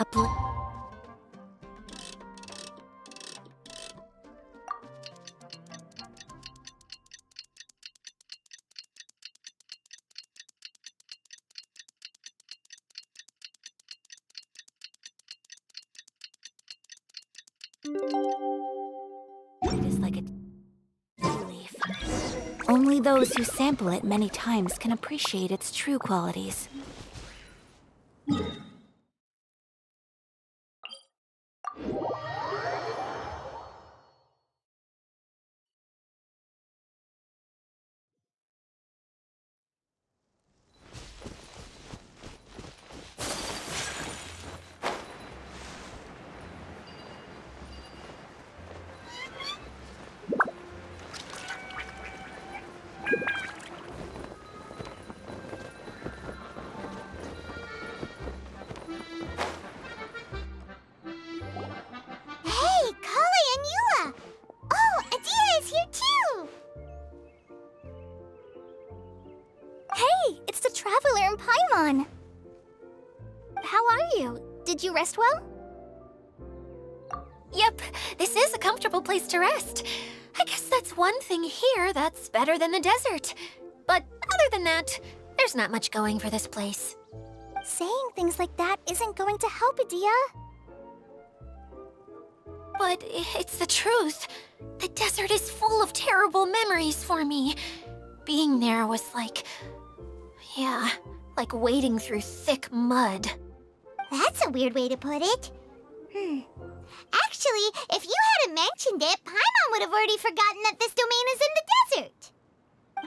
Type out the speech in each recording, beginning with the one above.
A bl- It is like a tea leaf. Only those who sample it many times can appreciate its true qualities. Hey, Kale and Eula! Oh, Adia is here too! Hey, it's the Traveler and Paimon! How are you? Did you rest well? Yep, this is a comfortable place to rest. I guess that's one thing here that's better than the desert. But other than that, there's not much going for this place. Saying things like that isn't going to help, Adia. But it's the truth. The desert is full of terrible memories for me. Being there was like... yeah, like wading through thick mud. That's a weird way to put it. Actually, if you hadn't mentioned it, Paimon would have already forgotten that this domain is in the desert.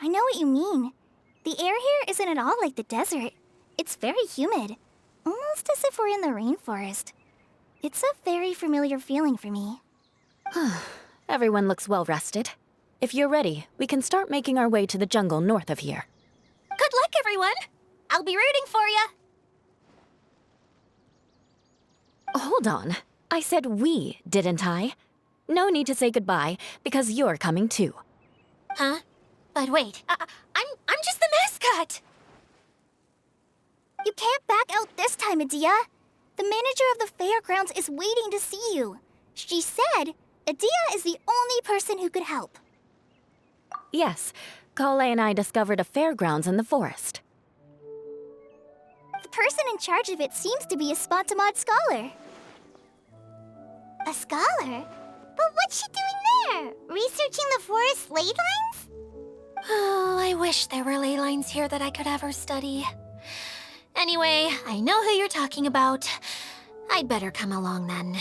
I know what you mean. The air here isn't at all like the desert. It's very humid. Almost as if we're in the rainforest. It's a very familiar feeling for me. Everyone looks well rested. If you're ready, we can start making our way to the jungle north of here. Good luck, everyone! I'll be rooting for you! Hold on. I said we, didn't I? No need to say goodbye, because you're coming too. Huh? But wait, I'm just the mascot! You can't back out this time, Adia. The manager of the fairgrounds is waiting to see you. She said Adia is the only person who could help. Yes, Kale and I discovered a fairgrounds in the forest. The person in charge of it seems to be a Spontamod scholar. A scholar? But what's she doing there? Researching the forest ley lines? Oh, I wish there were ley lines here that I could ever study. Anyway, I know who you're talking about. I'd better come along then.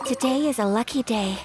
Today is a lucky day.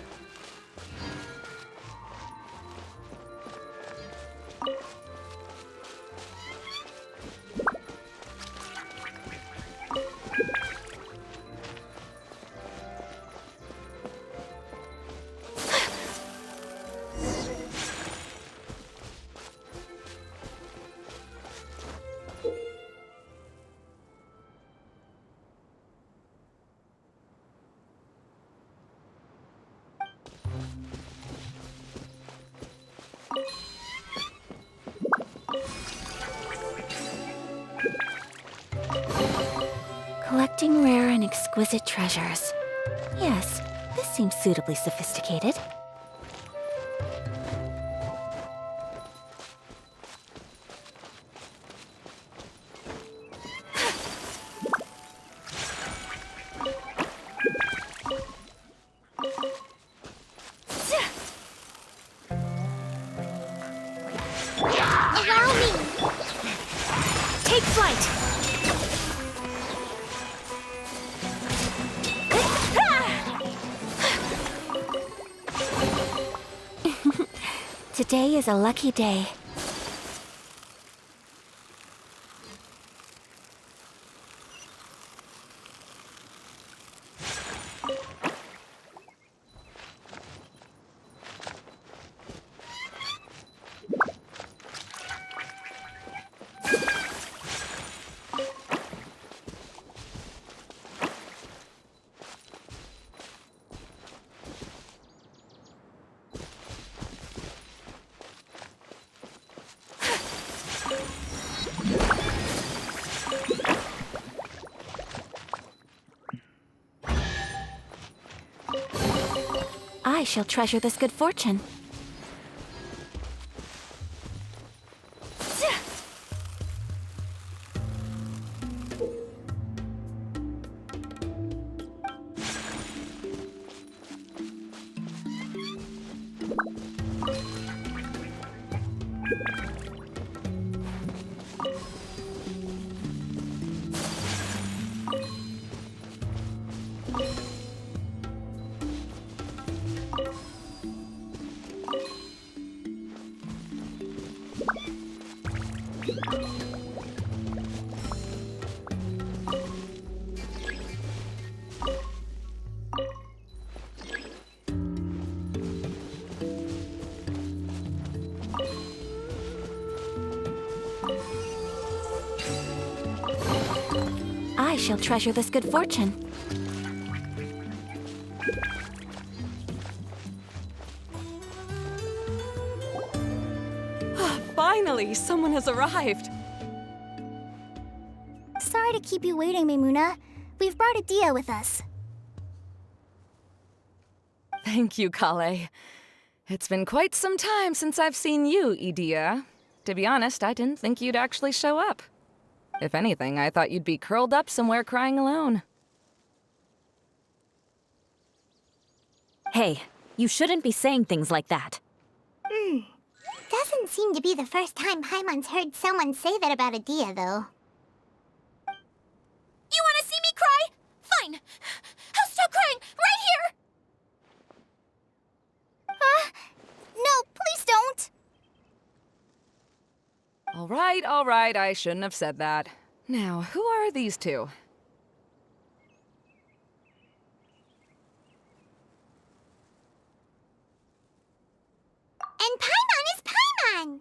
exquisite treasures. Yes, this seems suitably sophisticated. Allow me! Take flight! Today is a lucky day. I shall treasure this good fortune. I shall treasure this good fortune. Finally, someone has arrived. Sorry to keep you waiting, Maimuna. We've brought Adia with us. Thank you, Kale. It's been quite some time since I've seen you, Idia. To be honest, I didn't think you'd actually show up. If anything, I thought you'd be curled up somewhere crying alone. Hey, you shouldn't be saying things like that. Doesn't seem to be the first time Paimon's heard someone say that about Adia, though. You want to see me cry? Fine. I'll stop crying right here. No, please don't! All right, I shouldn't have said that. Now, who are these two? And Paimon is Paimon!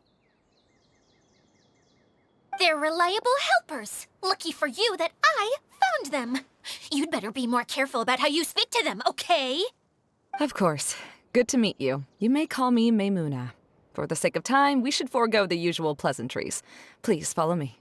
They're reliable helpers. Lucky for you that I found them. You'd better be more careful about how you speak to them, okay? Of course. Good to meet you. You may call me Maimuna. For the sake of time, we should forego the usual pleasantries. Please follow me.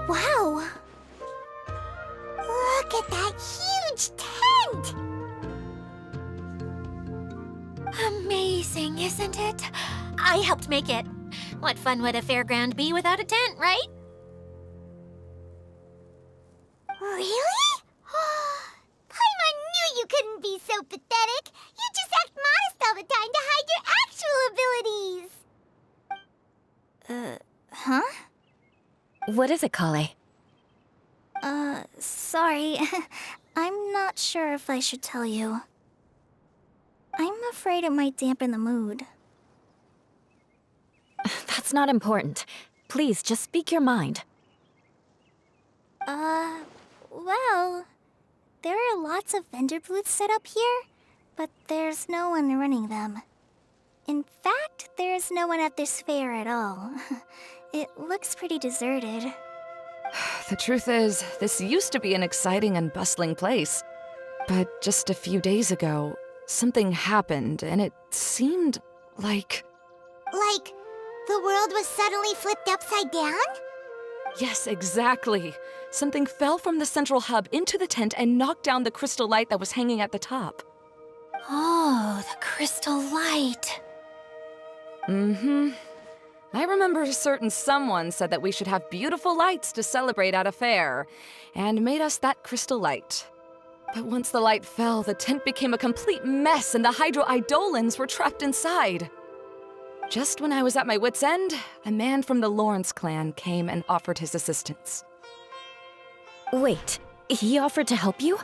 Wow! Look at that huge tent! Amazing. amazing, isn't it? I helped make it. What fun would a fairground be without a tent, right? Really? Paimon knew you couldn't be so pathetic. You just act modest all the time to hide your actual abilities. Huh? What is it, Kale? Sorry. I'm not sure if I should tell you. I'm afraid it might dampen the mood. That's not important. Please, just speak your mind. Well, there are lots of vendor booths set up here, but there's no one running them. In fact, there's no one at this fair at all. It looks pretty deserted. The truth is, this used to be an exciting and bustling place. But just a few days ago, something happened, and it seemed like... Like, the world was suddenly flipped upside down? Yes, exactly. Something fell from the central hub into the tent and knocked down the crystal light that was hanging at the top. Oh, the crystal light. Mm-hmm. I remember a certain someone said that we should have beautiful lights to celebrate at a fair, and made us that crystal light. But once the light fell, the tent became a complete mess and the Hydro-Eidolons were trapped inside. Just when I was at my wit's end, a man from the Lawrence clan came and offered his assistance. Wait, he offered to help you?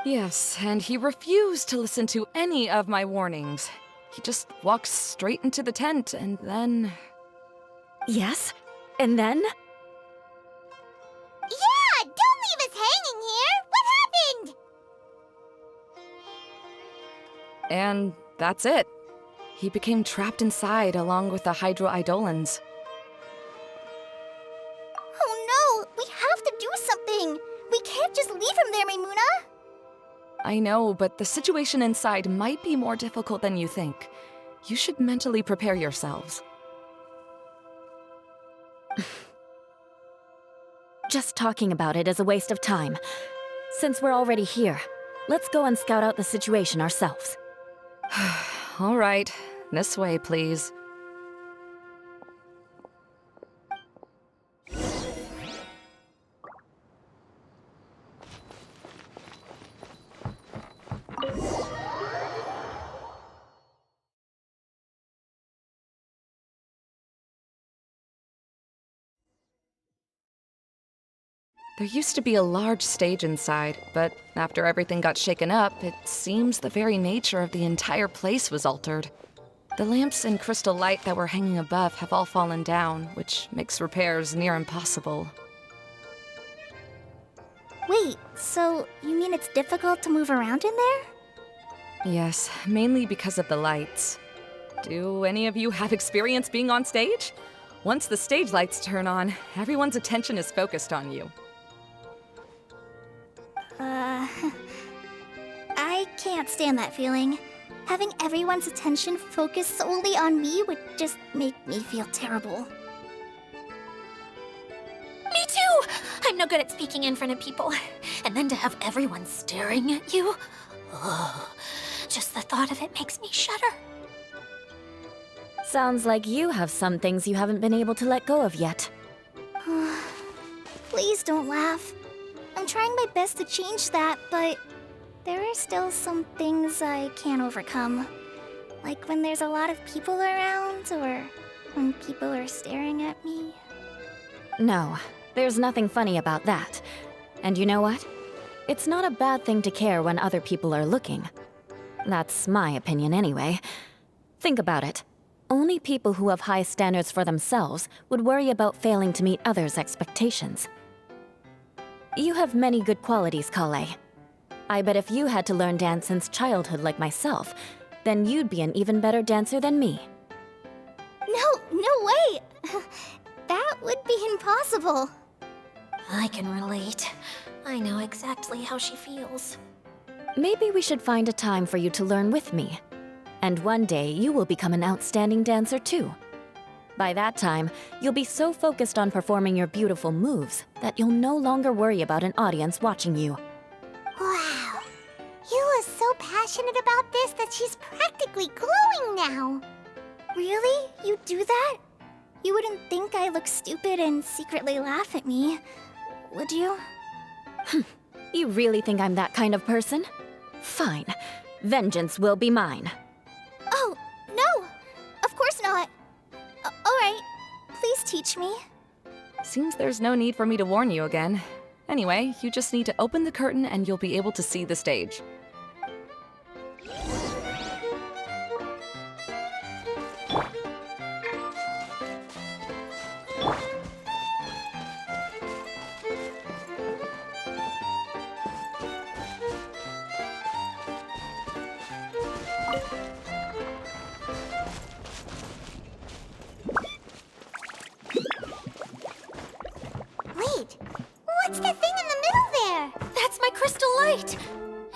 Yes, and he refused to listen to any of my warnings. He just walked straight into the tent, and then... Yes? And then? Yeah! Don't leave us hanging here! What happened? And that's it. He became trapped inside along with the Hydro-Eidolons. Oh no! We have to do something! We can't just leave him there, Maimuna! I know, but the situation inside might be more difficult than you think. You should mentally prepare yourselves. Just talking about it is a waste of time. Since we're already here, let's go and scout out the situation ourselves. All right, this way, please. There used to be a large stage inside, but after everything got shaken up, it seems the very nature of the entire place was altered. The lamps and crystal light that were hanging above have all fallen down, which makes repairs near impossible. Wait, so you mean it's difficult to move around in there? Yes, mainly because of the lights. Do any of you have experience being on stage? Once the stage lights turn on, everyone's attention is focused on you. I can't stand that feeling. Having everyone's attention focused solely on me would just make me feel terrible. Me too! I'm no good at speaking in front of people. And then to have everyone staring at you. Oh, just the thought of it makes me shudder. Sounds like you have some things you haven't been able to let go of yet. Please don't laugh. I'm trying my best to change that, but there are still some things I can't overcome. Like when there's a lot of people around, or when people are staring at me. No, there's nothing funny about that. And you know what? It's not a bad thing to care when other people are looking. That's my opinion anyway. Think about it. Only people who have high standards for themselves would worry about failing to meet others' expectations. You have many good qualities, Kale. I bet if you had to learn dance since childhood like myself, then you'd be an even better dancer than me. No way! That would be impossible. I can relate. I know exactly how she feels. Maybe we should find a time for you to learn with me. And one day, you will become an outstanding dancer too. By that time, you'll be so focused on performing your beautiful moves that you'll no longer worry about an audience watching you. Wow. You are so passionate about like this that she's practically glowing now. Really? You do that? You wouldn't think I look stupid and secretly laugh at me, would you? You really think I'm that kind of person? Fine. Vengeance will be mine. Oh, no! Of course not. Alright, please teach me. Seems there's no need for me to warn you again. Anyway, you just need to open the curtain and you'll be able to see the stage. Wait, what's the thing in the middle there? That's my crystal light!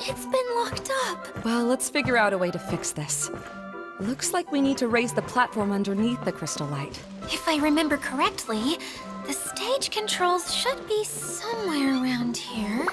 It's been locked up. Well, let's figure out a way to fix this. Looks like we need to raise the platform underneath the crystal light. If I remember correctly, the stage controls should be somewhere around here.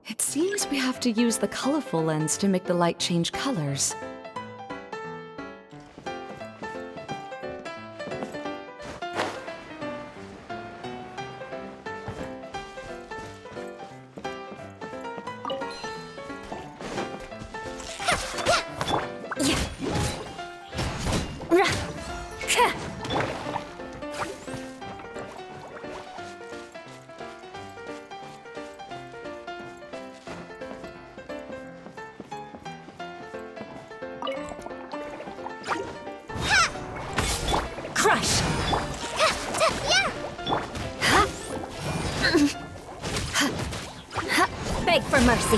It seems we have to use the colorful lens to make the light change colors. Crush! Beg for mercy.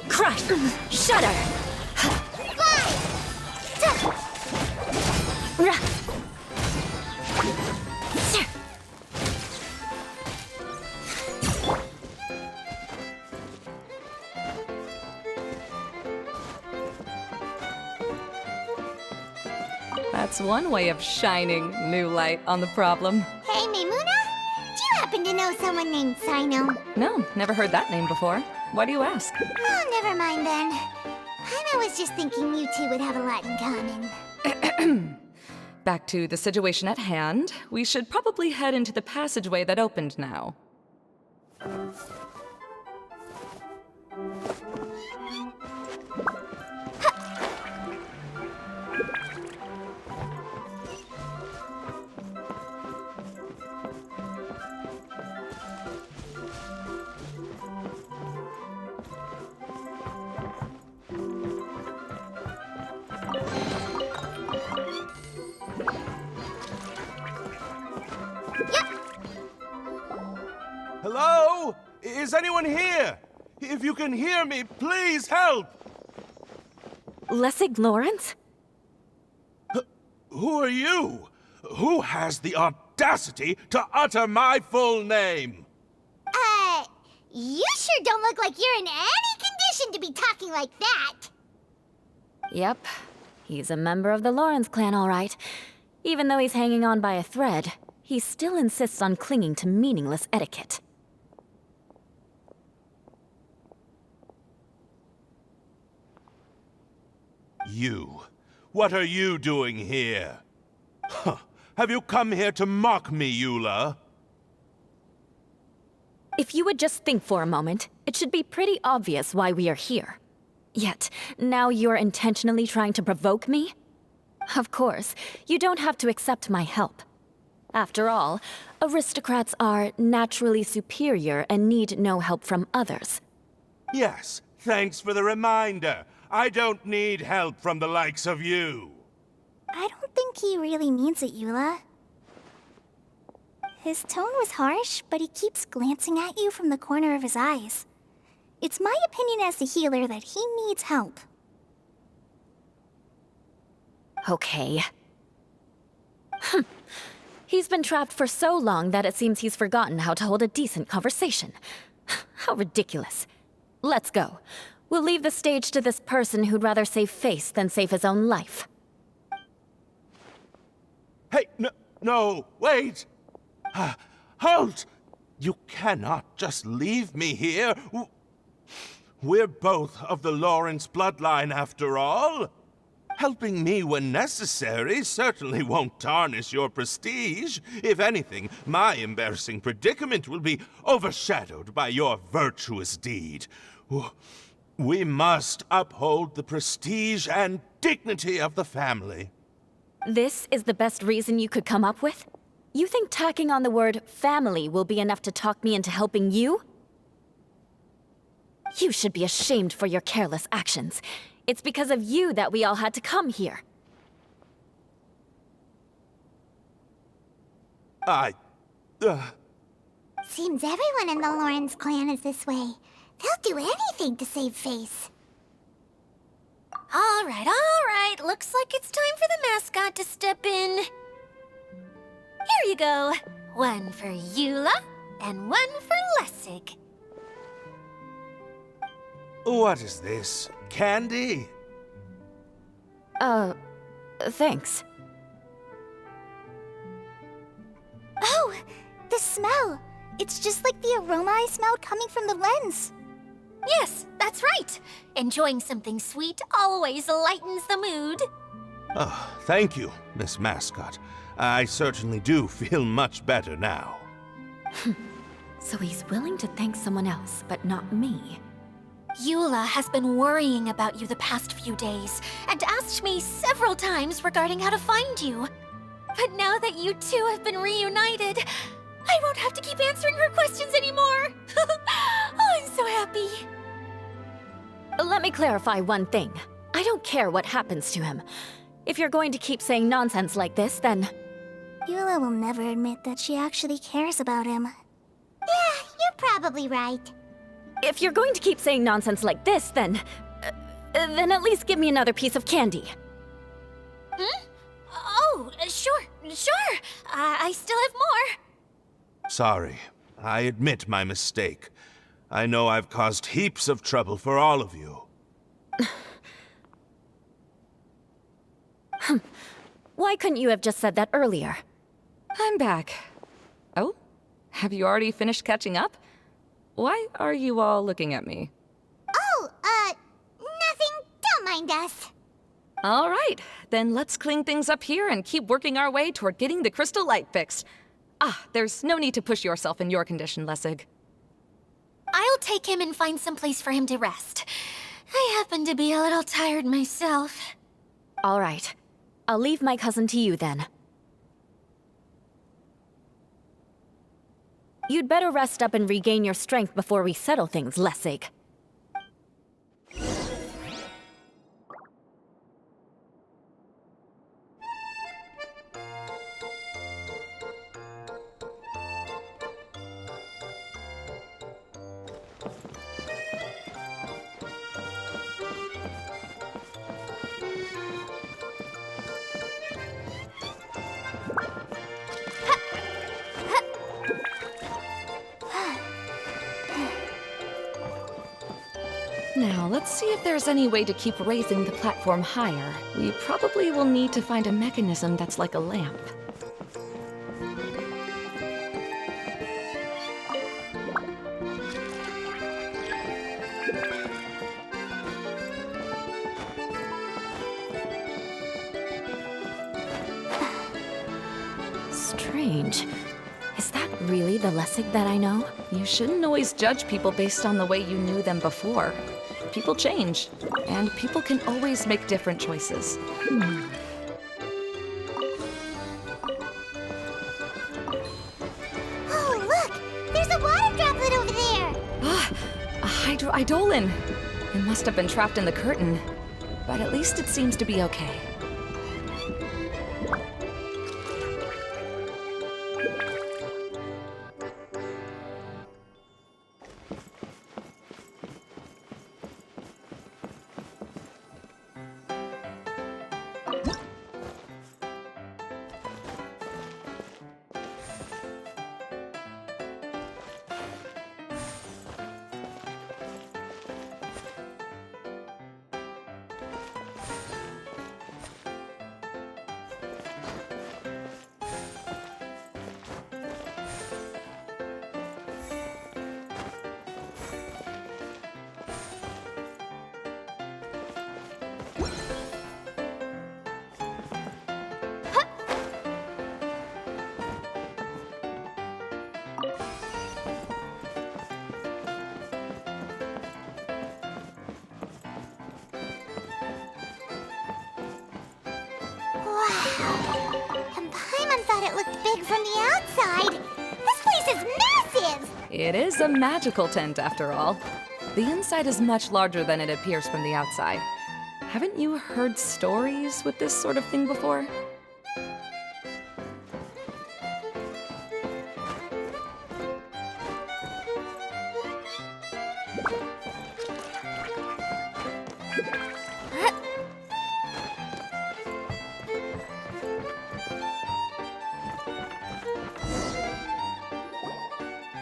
Crush! Shudder! That's one way of shining new light on the problem. Hey, Maimuna? Do you happen to know someone named Sino? No, never heard that name before. Why do you ask? Oh, never mind then. I was just thinking you two would have a lot in common. Back to the situation at hand. We should probably head into the passageway that opened now. Hello? Is anyone here? If you can hear me, please help! Lessig Lawrence? Who are you? Who has the audacity to utter my full name? You sure don't look like you're in any condition to be talking like that. Yep. He's a member of the Lawrence clan, all right. Even though he's hanging on by a thread, he still insists on clinging to meaningless etiquette. You. What are you doing here? Huh. Have you come here to mock me, Eula? If you would just think for a moment, it should be pretty obvious why we are here. Yet, now you're intentionally trying to provoke me? Of course, you don't have to accept my help. After all, aristocrats are naturally superior and need no help from others. Yes, thanks for the reminder. I don't need help from the likes of you. I don't think he really means it, Eula. His tone was harsh, but he keeps glancing at you from the corner of his eyes. It's my opinion as the healer that he needs help. Okay. He's been trapped for so long that it seems he's forgotten how to hold a decent conversation. How ridiculous. Let's go. We'll leave the stage to this person who'd rather save face than save his own life. Hey, no, wait! Halt! You cannot just leave me here. We're both of the Lawrence bloodline, after all. Helping me when necessary certainly won't tarnish your prestige. If anything, my embarrassing predicament will be overshadowed by your virtuous deed. We must uphold the prestige and dignity of the family. This is the best reason you could come up with? You think tacking on the word family will be enough to talk me into helping you? You should be ashamed for your careless actions. It's because of you that we all had to come here. Seems everyone in the Lawrence clan is this way. They'll do anything to save face. All right. Looks like it's time for the mascot to step in. Here you go. One for Eula, and one for Lessig. What is this? Candy? Thanks. Oh, the smell. It's just like the aroma I smelled coming from the lens. Yes, that's right. Enjoying something sweet always lightens the mood. Oh, thank you, Miss Mascot. I certainly do feel much better now. So he's willing to thank someone else, but not me. Eula has been worrying about you the past few days, and asked me several times regarding how to find you. But now that you two have been reunited, I won't have to keep answering her questions anymore. Oh, I'm so happy. Let me clarify one thing. I don't care what happens to him. If you're going to keep saying nonsense like this, then... Eula will never admit that she actually cares about him. Yeah, you're probably right. If you're going to keep saying nonsense like this, then at least give me another piece of candy. Hmm? Oh, sure. I still have more. Sorry. I admit my mistake. I know I've caused heaps of trouble for all of you. Why couldn't you have just said that earlier? I'm back. Oh? Have you already finished catching up? Why are you all looking at me? Oh, nothing. Don't mind us. All right, then let's clean things up here and keep working our way toward getting the crystal light fixed. There's no need to push yourself in your condition, Lessig. I'll take him and find some place for him to rest. I happen to be a little tired myself. All right. I'll leave my cousin to you then. You'd better rest up and regain your strength before we settle things, Lessig. Now, let's see if there's any way to keep raising the platform higher. We probably will need to find a mechanism that's like a lamp. Strange. Is that really the Lessig that I know? You shouldn't always judge people based on the way you knew them before. People change, and people can always make different choices. Oh, look! There's a water droplet over there! Ah, a hydroidolin! It must have been trapped in the curtain, but at least it seems to be okay. And Paimon thought it looked big from the outside. This place is massive! It is a magical tent, after all. The inside is much larger than it appears from the outside. Haven't you heard stories with this sort of thing before?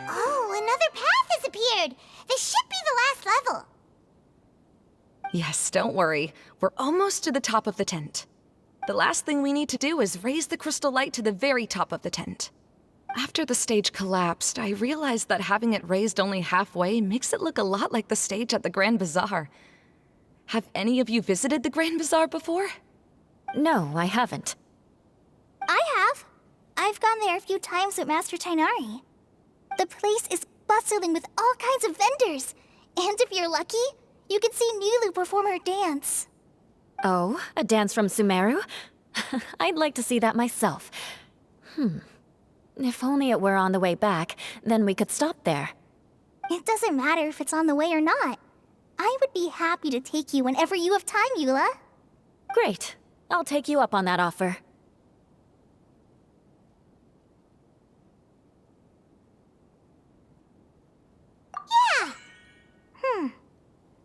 Oh, another path has appeared! This should be the last level. Yes, don't worry. We're almost to the top of the tent. The last thing we need to do is raise the crystal light to the very top of the tent. After the stage collapsed, I realized that having it raised only halfway makes it look a lot like the stage at the Grand Bazaar. Have any of you visited the Grand Bazaar before? No, I haven't. I have. I've gone there a few times with Master Tainari. The place is bustling with all kinds of vendors. And if you're lucky, you can see Nilu perform her dance. Oh, a dance from Sumeru? I'd like to see that myself. If only it were on the way back, then we could stop there. It doesn't matter if it's on the way or not. I would be happy to take you whenever you have time, Eula. Great. I'll take you up on that offer. Yeah!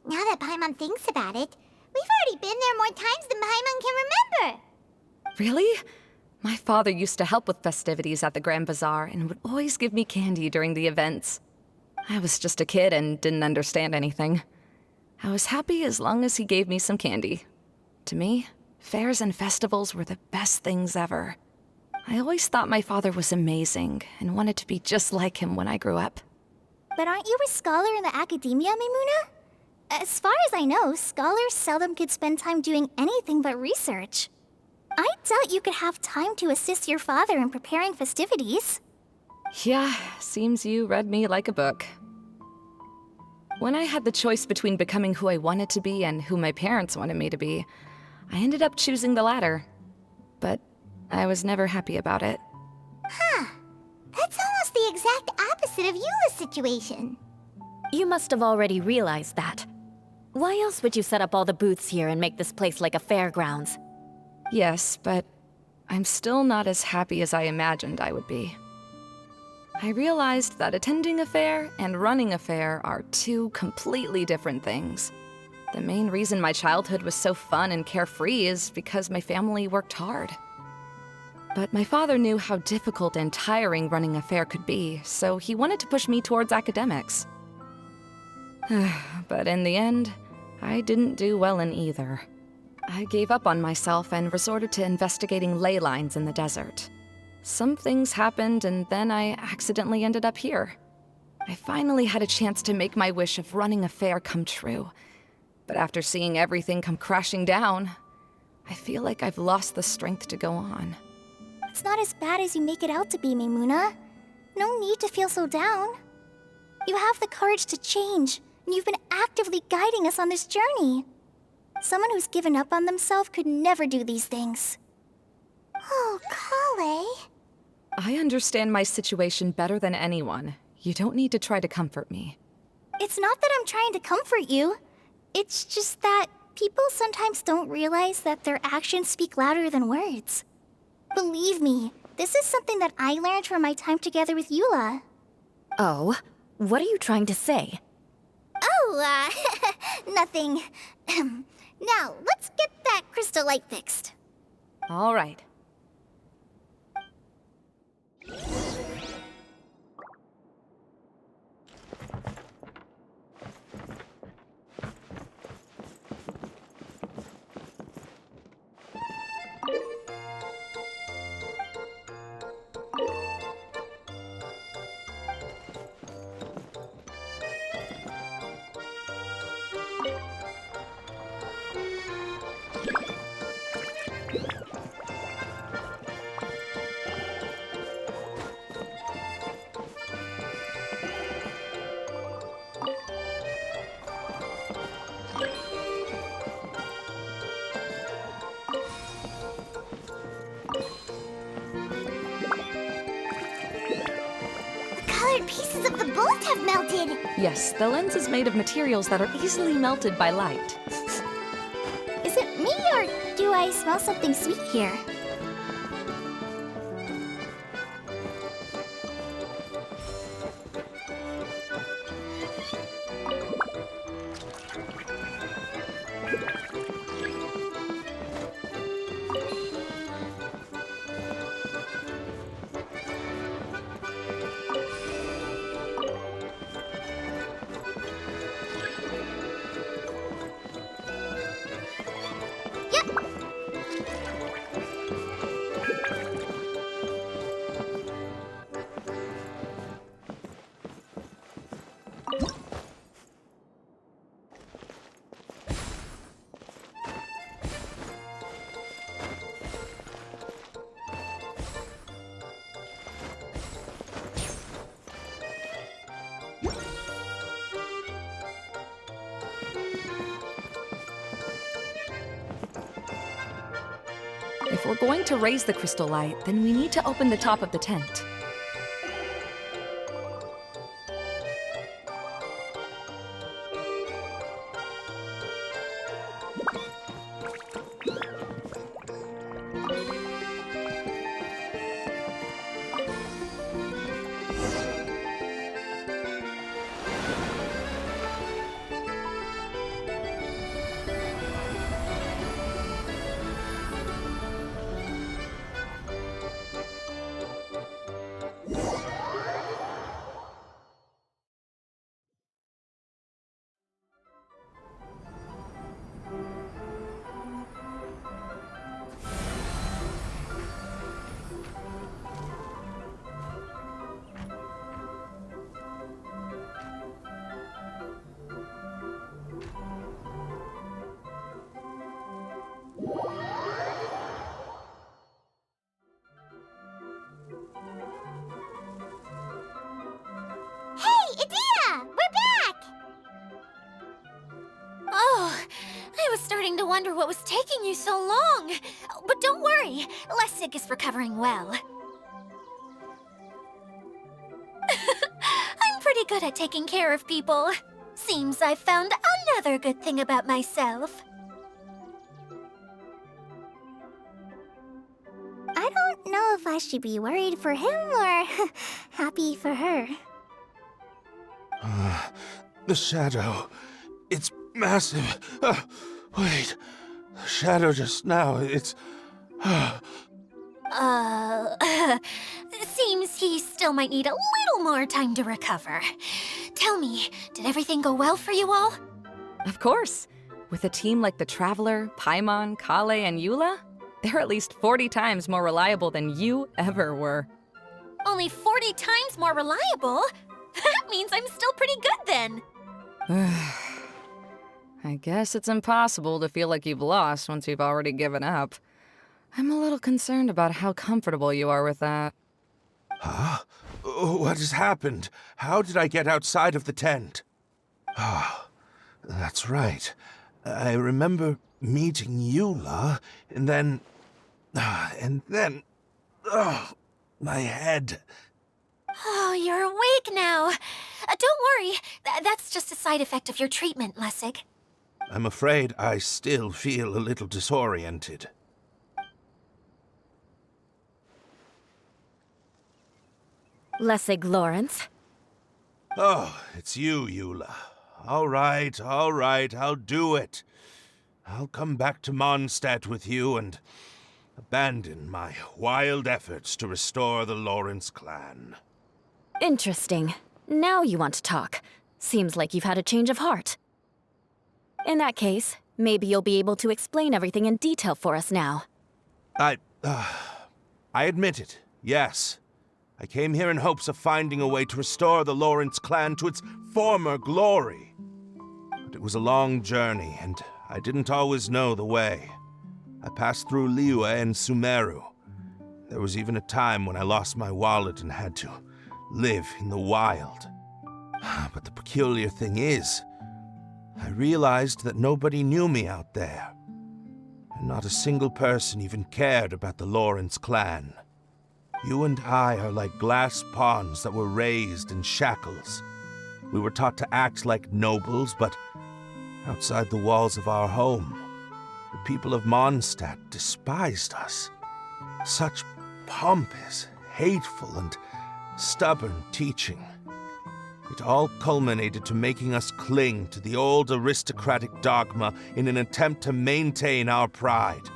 Now that Paimon thinks about it, we've already been there more times than Paimon can remember. Really? My father used to help with festivities at the Grand Bazaar and would always give me candy during the events. I was just a kid and didn't understand anything. I was happy as long as he gave me some candy. To me, fairs and festivals were the best things ever. I always thought my father was amazing and wanted to be just like him when I grew up. But aren't you a scholar in the academia, Mimuna? As far as I know, scholars seldom could spend time doing anything but research. I doubt you could have time to assist your father in preparing festivities. Yeah, seems you read me like a book. When I had the choice between becoming who I wanted to be and who my parents wanted me to be, I ended up choosing the latter. But I was never happy about it. That's almost the exact opposite of Eula's situation. You must have already realized that. Why else would you set up all the booths here and make this place like a fairgrounds? Yes, but I'm still not as happy as I imagined I would be. I realized that attending a fair and running a fair are two completely different things. The main reason my childhood was so fun and carefree is because my family worked hard. But my father knew how difficult and tiring running a fair could be, so he wanted to push me towards academics. But in the end, I didn't do well in either. I gave up on myself and resorted to investigating ley lines in the desert. Some things happened, and then I accidentally ended up here. I finally had a chance to make my wish of running a fair come true. But after seeing everything come crashing down, I feel like I've lost the strength to go on. It's not as bad as you make it out to be, Maimuna. No need to feel so down. You have the courage to change, and you've been actively guiding us on this journey. Someone who's given up on themselves could never do these things. Oh, Kale. I understand my situation better than anyone. You don't need to try to comfort me. It's not that I'm trying to comfort you. It's just that people sometimes don't realize that their actions speak louder than words. Believe me, this is something that I learned from my time together with Eula. Oh, what are you trying to say? Oh, nothing. Now, let's get that crystal light fixed. All right. Colored pieces of the bolt have melted. Yes, the lens is made of materials that are easily melted by light. Is it me, or do I smell something sweet here? If we're going to raise the crystal light, then we need to open the top of the tent. Hey, Idea! We're back! Oh, I was starting to wonder what was taking you so long. But don't worry, Lessig is recovering well. I'm pretty good at taking care of people. Seems I've found another good thing about myself. I don't know if I should be worried for him or happy for her. The shadow. It's massive. Wait. The shadow just now. It's. Seems he still might need a little more time to recover. Tell me, did everything go well for you all? Of course. With a team like the Traveler, Paimon, Kale, and Eula, they're at least 40 times more reliable than you ever were. Only 40 times more reliable? That means I'm still pretty good then. I guess it's impossible to feel like you've lost once you've already given up. I'm a little concerned about how comfortable you are with that. Huh? What has happened? How did I get outside of the tent? Ah, that's right. I remember meeting Eula, and then... my head. Oh, you're awake now. Don't worry. That's just a side effect of your treatment, Lessig. I'm afraid I still feel a little disoriented. Lessig Lawrence. Oh, it's you, Eula. All right, I'll do it. I'll come back to Mondstadt with you and abandon my wild efforts to restore the Lawrence clan. Interesting. Now you want to talk. Seems like you've had a change of heart. In that case, maybe you'll be able to explain everything in detail for us now. I admit it, yes. I came here in hopes of finding a way to restore the Lawrence clan to its former glory. But it was a long journey, and I didn't always know the way. I passed through Liyue and Sumeru. There was even a time when I lost my wallet and had to live in the wild. But the peculiar thing is, I realized that nobody knew me out there. And not a single person even cared about the Lawrence clan. You and I are like glass pawns that were raised in shackles. We were taught to act like nobles, but outside the walls of our home, the people of Mondstadt despised us. Such pompous, hateful, and stubborn teaching. It all culminated to making us cling to the old aristocratic dogma in an attempt to maintain our pride.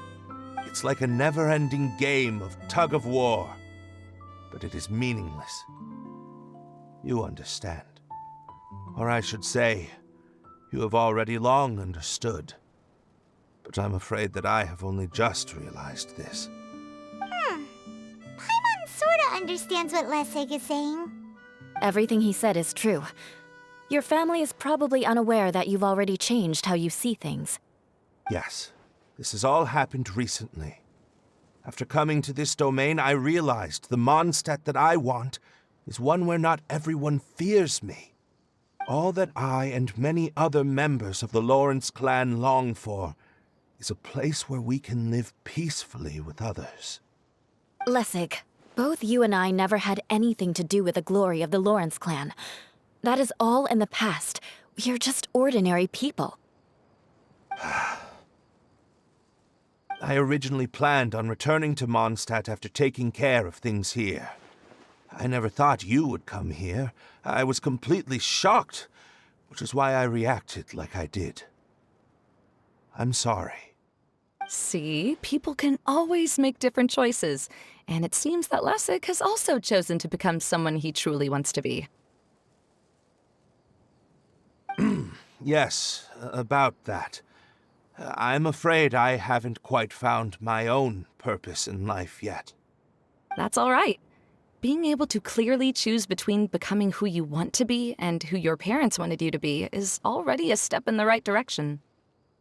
It's like a never-ending game of tug-of-war, but it is meaningless. You understand. Or I should say, you have already long understood. But I'm afraid that I have only just realized this. Paimon sorta understands what Lessig is saying. Everything he said is true. Your family is probably unaware that you've already changed how you see things. Yes, this has all happened recently. After coming to this domain, I realized the Mondstadt that I want is one where not everyone fears me. All that I and many other members of the Lawrence clan long for is a place where we can live peacefully with others. Lessig, both you and I never had anything to do with the glory of the Lawrence clan. That is all in the past. We are just ordinary people. I originally planned on returning to Mondstadt after taking care of things here. I never thought you would come here. I was completely shocked, which is why I reacted like I did. I'm sorry. See, people can always make different choices, and it seems that Lessig has also chosen to become someone he truly wants to be. Yes, about that. I'm afraid I haven't quite found my own purpose in life yet. That's all right. Being able to clearly choose between becoming who you want to be and who your parents wanted you to be is already a step in the right direction.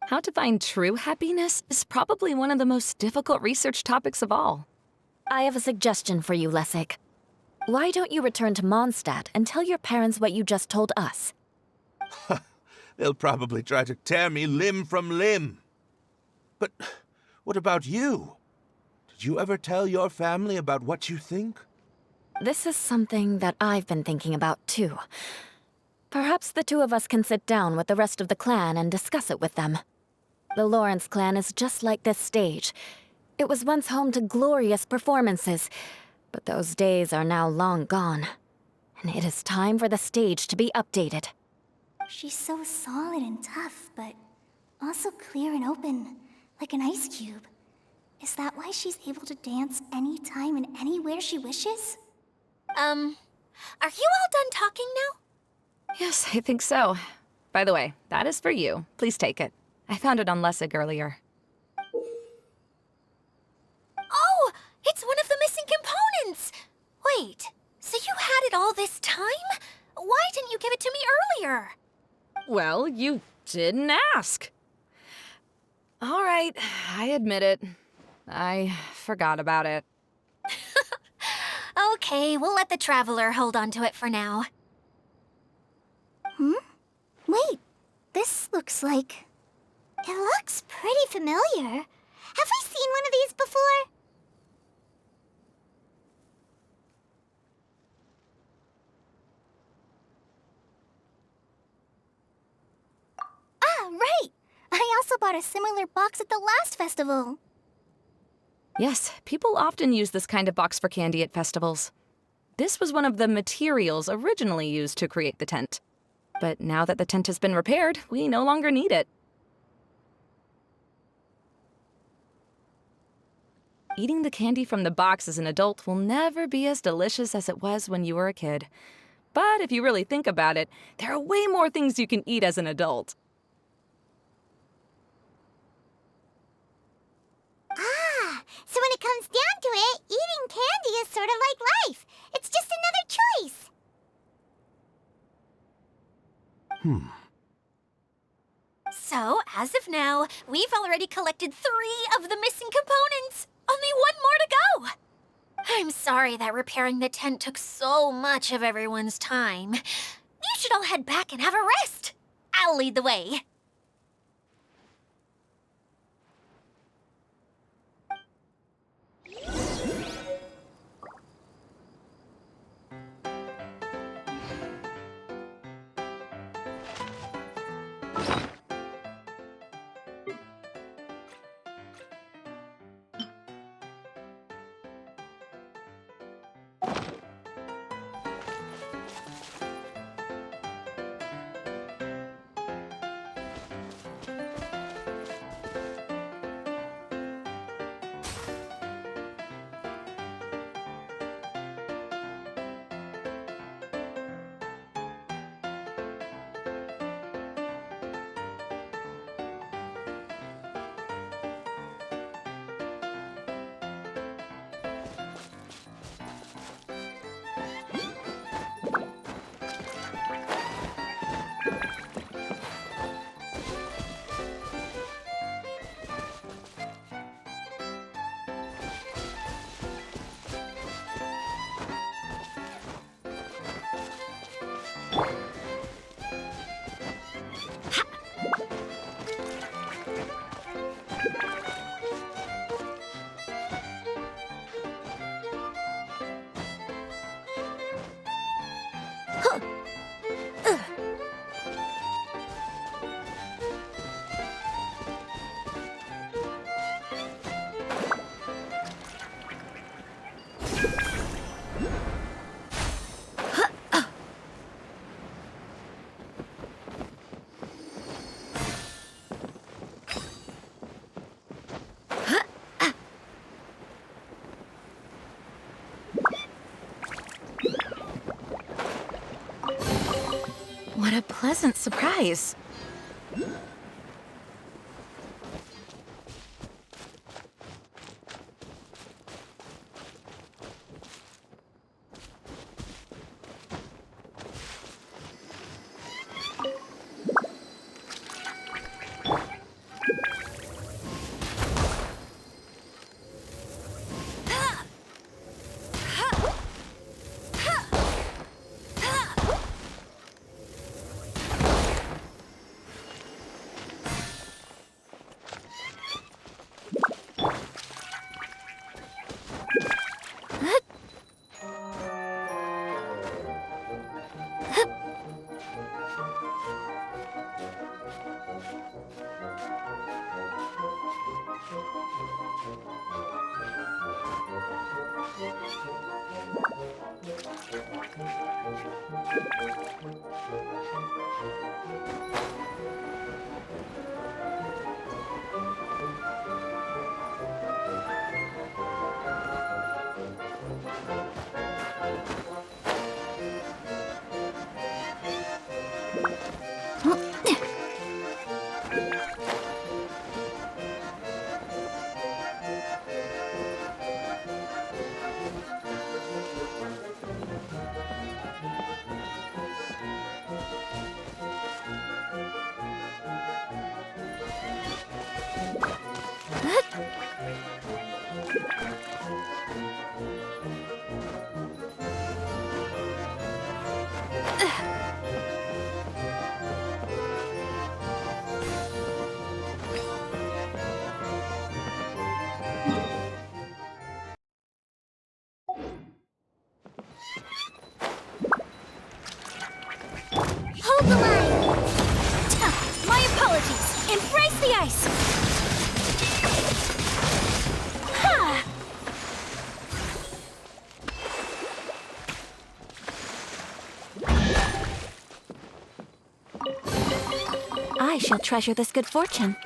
How to find true happiness is probably one of the most difficult research topics of all. I have a suggestion for you, Lessig. Why don't you return to Mondstadt and tell your parents what you just told us? They'll probably try to tear me limb from limb. But what about you? Did you ever tell your family about what you think? This is something that I've been thinking about, too. Perhaps the two of us can sit down with the rest of the clan and discuss it with them. The Lawrence clan is just like this stage. It was once home to glorious performances, but those days are now long gone. And it is time for the stage to be updated. She's so solid and tough, but also clear and open, like an ice cube. Is that why she's able to dance anytime and anywhere she wishes? Are you all done talking now? Yes, I think so. By the way, that is for you. Please take it. I found it on Lessig earlier. Oh, it's one of the missing components! Wait, so you had it all this time? Why didn't you give it to me earlier? Well, you didn't ask. All right, I admit it. I forgot about it. Okay, we'll let the Traveler hold on to it for now. Wait, this looks like... It looks pretty familiar. Have we seen one of these before? Ah, right! I also bought a similar box at the last festival. Yes, people often use this kind of box for candy at festivals. This was one of the materials originally used to create the tent. But now that the tent has been repaired, we no longer need it. Eating the candy from the box as an adult will never be as delicious as it was when you were a kid. But if you really think about it, there are way more things you can eat as an adult. Ah, so when it comes down to it, eating candy is sort of like life. It's just another choice. So, as of now, we've already collected 3 of the missing components. Only 1 more to go. I'm sorry that repairing the tent took so much of everyone's time. You should all head back and have a rest. I'll lead the way. What a pleasant surprise. Hold the line! My apologies! Embrace the ice! Ha! I shall treasure this good fortune.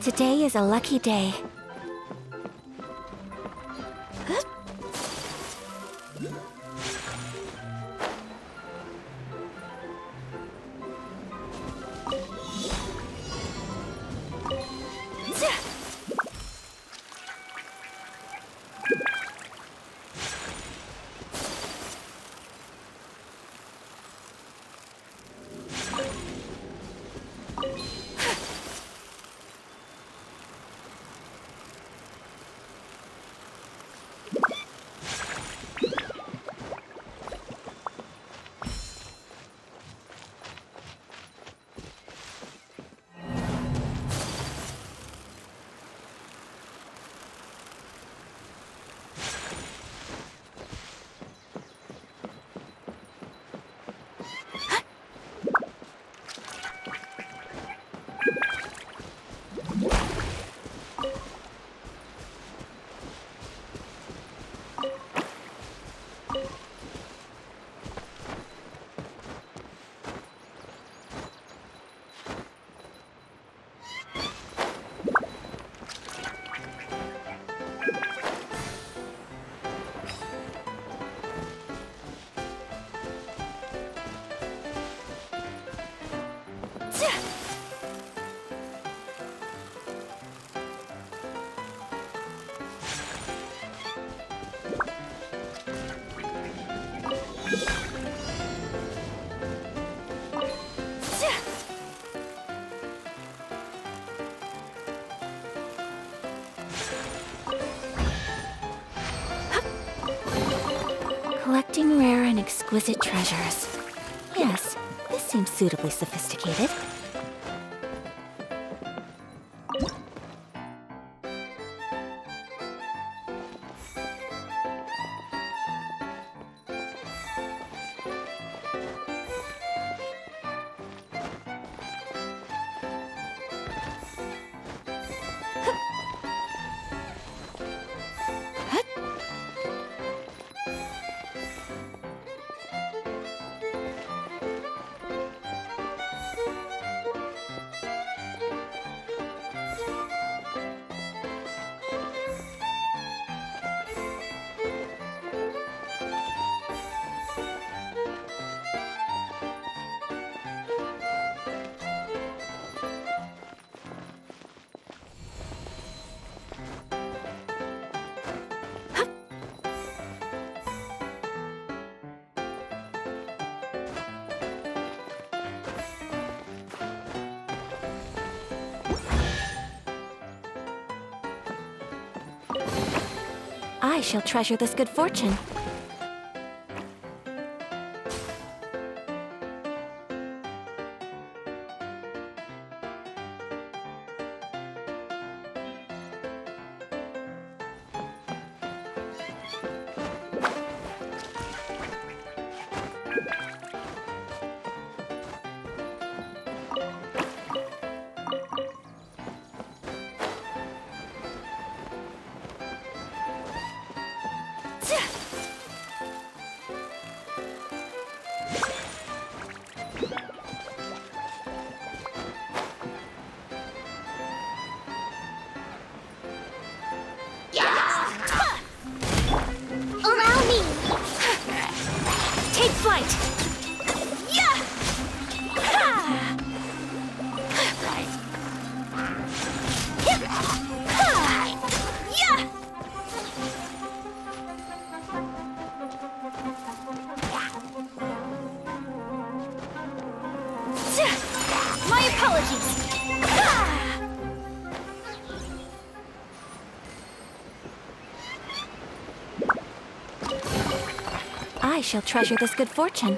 Today is a lucky day. Collecting rare and exquisite treasures. Yes, this seems suitably sophisticated. I shall treasure this good fortune. Allow me! Take flight! Yeah! Yeah! My apologies! I shall treasure this good fortune.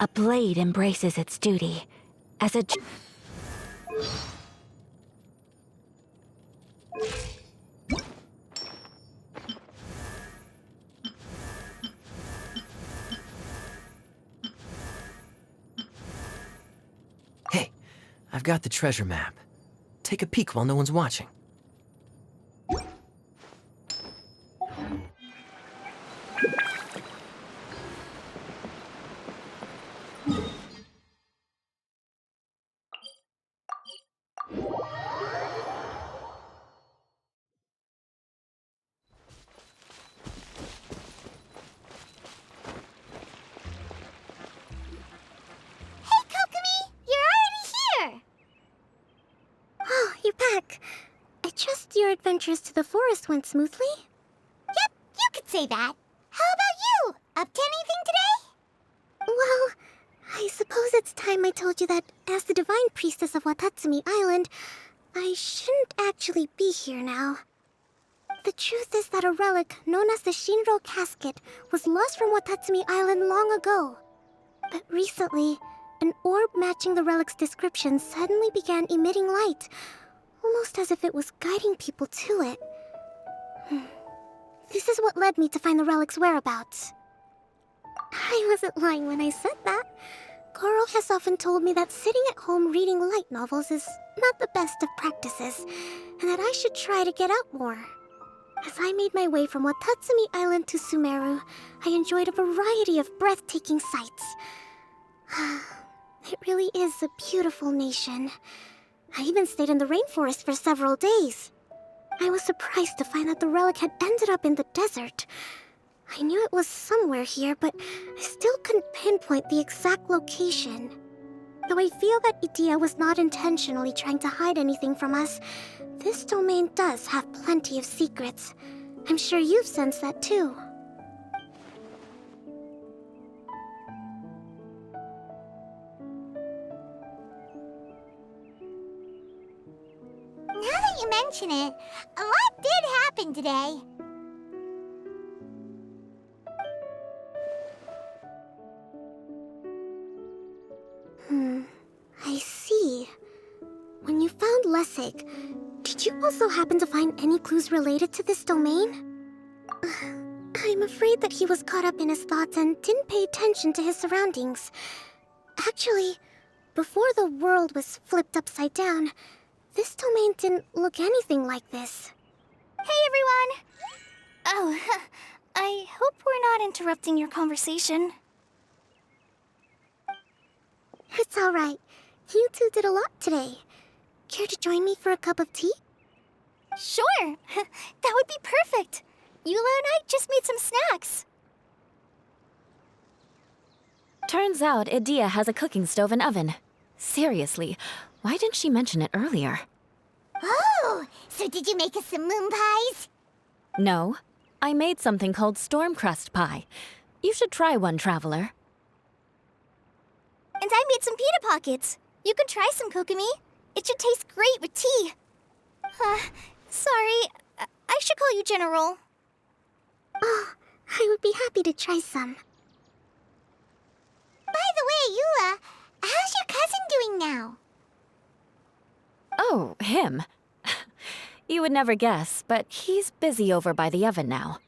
A blade embraces its duty. As a... Hey, I've got the treasure map. Take a peek while no one's watching. Hey, Kokomi! You're already here! Oh, you're back. I trust your adventures to the forest went smoothly? Yep, you could say that. How about you? Up to anything today? Well, I suppose it's time I told you that as the Divine Priestess of Watatsumi Island, I shouldn't actually be here now. The truth is that a relic known as the Shinro Casket was lost from Watatsumi Island long ago. But recently, an orb matching the relic's description suddenly began emitting light, almost as if it was guiding people to it. This is what led me to find the relic's whereabouts. I wasn't lying when I said that. Goro has often told me that sitting at home reading light novels is not the best of practices, and that I should try to get out more. As I made my way from Watatsumi Island to Sumeru, I enjoyed a variety of breathtaking sights. It really is a beautiful nation. I even stayed in the rainforest for several days. I was surprised to find that the relic had ended up in the desert. I knew it was somewhere here, but I still couldn't pinpoint the exact location. Though I feel that Idia was not intentionally trying to hide anything from us, this domain does have plenty of secrets. I'm sure you've sensed that too. Now that you mention it, a lot did happen today. I see. When you found Lessig, did you also happen to find any clues related to this domain? I'm afraid that he was caught up in his thoughts and didn't pay attention to his surroundings. Actually, before the world was flipped upside down, this domain didn't look anything like this. Hey, everyone! Oh, I hope we're not interrupting your conversation. It's alright. You two did a lot today. Care to join me for a cup of tea? Sure! That would be perfect! Eula and I just made some snacks. Turns out Idia has a cooking stove and oven. Seriously, why didn't she mention it earlier? Oh, so did you make us some moon pies? No, I made something called storm crust pie. You should try one, Traveler. And I made some pita pockets. You can try some, Kokomi. It should taste great with tea. Sorry, I should call you General. Oh, I would be happy to try some. By the way, Eula, how's your cousin doing now? Oh, him. You would never guess, but he's busy over by the oven now.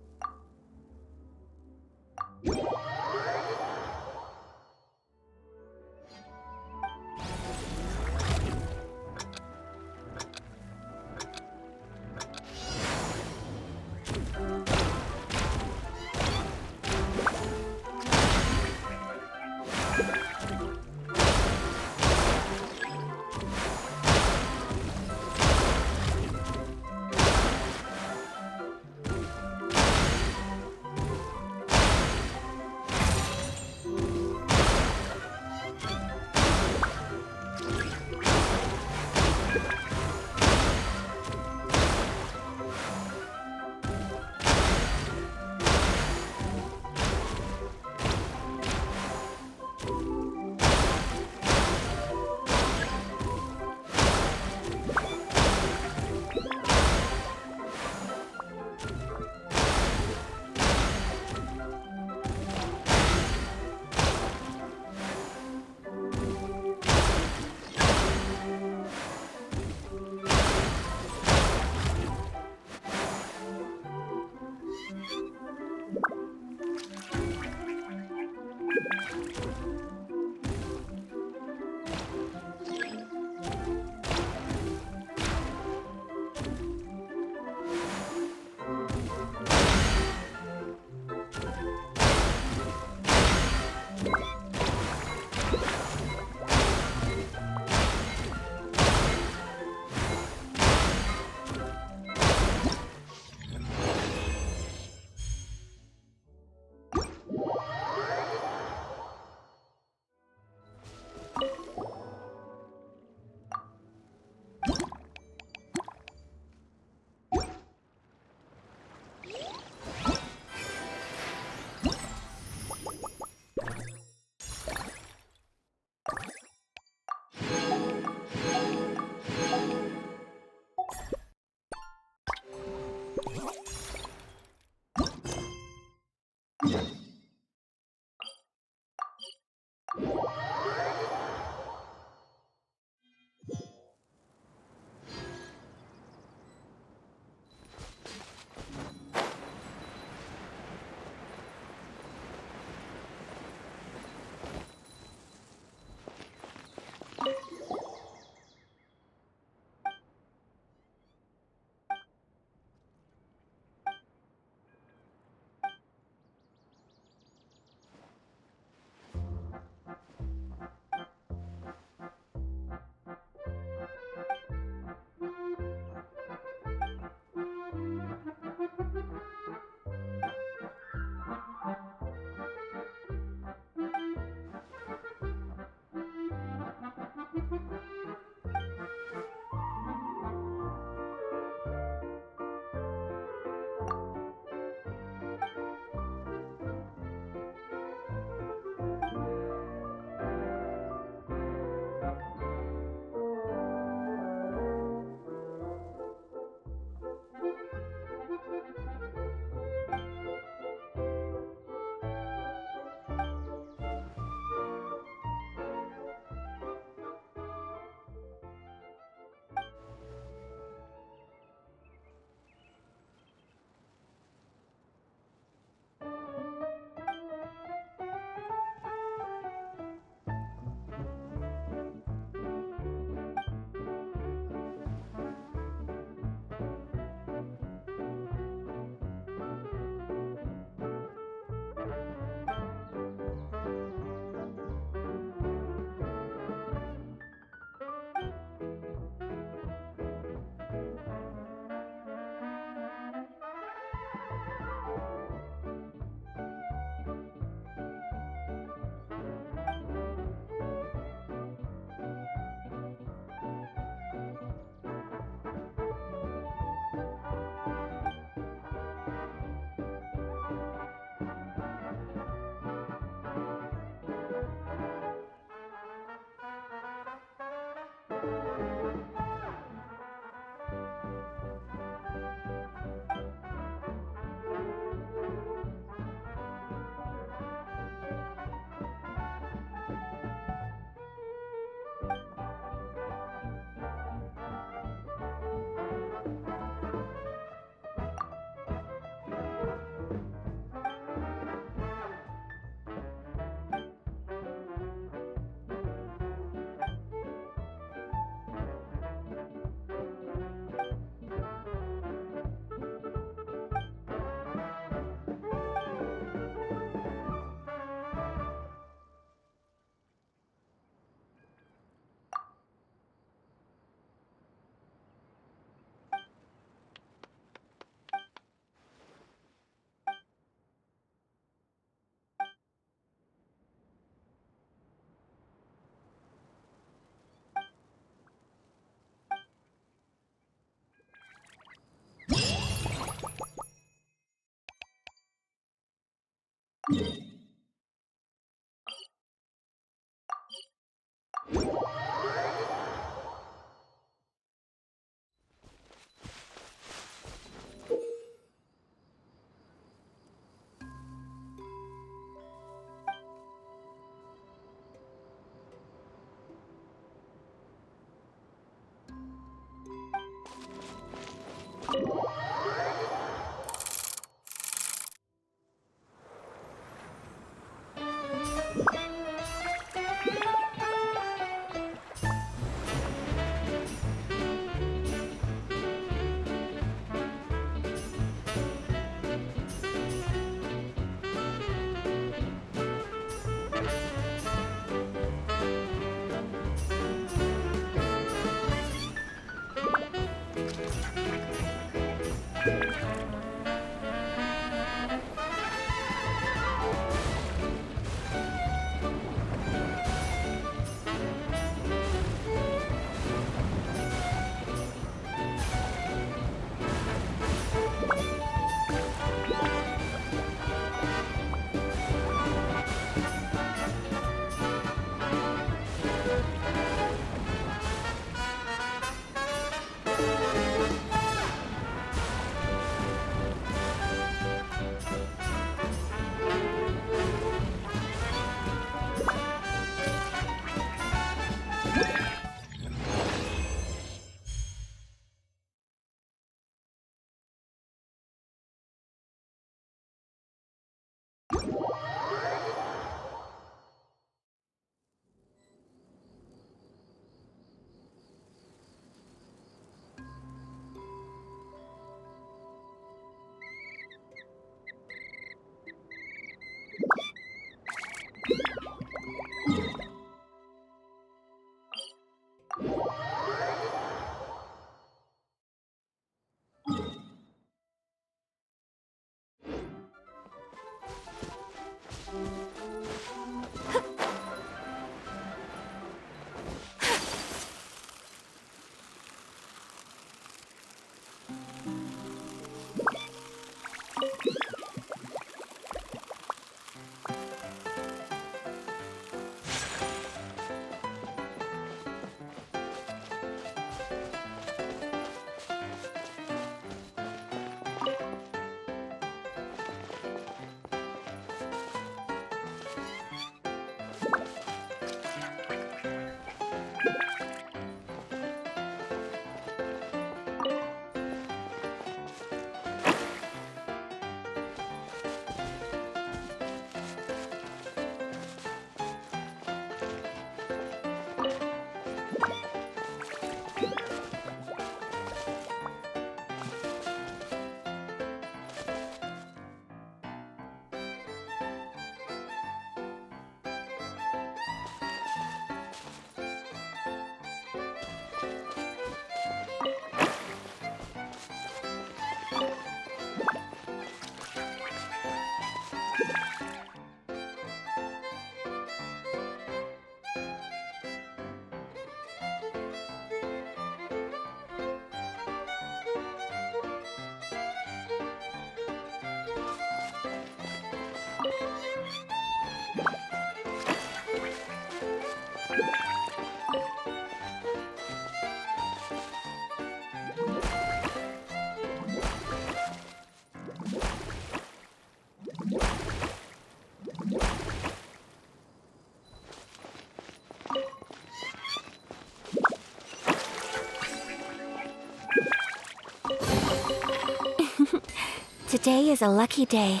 Today is a lucky day.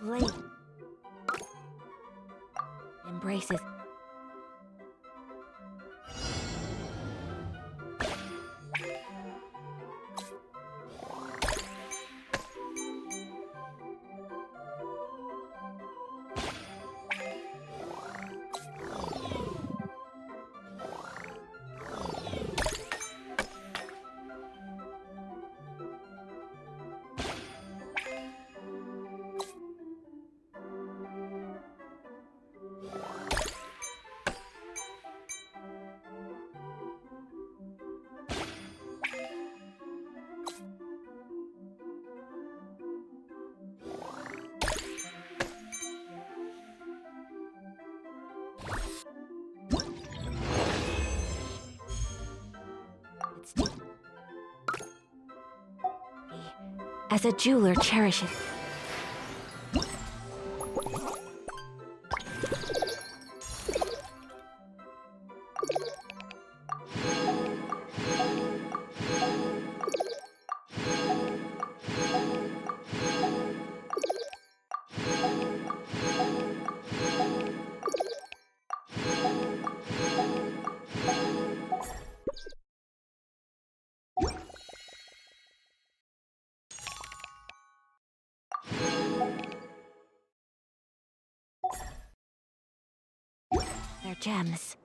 Blade embraces as a jeweler cherishes. They're gems.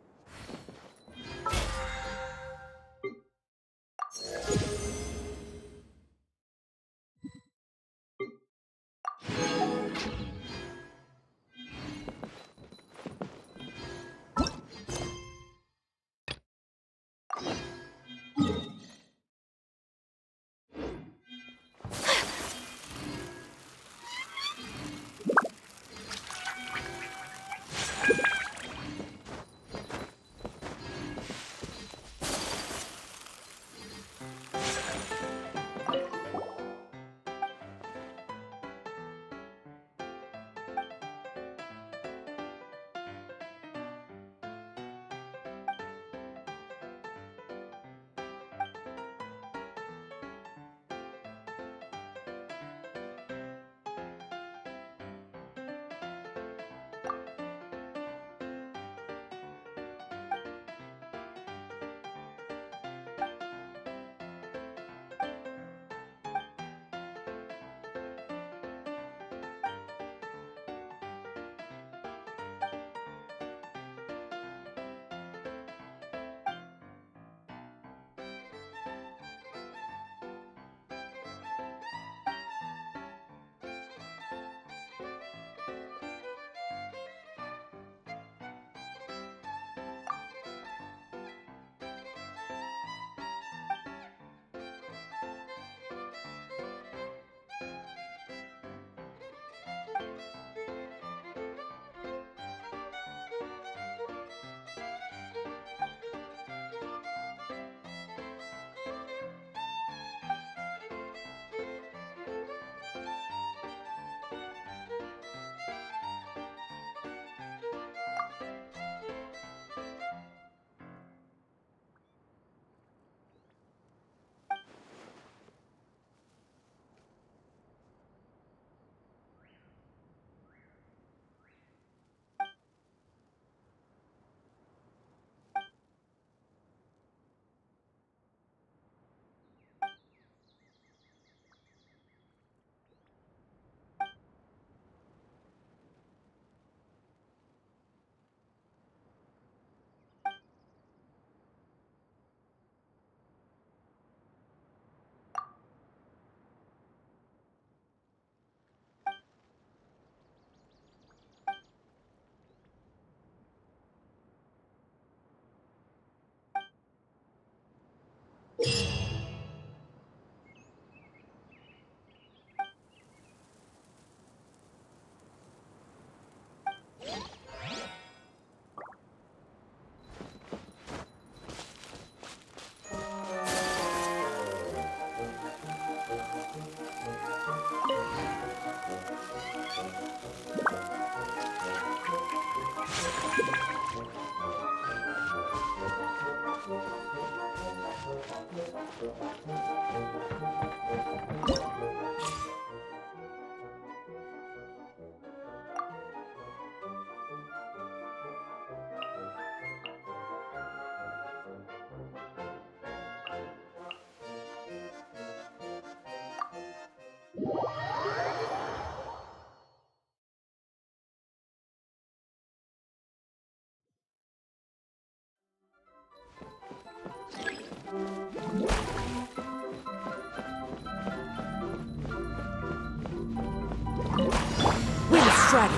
Dragon,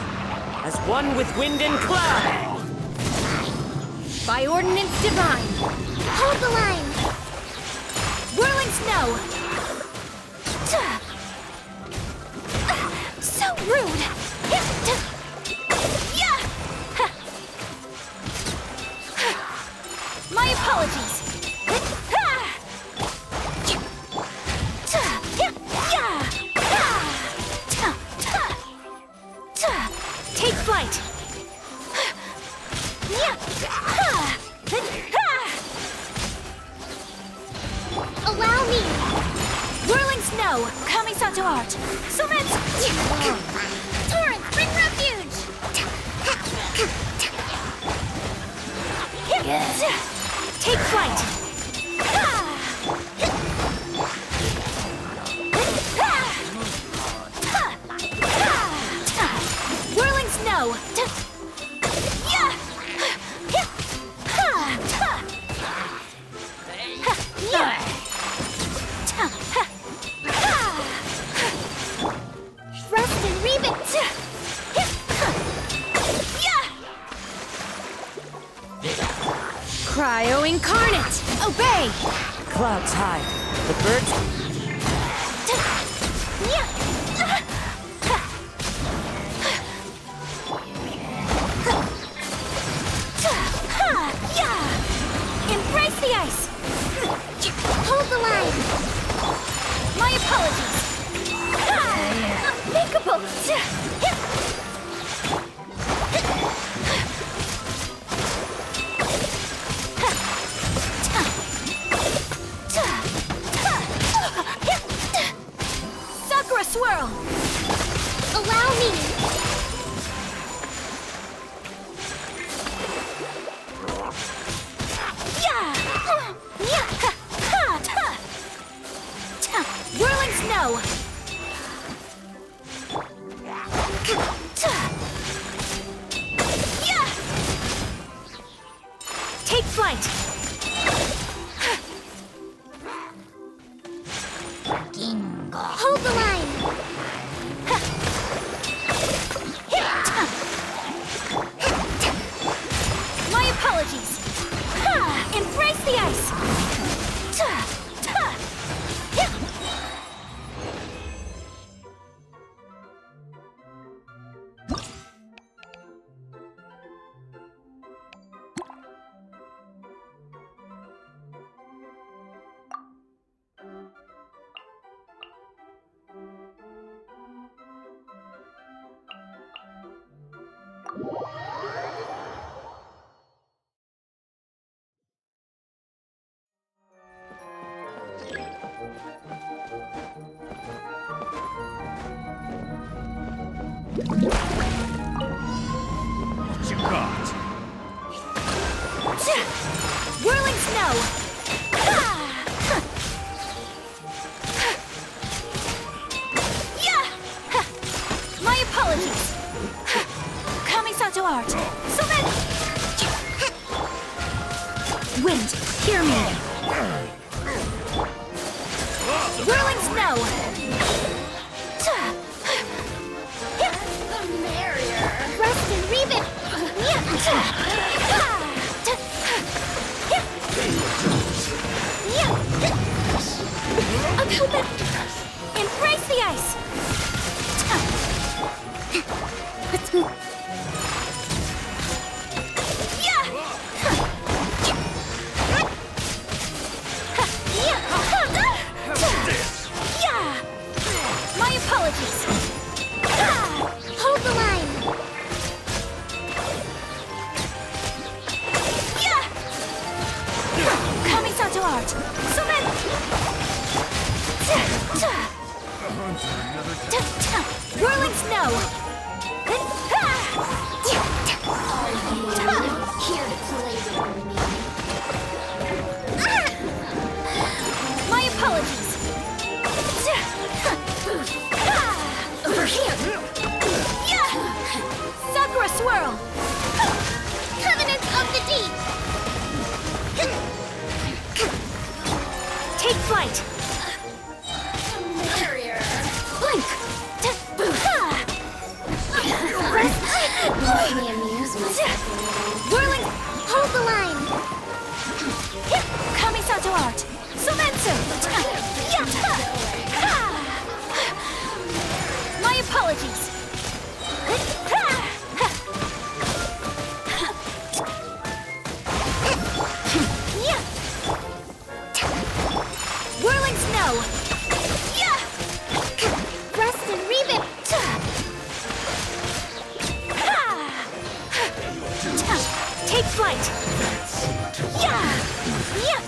as one with wind and cloud! By ordinance divine, Hold the line! whirling snow! So rude! My apologies! flight! Allow me! Whirling snow, Kamisato art. Summons! Torrent, bring refuge! Take flight! Whirling snow! Rest and rebit! Cryo incarnate! Obey! Clouds high. The birds. Embrace the ice! Hold the line! My apologies! Unthinkable! Sakura swirl! Allow me! Whirling snow! Take flight! Hold the line! My apologies! Embrace the ice! What you got? Whirling snow! My apologies! Kamisato art! Summon! Wind, hear me! Whirling snow! The merrier! Rest and rebit! Embrace the ice! My apologies! Hold the line! Kamisato art! Summon! Whirling snow! Here to play with me. My apologies! Over here! Sakura swirl! Covenant of the deep! Take flight! Barrier! Blink! Whirling! Hold the line! Kamisato art! Sumensu! My apologies! Whirling snow! Rest and rebit! right! Yeah! Yeah!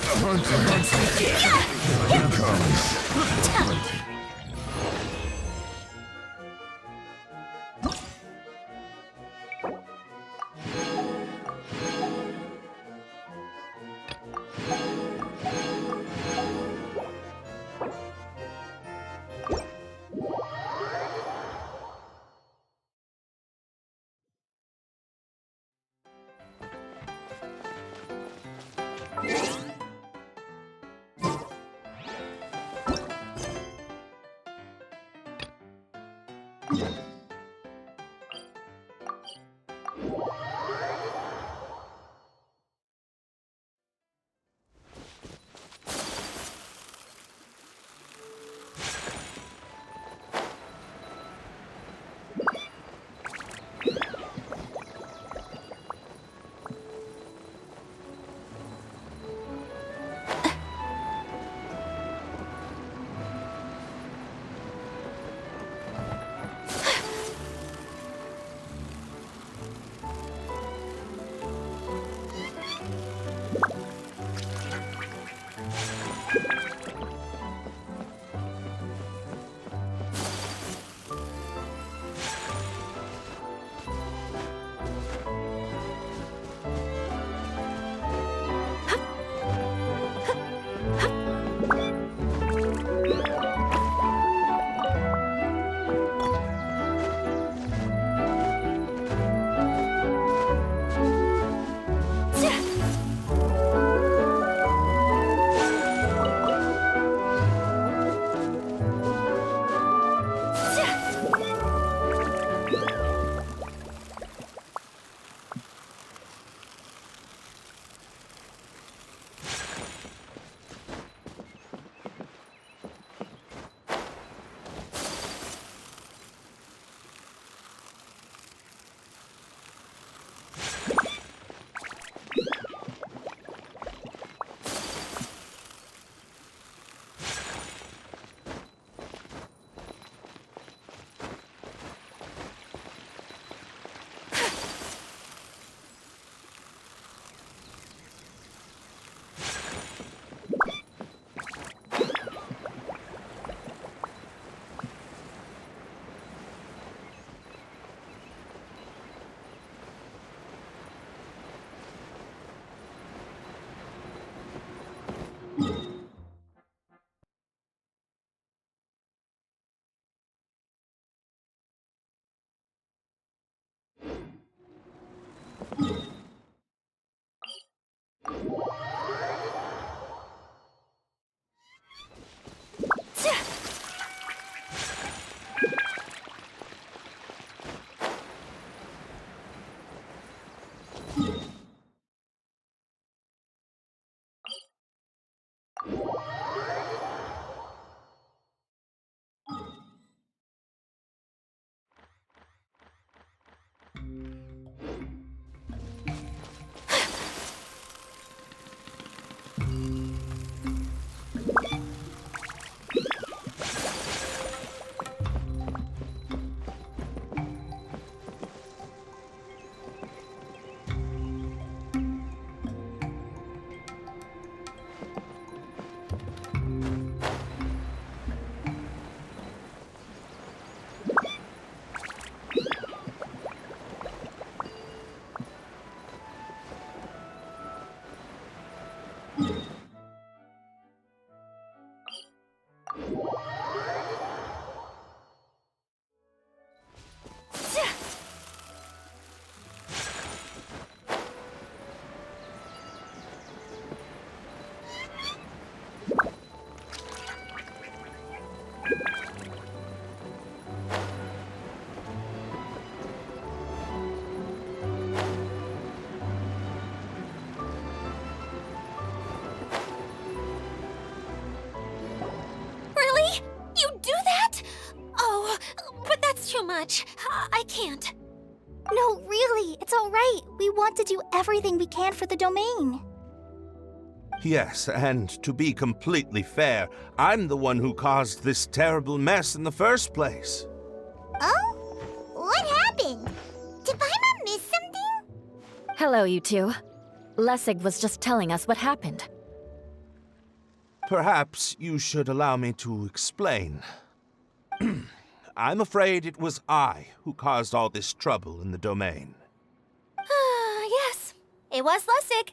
much. I can't. No, really, it's all right. We want to do everything we can for the domain. Yes, and to be completely fair, I'm the one who caused this terrible mess in the first place. Oh? What happened? Did Paimon miss something? Hello, you two. Lessig was just telling us what happened. Perhaps you should allow me to explain. I'm afraid it was I who caused all this trouble in the domain. Yes, it was Lessig.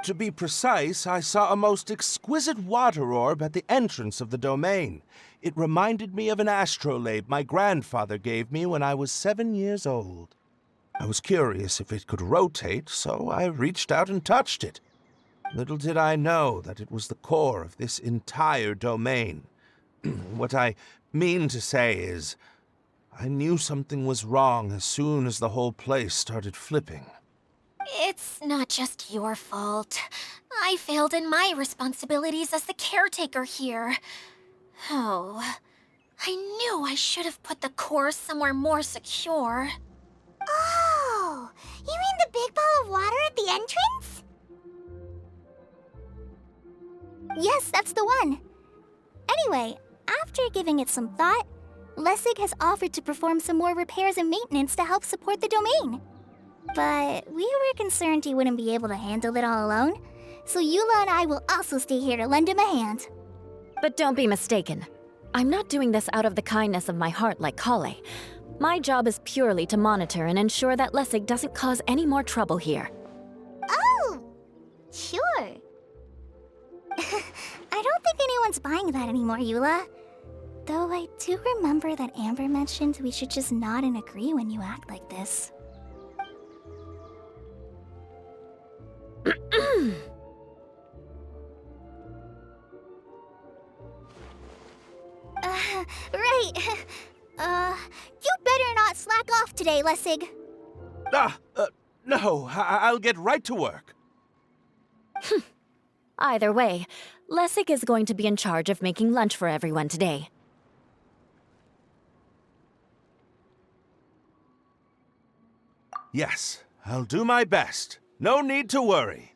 To be precise, I saw a most exquisite water orb at the entrance of the domain. It reminded me of an astrolabe my grandfather gave me when I was 7 years old. I was curious if it could rotate, so I reached out and touched it. Little did I know that it was the core of this entire domain. What I mean to say is, I knew something was wrong as soon as the whole place started flipping. It's not just your fault. I failed in my responsibilities as the caretaker here. Oh, I knew I should have put the core somewhere more secure. Oh, you mean the big ball of water at the entrance? Yes, that's the one. Anyway, after giving it some thought, Lessig has offered to perform some more repairs and maintenance to help support the domain. But we were concerned he wouldn't be able to handle it all alone, so Eula and I will also stay here to lend him a hand. But don't be mistaken. I'm not doing this out of the kindness of my heart like Kale. My job is purely to monitor and ensure that Lessig doesn't cause any more trouble here. Oh, sure. I don't think anyone's buying that anymore, Eula. Though I do remember that Amber mentioned we should just nod and agree when you act like this. Right. You better not slack off today, Lessig. No, I'll get right to work. Either way, Lessig is going to be in charge of making lunch for everyone today. Yes, I'll do my best. No need to worry.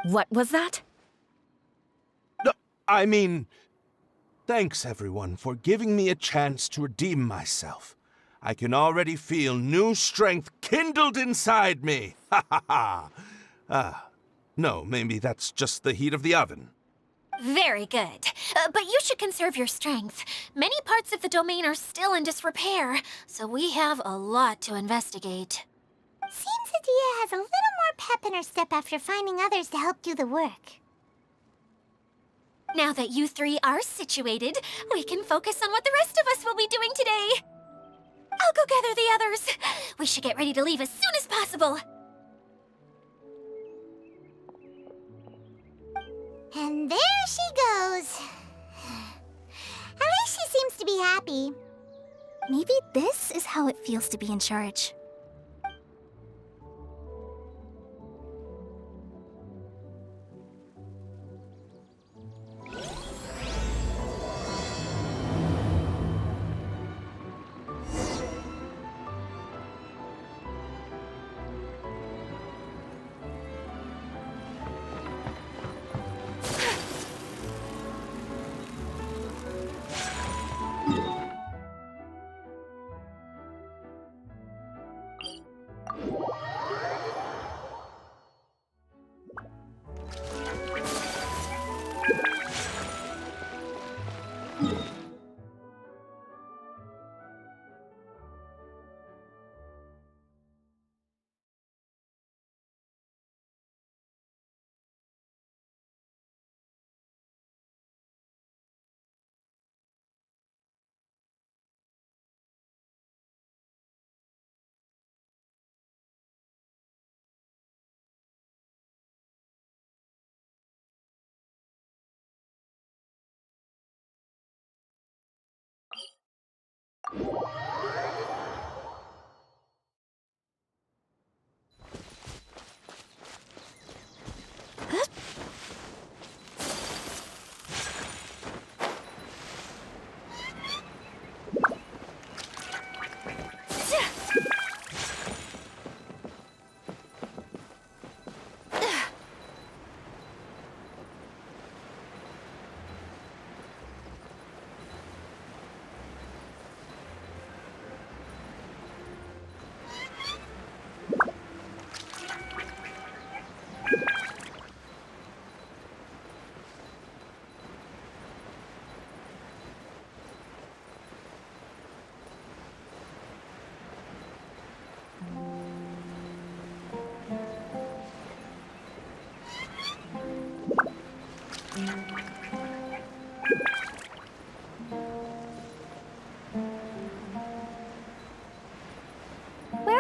What was that? No, I mean, thanks everyone for giving me a chance to redeem myself. I can already feel new strength kindled inside me. Ha ha ha. No, maybe that's just the heat of the oven. Very good. But you should conserve your strength. Many parts of the domain are still in disrepair, so we have a lot to investigate. Seems Adia has a little more pep in her step after finding others to help do the work. Now that you three are situated, we can focus on what the rest of us will be doing today. I'll go gather the others. We should get ready to leave as soon as possible. And there she goes. At least she seems to be happy. Maybe this is how it feels to be in charge.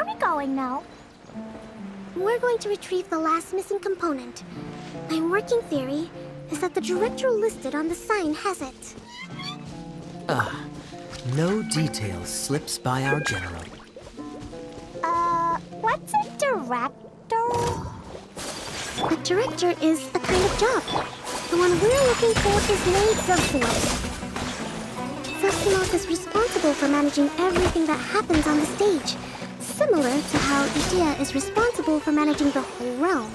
are we going now? We're going to retrieve the last missing component. My working theory is that the director listed on the sign has it. No detail slips by our general. What's a director? A director is a kind of job. The one we're looking for is named Zosimoth. Zosimoth is responsible for managing everything that happens on the stage, similar to how Idea is responsible for managing the whole realm.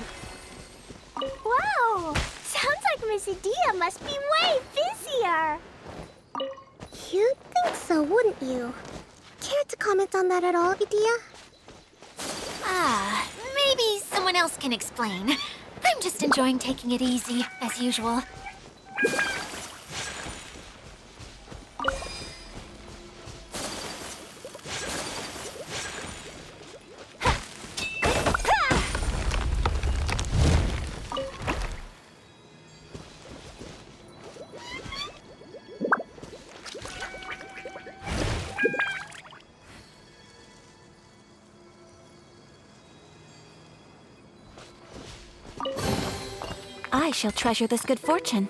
Wow! Sounds like Miss Idea must be way busier. You'd think so, wouldn't you? Care to comment on that at all, Idea? Maybe someone else can explain. I'm just enjoying taking it easy, as usual. I shall treasure this good fortune.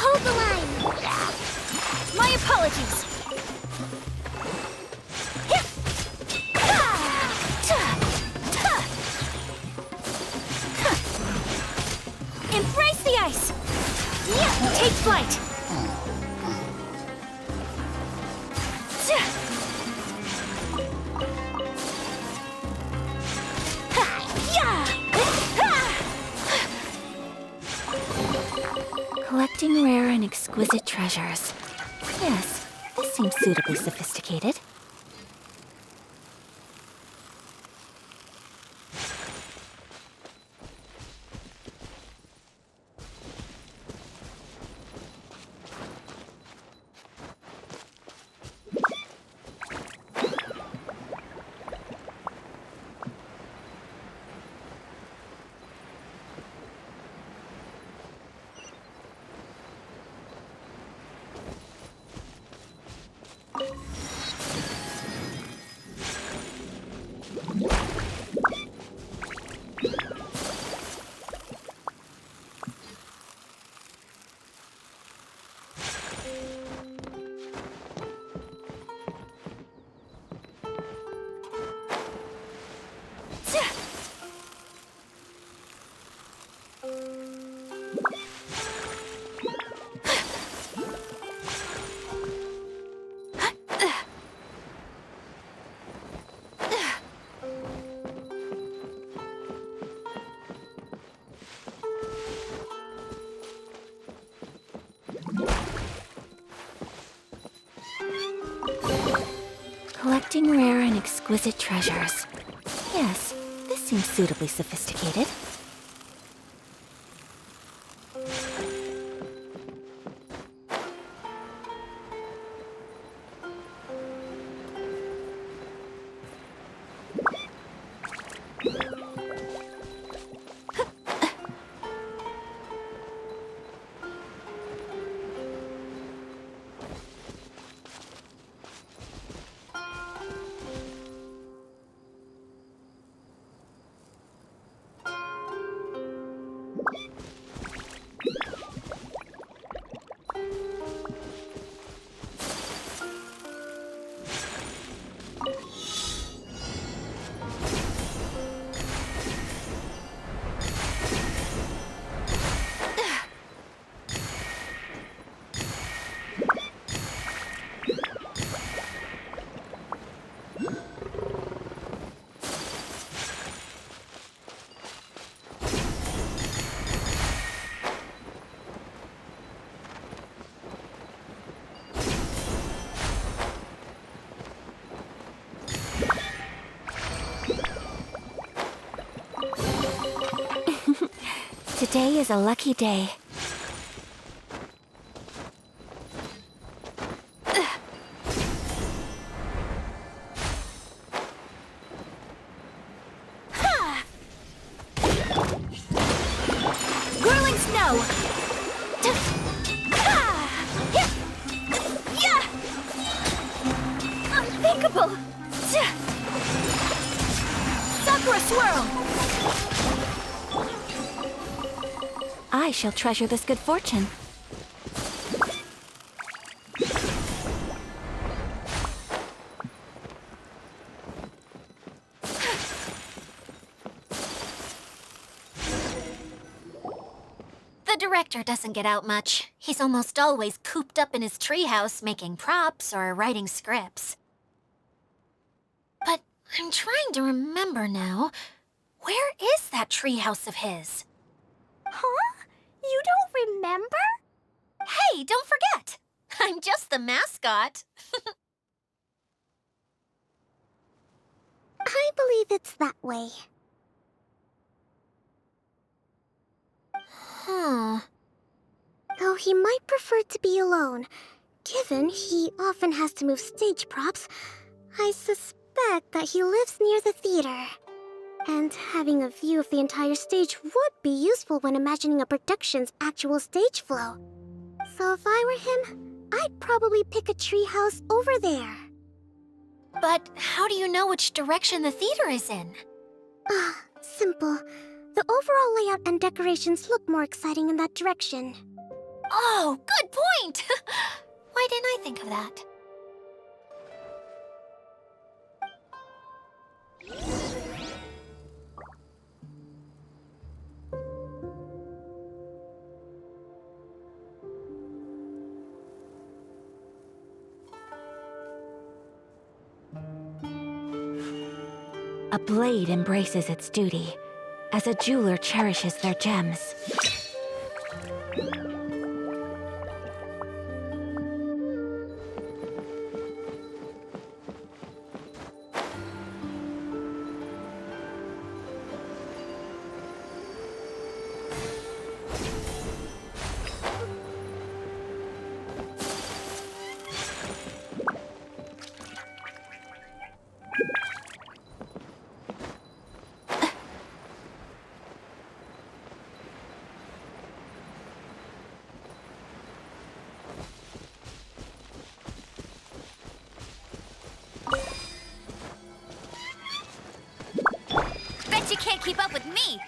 Hold the line! My apologies! Embrace the ice! Yeah, take flight! Collecting rare and exquisite treasures. Yes, this seems suitably sophisticated. Collecting rare and exquisite treasures. Yes, this seems suitably sophisticated. Today is a lucky day. Whirling snow! Unthinkable! Sakura swirl! I shall treasure this good fortune. The director doesn't get out much. He's almost always cooped up in his treehouse making props or writing scripts. But I'm trying to remember now. Where is that treehouse of his? Huh? You don't remember? Hey, don't forget! I'm just the mascot. I believe it's that way. Though he might prefer to be alone, given he often has to move stage props, I suspect that he lives near the theater. And having a view of the entire stage would be useful when imagining a production's actual stage flow. So if I were him, I'd probably pick a treehouse over there. But how do you know which direction the theater is in? Simple. The overall layout and decorations look more exciting in that direction. Oh, good point! Why didn't I think of that? A blade embraces its duty, as a jeweler cherishes their gems. Bet you can't keep up with me!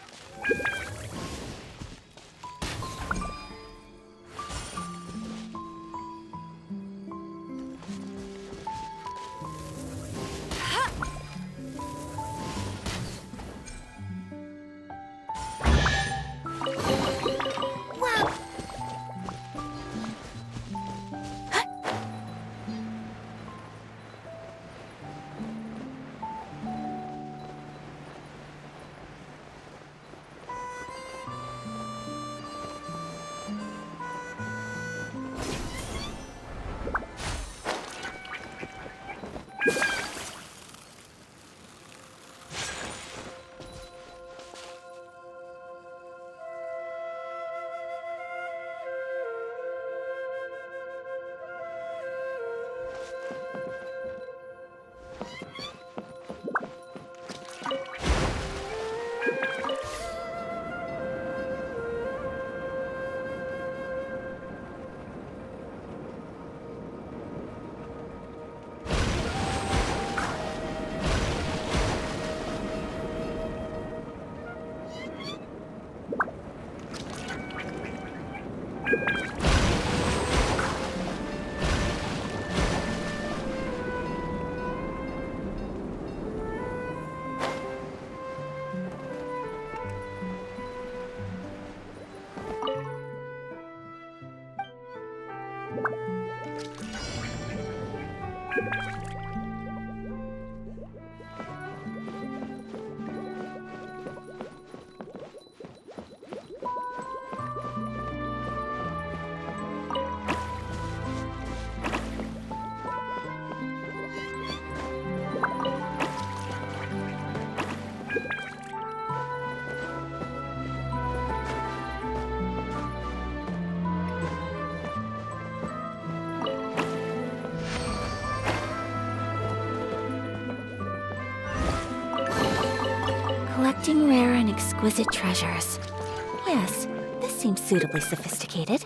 Collecting rare and exquisite treasures. Yes, this seems suitably sophisticated.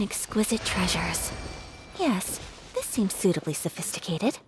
and exquisite treasures. Yes, this seems suitably sophisticated.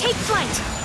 Take flight!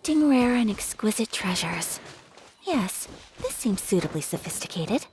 Collecting rare and exquisite treasures. Yes, this seems suitably sophisticated.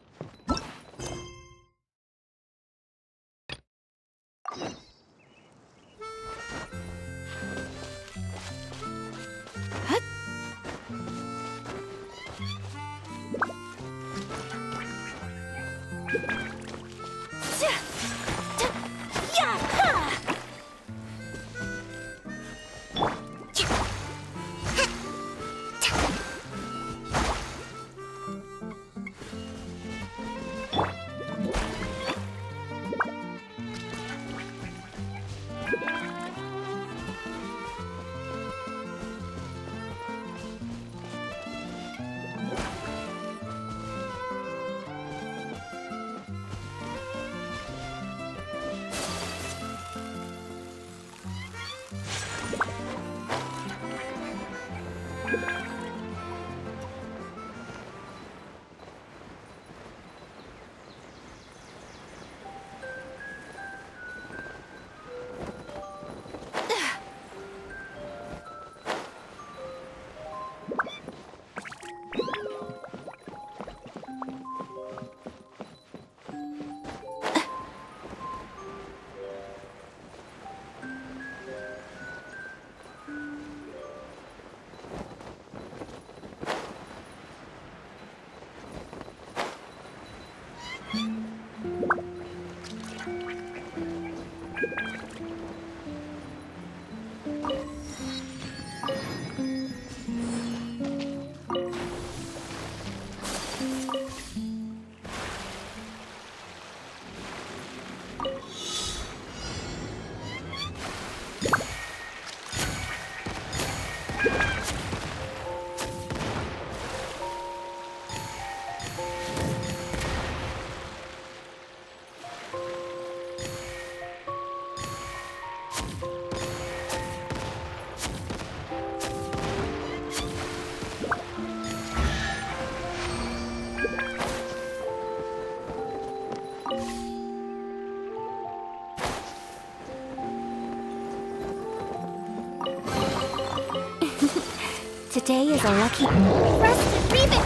Today is a lucky... Rest, reap it!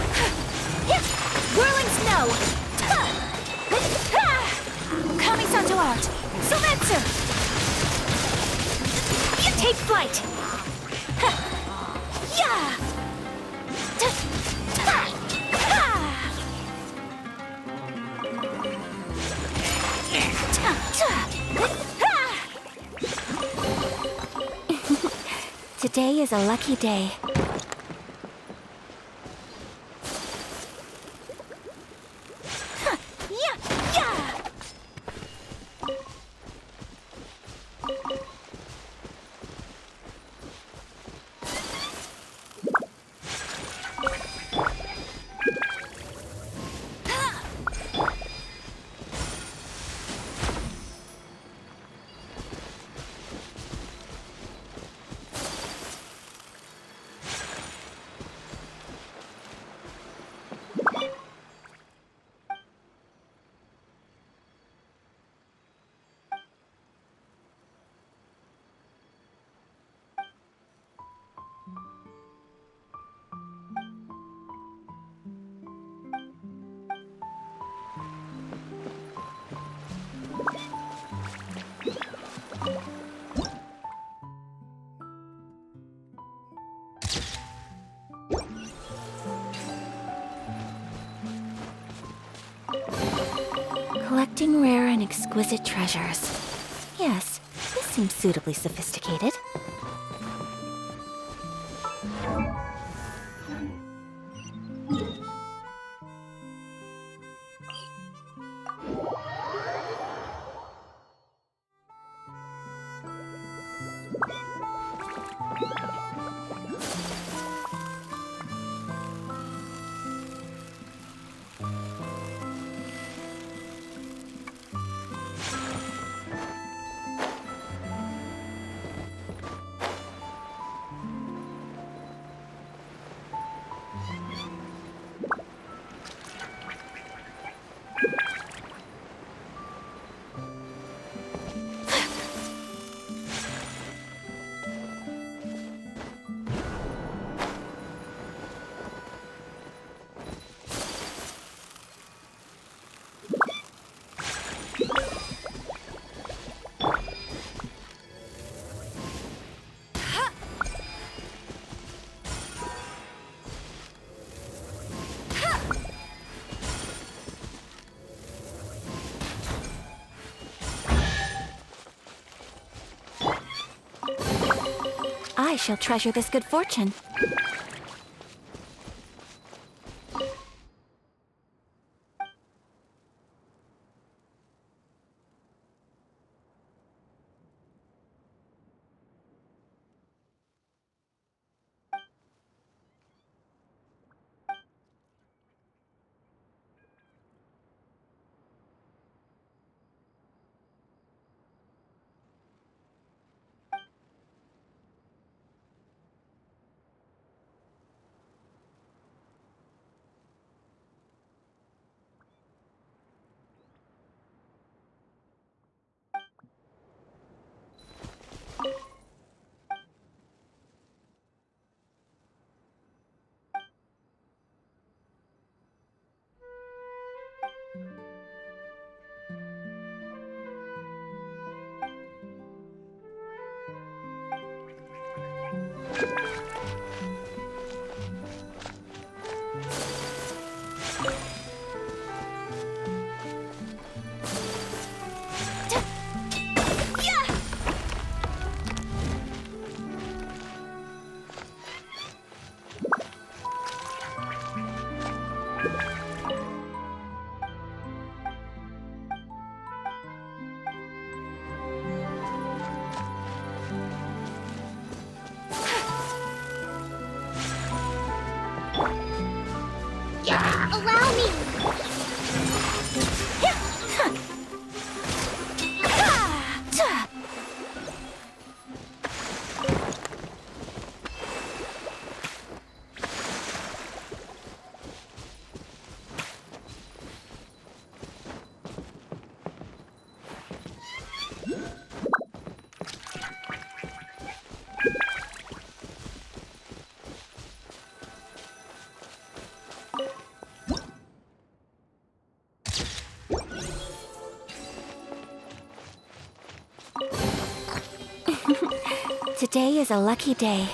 Whirling snow! Kami-san to art! Sometsu! Take flight! Yeah! Today is a lucky day. Collecting rare and exquisite treasures. Yes, this seems suitably sophisticated. I shall treasure this good fortune. Allow me! Today is a lucky day.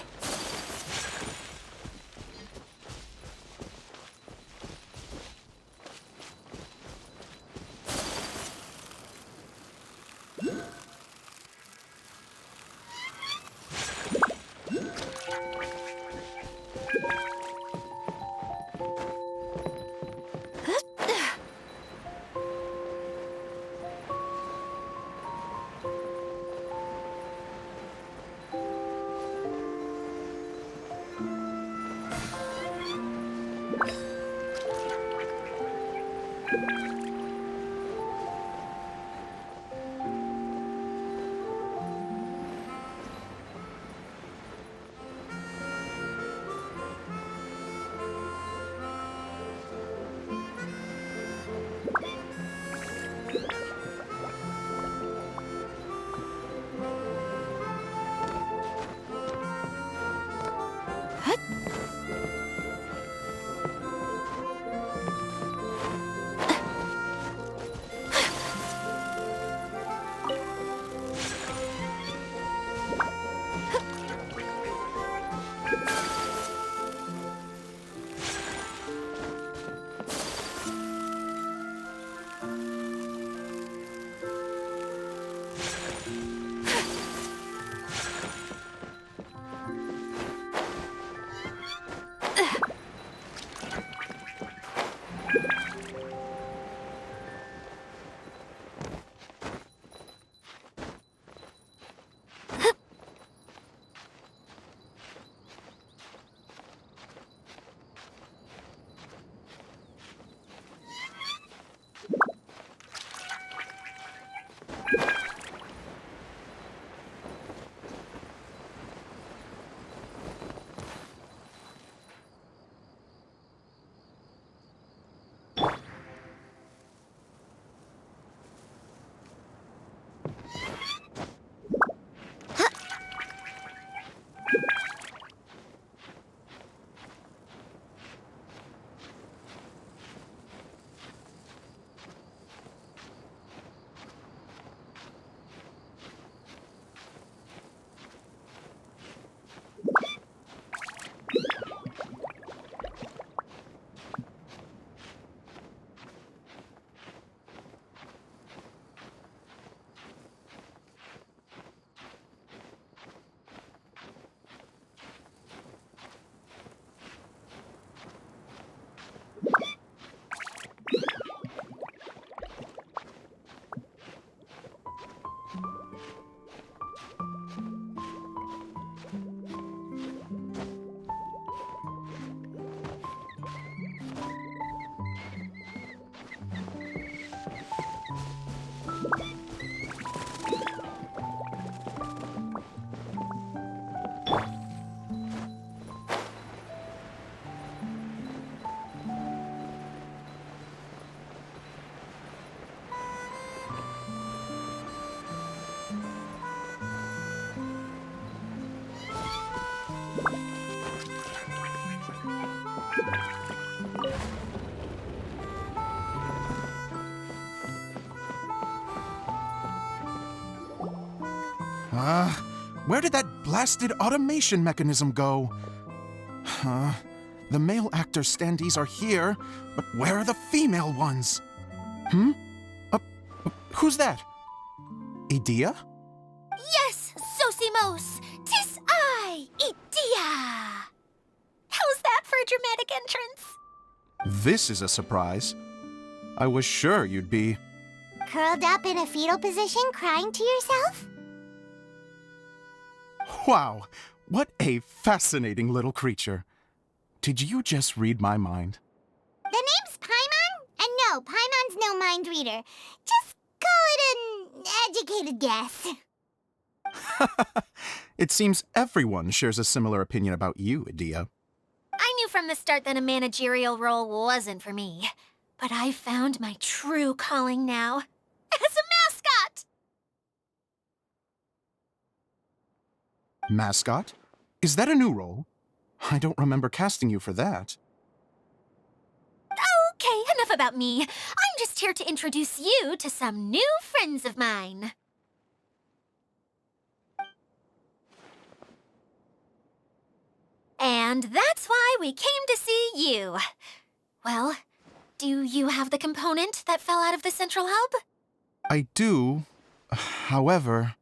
Where did that blasted automation mechanism go? The male actor standees are here, but where are the female ones? Who's that? Idea? Yes, Sosimos! 'Tis I, Idea! How's that for a dramatic entrance? This is a surprise. I was sure you'd be... Curled up in a fetal position, crying to yourself? Wow, what a fascinating little creature. Did you just read my mind? The name's Paimon? And no, Paimon's no mind reader. Just call it an educated guess. It seems everyone shares a similar opinion about you, Idea. I knew from the start that a managerial role wasn't for me. But I found my true calling now. As a mascot! Mascot? Is that a new role? I don't remember casting you for that. Okay, enough about me. I'm just here to introduce you to some new friends of mine. And that's why we came to see you. Well, do you have the component that fell out of the central hub? I do. However,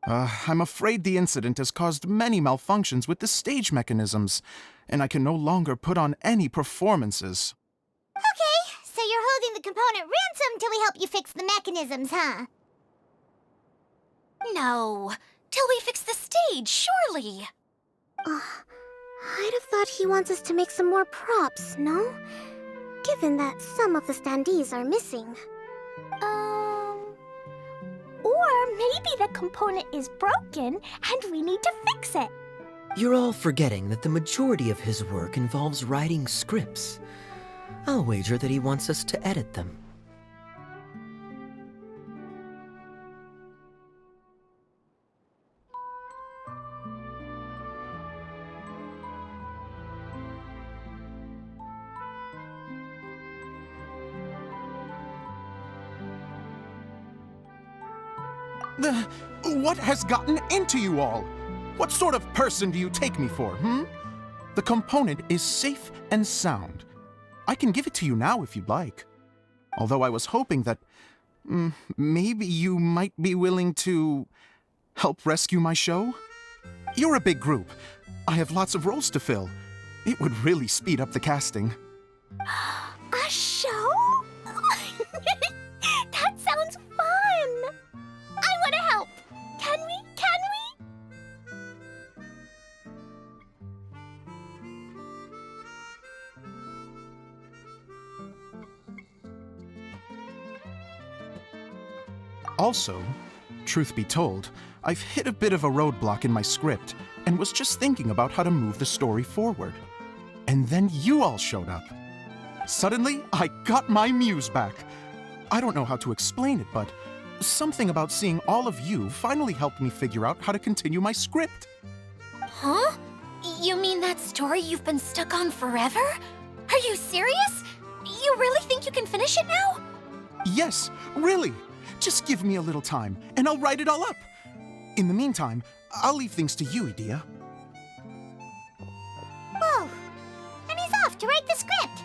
I'm afraid the incident has caused many malfunctions with the stage mechanisms, and I can no longer put on any performances. Okay, so you're holding the component ransom till we help you fix the mechanisms, huh? No, till we fix the stage, surely. I'd have thought he wants us to make some more props, no? Given that some of the standees are missing. Or maybe the component is broken and we need to fix it. You're all forgetting that the majority of his work involves writing scripts. I'll wager that he wants us to edit them. What has gotten into you all? What sort of person do you take me for, The component is safe and sound. I can give it to you now if you'd like. Although I was hoping that maybe you might be willing to help rescue my show? You're a big group. I have lots of roles to fill. It would really speed up the casting. A show? That sounds fun! I want to help! Can we? Also, truth be told, I've hit a bit of a roadblock in my script and was just thinking about how to move the story forward. And then you all showed up. Suddenly, I got my muse back. I don't know how to explain it, but something about seeing all of you finally helped me figure out how to continue my script. Huh? You mean that story you've been stuck on forever? Are you serious? You really think you can finish it now? Yes, really. Just give me a little time, and I'll write it all up. In the meantime, I'll leave things to you, Idea. Whoa! And he's off to write the script!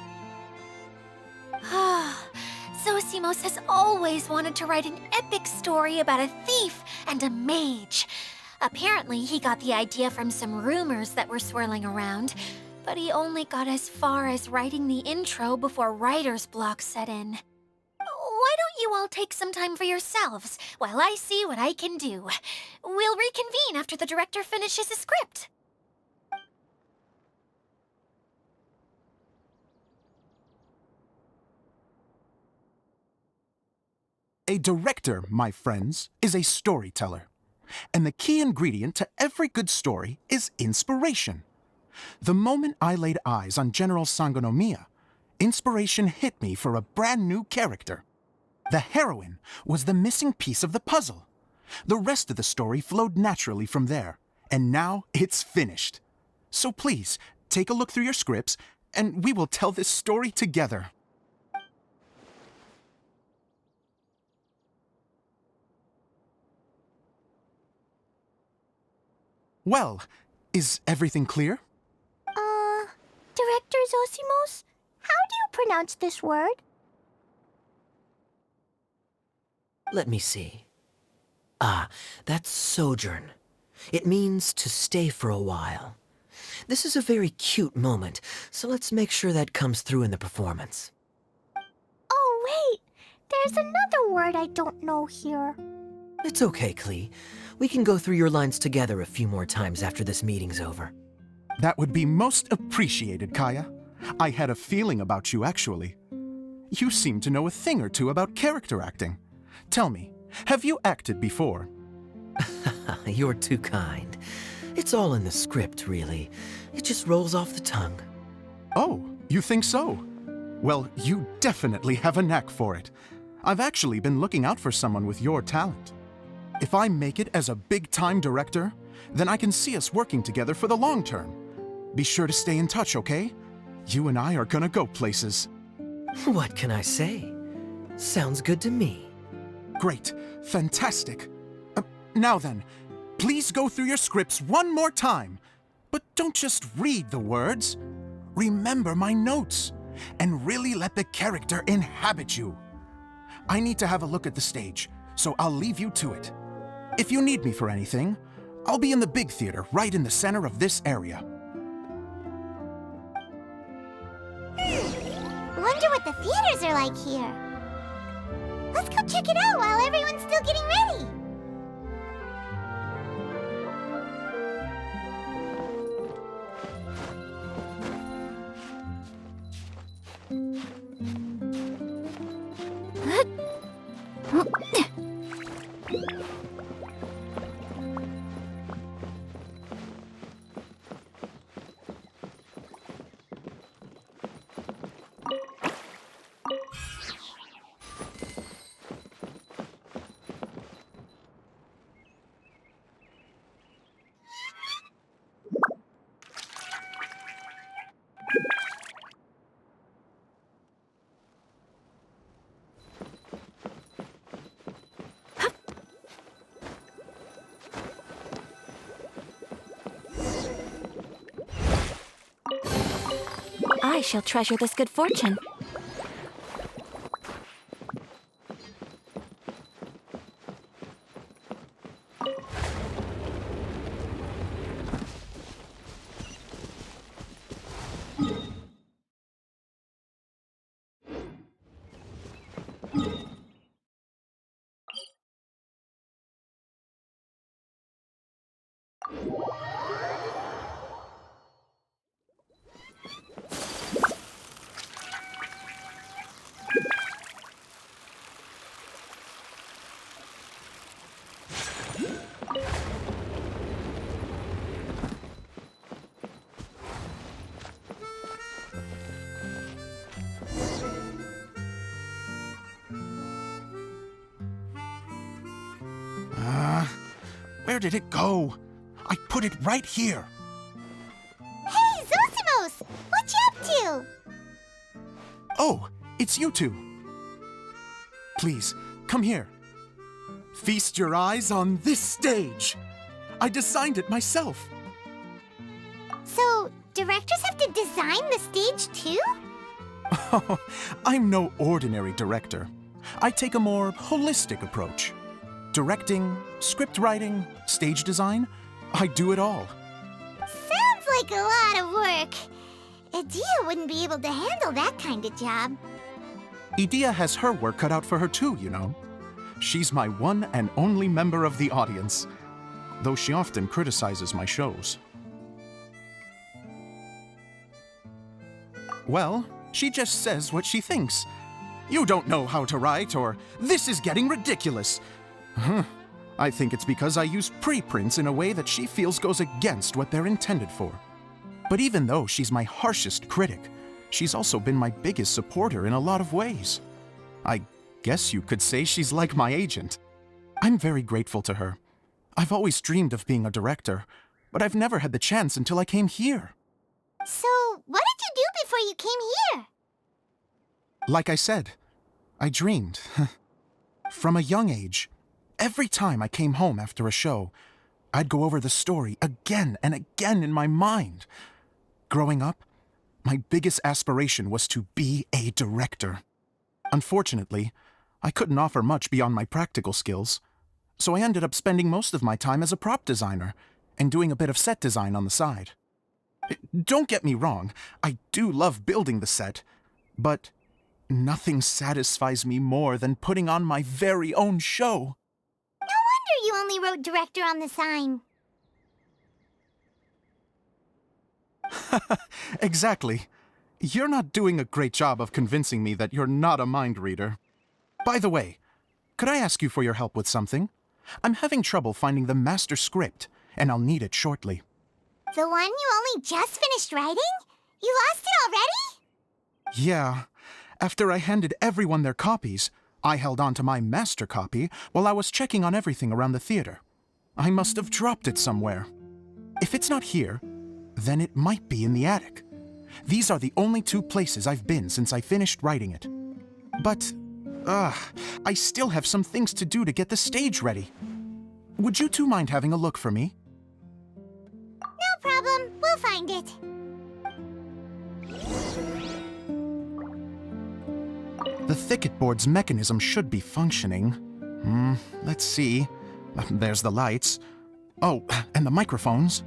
Zosimos has always wanted to write an epic story about a thief and a mage. Apparently, he got the idea from some rumors that were swirling around, but he only got as far as writing the intro before writer's block set in. Why don't you all take some time for yourselves while I see what I can do? We'll reconvene after the director finishes his script. A director, my friends, is a storyteller. And the key ingredient to every good story is inspiration. The moment I laid eyes on General Sangonomiya, inspiration hit me for a brand new character. The heroine was the missing piece of the puzzle. The rest of the story flowed naturally from there, and now it's finished. So please, take a look through your scripts, and we will tell this story together. Well, is everything clear? Director Zosimos, how do you pronounce this word? Let me see. Ah, that's sojourn. It means to stay for a while. This is a very cute moment, so let's make sure that comes through in the performance. Oh, wait! There's another word I don't know here. It's okay, Klee. We can go through your lines together a few more times after this meeting's over. That would be most appreciated, Kaya. I had a feeling about you, actually. You seem to know a thing or two about character acting. Tell me, have you acted before? You're too kind. It's all in the script, really. It just rolls off the tongue. Oh, you think so? Well, you definitely have a knack for it. I've actually been looking out for someone with your talent. If I make it as a big-time director, then I can see us working together for the long term. Be sure to stay in touch, okay? You and I are gonna go places. What can I say? Sounds good to me. Great. Fantastic. Now then, please go through your scripts one more time. But don't just read the words. Remember my notes, and really let the character inhabit you. I need to have a look at the stage, so I'll leave you to it. If you need me for anything, I'll be in the big theater right in the center of this area. Wonder what the theaters are like here. Let's go check it out while everyone's still getting ready. I shall treasure this good fortune. Where did it go? I put it right here. Hey, Zosimos! What you up to? Oh, it's you two. Please, come here. Feast your eyes on this stage. I designed it myself. So, directors have to design the stage too? Oh, I'm no ordinary director. I take a more holistic approach. Directing, script writing, stage design, I do it all. Sounds like a lot of work. Edea wouldn't be able to handle that kind of job. Edea has her work cut out for her too, you know. She's my one and only member of the audience, though she often criticizes my shows. Well, she just says what she thinks. You don't know how to write, or this is getting ridiculous. I think it's because I use preprints in a way that she feels goes against what they're intended for. But even though she's my harshest critic, she's also been my biggest supporter in a lot of ways. I guess you could say she's like my agent. I'm very grateful to her. I've always dreamed of being a director, but I've never had the chance until I came here. So, what did you do before you came here? Like I said, I dreamed. From a young age, every time I came home after a show, I'd go over the story again and again in my mind. Growing up, my biggest aspiration was to be a director. Unfortunately, I couldn't offer much beyond my practical skills, so I ended up spending most of my time as a prop designer and doing a bit of set design on the side. Don't get me wrong, I do love building the set, but nothing satisfies me more than putting on my very own show. No wonder you only wrote director on the sign. Exactly. You're not doing a great job of convincing me that you're not a mind reader. By the way, could I ask you for your help with something? I'm having trouble finding the master script, and I'll need it shortly. The one you only just finished writing? You lost it already? Yeah. After I handed everyone their copies, I held on to my master copy while I was checking on everything around the theater. I must have dropped it somewhere. If it's not here, then it might be in the attic. These are the only two places I've been since I finished writing it. But, I still have some things to do to get the stage ready. Would you two mind having a look for me? No problem. We'll find it. The thicket board's mechanism should be functioning. Let's see. There's the lights. Oh, and the microphones.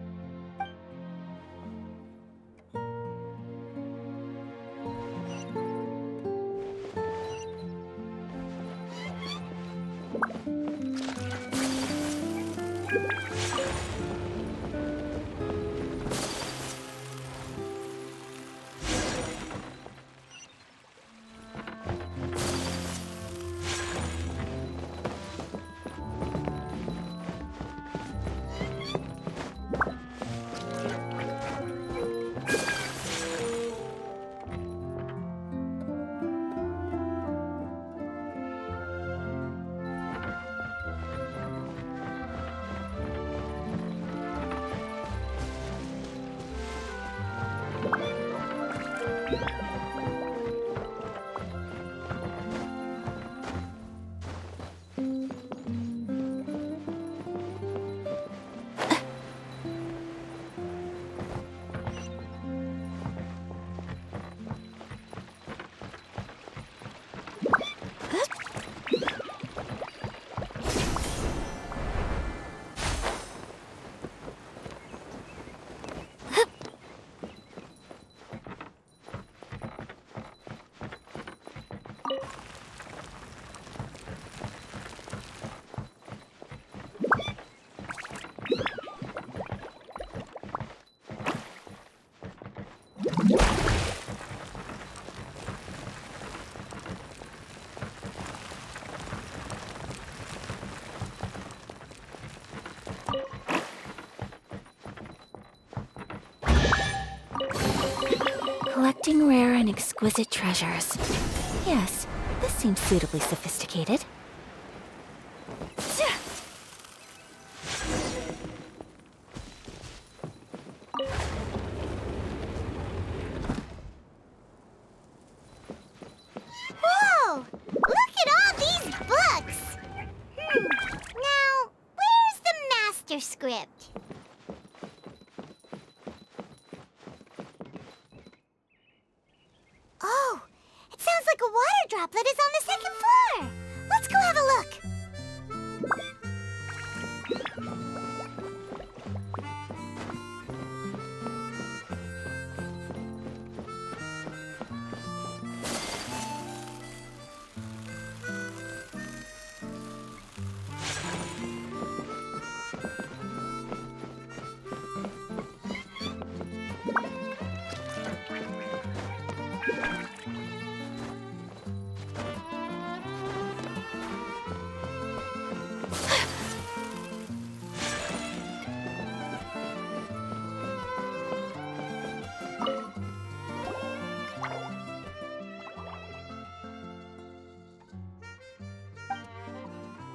Collecting rare and exquisite treasures. Yes, this seems suitably sophisticated. Whoa! Look at all these books! Now, where's the master script? Oh, it sounds like a water droplet is on the second floor. Let's go have a look.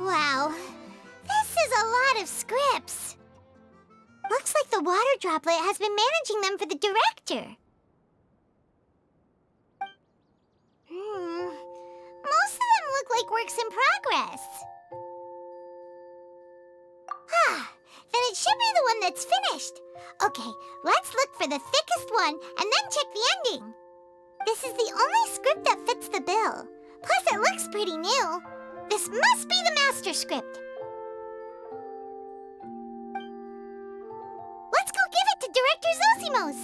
Wow, this is a lot of scripts. Looks like the water droplet has been managing them for the director. Most of them look like works in progress. Then it should that's finished. Okay, let's look for the thickest one and then check the ending. This is the only script that fits the bill. Plus, it looks pretty new. This must be the master script. Let's go give it to Director Zosimos.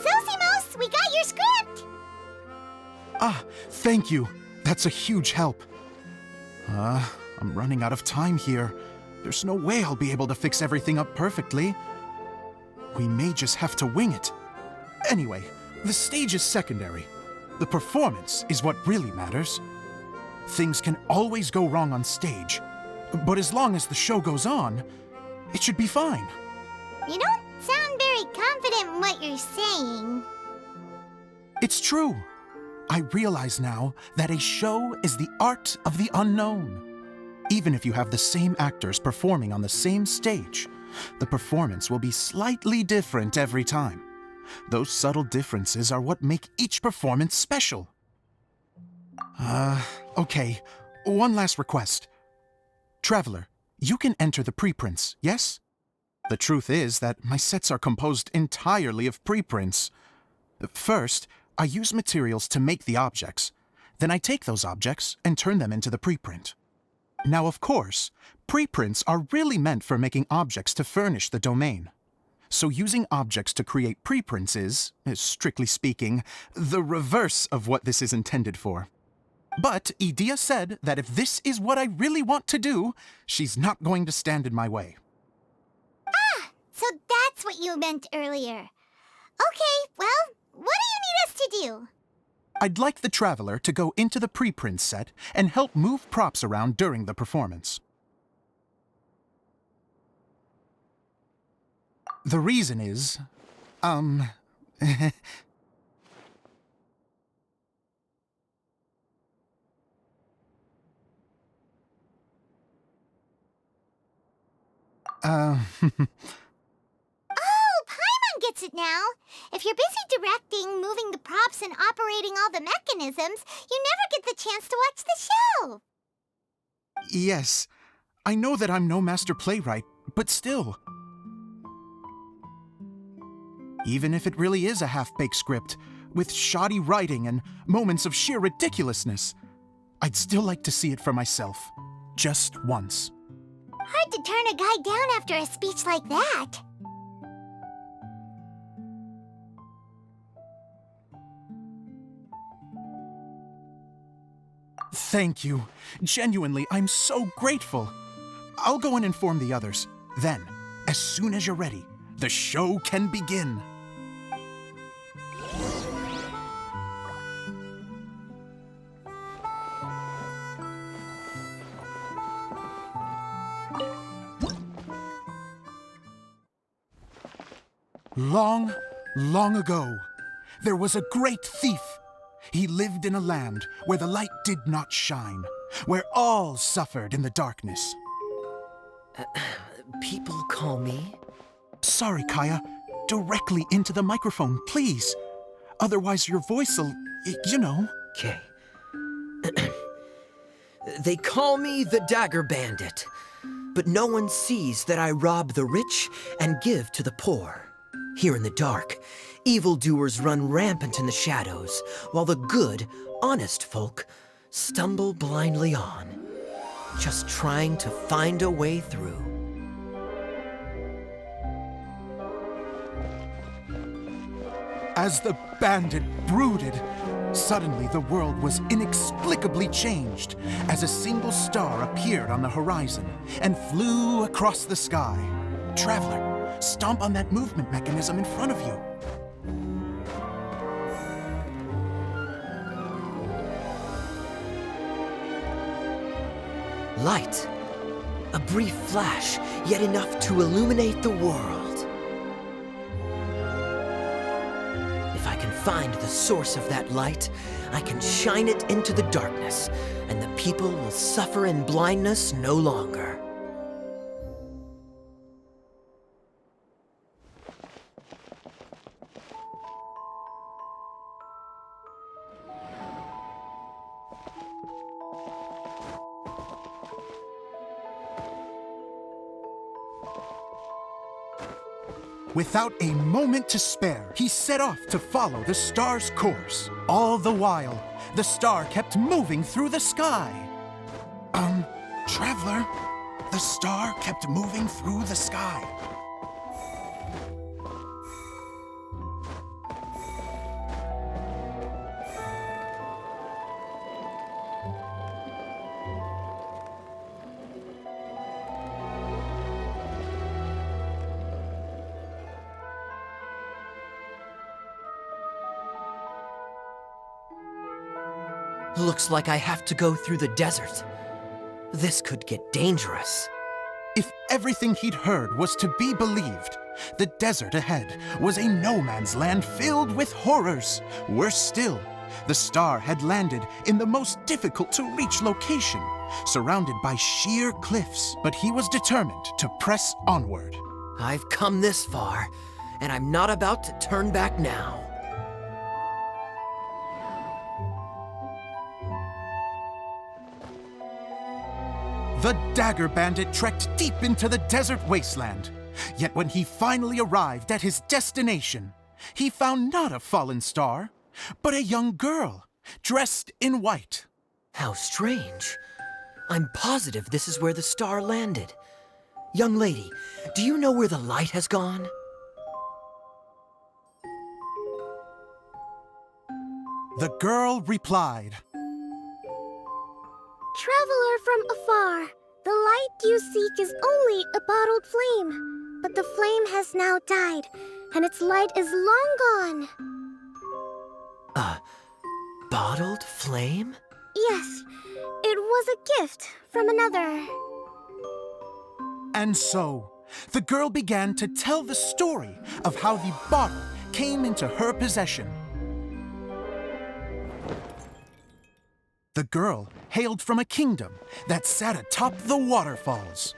Zosimos, we got your script! Ah, thank you. That's a huge help. I'm running out of time here. There's no way I'll be able to fix everything up perfectly. We may just have to wing it. Anyway, the stage is secondary. The performance is what really matters. Things can always go wrong on stage, but as long as the show goes on, it should be fine. You don't sound very confident in what you're saying. It's true. I realize now that a show is the art of the unknown. Even if you have the same actors performing on the same stage, the performance will be slightly different every time. Those subtle differences are what make each performance special. Okay. One last request. Traveler, you can enter the preprints, yes? The truth is that my sets are composed entirely of preprints. First, I use materials to make the objects. Then I take those objects and turn them into the preprint. Now, of course, preprints are really meant for making objects to furnish the domain. So using objects to create preprints is, strictly speaking, the reverse of what this is intended for. But Edea said that if this is what I really want to do, she's not going to stand in my way. Ah, so that's what you meant earlier. Okay, well, what do you need us to do? I'd like the Traveler to go into the preprint set and help move props around during the performance. The reason is, Oh, Paimon gets it now. If you're busy directing, moving the props, and operating all the mechanisms, you never get the chance to watch the show. Yes, I know that I'm no master playwright, but still. Even if it really is a half-baked script, with shoddy writing and moments of sheer ridiculousness, I'd still like to see it for myself, just once. Hard to turn a guy down after a speech like that. Thank you. Genuinely, I'm so grateful. I'll go and inform the others. Then, as soon as you're ready, the show can begin. Long, long ago, there was a great thief. He lived in a land where the light did not shine, where all suffered in the darkness. People call me? Sorry, Kaya. Directly into the microphone, please. Otherwise your voice'll, you know. Okay. They call me the Dagger Bandit, but no one sees that I rob the rich and give to the poor. Here in the dark, evildoers run rampant in the shadows, while the good, honest folk stumble blindly on, just trying to find a way through. As the bandit brooded, suddenly the world was inexplicably changed as a single star appeared on the horizon and flew across the sky. Traveler, stomp on that movement mechanism in front of you. Light. A brief flash, yet enough to illuminate the world. If I can find the source of that light, I can shine it into the darkness, and the people will suffer in blindness no longer. Without a moment to spare, he set off to follow the star's course. All the while, the star kept moving through the sky. Traveler, the star kept moving through the sky. Looks like I have to go through the desert. This could get dangerous. If everything he'd heard was to be believed, the desert ahead was a no-man's land filled with horrors. Worse still, the star had landed in the most difficult-to-reach location, surrounded by sheer cliffs. But he was determined to press onward. I've come this far, and I'm not about to turn back now. The Dagger Bandit trekked deep into the desert wasteland. Yet when he finally arrived at his destination, he found not a fallen star, but a young girl, dressed in white. How strange. I'm positive this is where the star landed. Young lady, do you know where the light has gone? The girl replied, Traveler from afar, the light you seek is only a bottled flame. But the flame has now died, and its light is long gone. A bottled flame? Yes, it was a gift from another. And so, the girl began to tell the story of how the bottle came into her possession. The girl hailed from a kingdom that sat atop the waterfalls.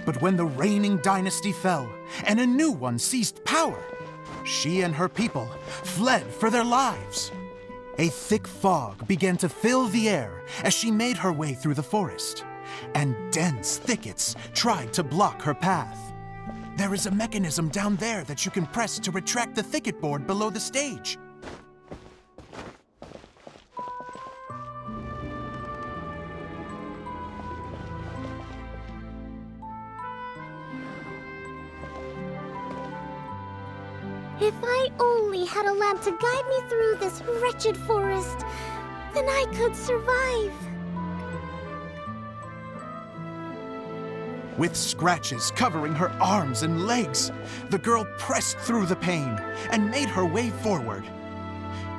But when the reigning dynasty fell and a new one seized power, she and her people fled for their lives. A thick fog began to fill the air as she made her way through the forest, and dense thickets tried to block her path. There is a mechanism down there that you can press to retract the thicket board below the stage. If I only had a lamp to guide me through this wretched forest, then I could survive. With scratches covering her arms and legs, the girl pressed through the pain and made her way forward.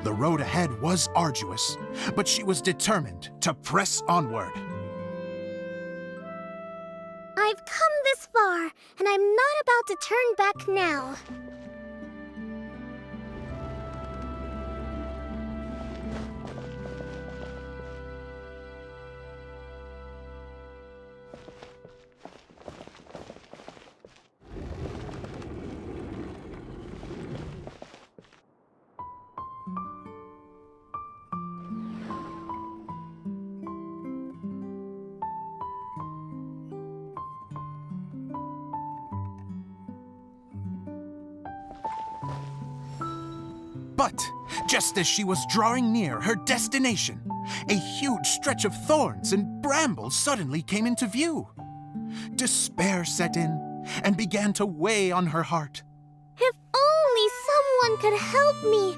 The road ahead was arduous, but she was determined to press onward. I've come this far, and I'm not about to turn back now. But just as she was drawing near her destination, a huge stretch of thorns and brambles suddenly came into view. Despair set in and began to weigh on her heart. If only someone could help me,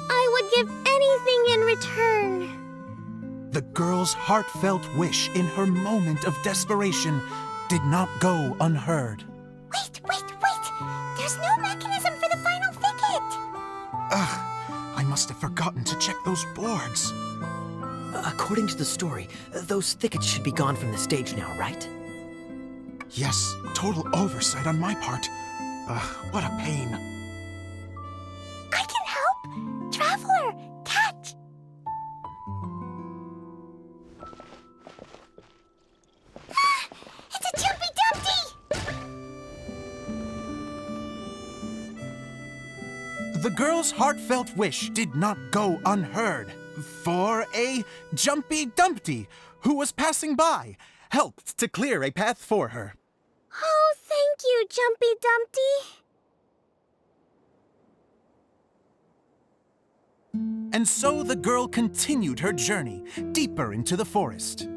I would give anything in return. The girl's heartfelt wish in her moment of desperation did not go unheard. Wait! There's no mechanism for the final thicket! Ugh, I must have forgotten to check those boards. According to the story, those thickets should be gone from the stage now, right? Yes, total oversight on my part. What a pain. I can help! Traveler, catch! It's a Jumpy Dumpty! The girl's heartfelt wish did not go unheard, for a Jumpy Dumpty, who was passing by, helped to clear a path for her. Oh, thank you, Jumpy Dumpty. And so the girl continued her journey deeper into the forest.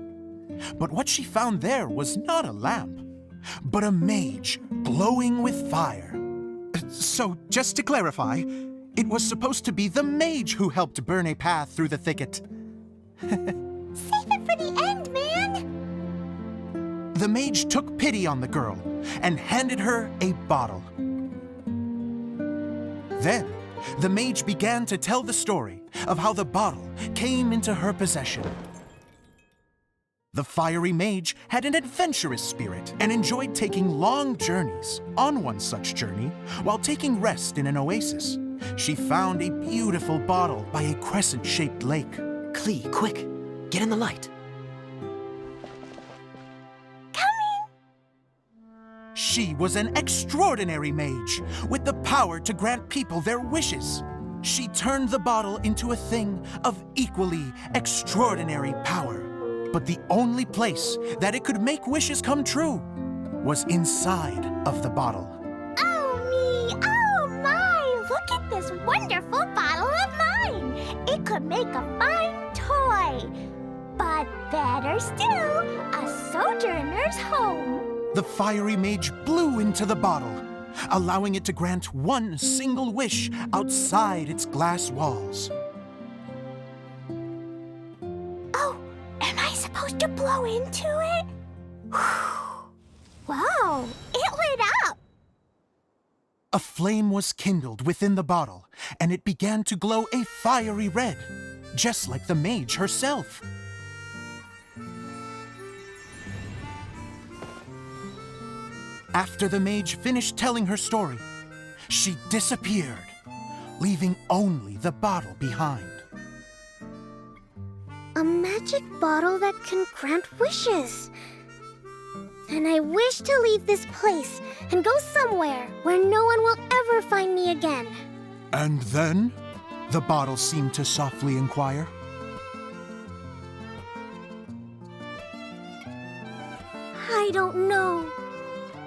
But what she found there was not a lamp, but a mage glowing with fire. So, just to clarify, it was supposed to be the mage who helped burn a path through the thicket. Save it for the end, man! The mage took pity on the girl and handed her a bottle. Then, the mage began to tell the story of how the bottle came into her possession. The fiery mage had an adventurous spirit and enjoyed taking long journeys. On one such journey, while taking rest in an oasis, she found a beautiful bottle by a crescent-shaped lake. Klee, quick, get in the light. She was an extraordinary mage with the power to grant people their wishes. She turned the bottle into a thing of equally extraordinary power. But the only place that it could make wishes come true was inside of the bottle. Oh me! Oh my! Look at this wonderful bottle of mine! It could make a fine toy! But better still, a sojourner's home! The fiery mage blew into the bottle, allowing it to grant one single wish outside its glass walls. Oh, am I supposed to blow into it? Wow, it lit up! A flame was kindled within the bottle, and it began to glow a fiery red, just like the mage herself. After the mage finished telling her story, she disappeared, leaving only the bottle behind. A magic bottle that can grant wishes. And I wish to leave this place and go somewhere where no one will ever find me again. And then? The bottle seemed to softly inquire. I don't know.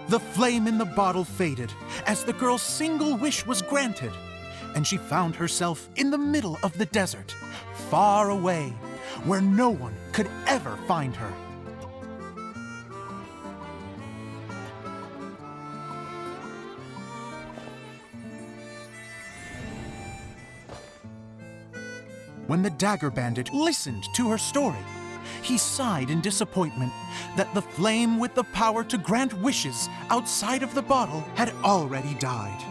The flame in the bottle faded as the girl's single wish was granted, and she found herself in the middle of the desert, far away, where no one could ever find her. When the Dagger Bandit listened to her story, he sighed in disappointment that the flame with the power to grant wishes outside of the bottle had already died.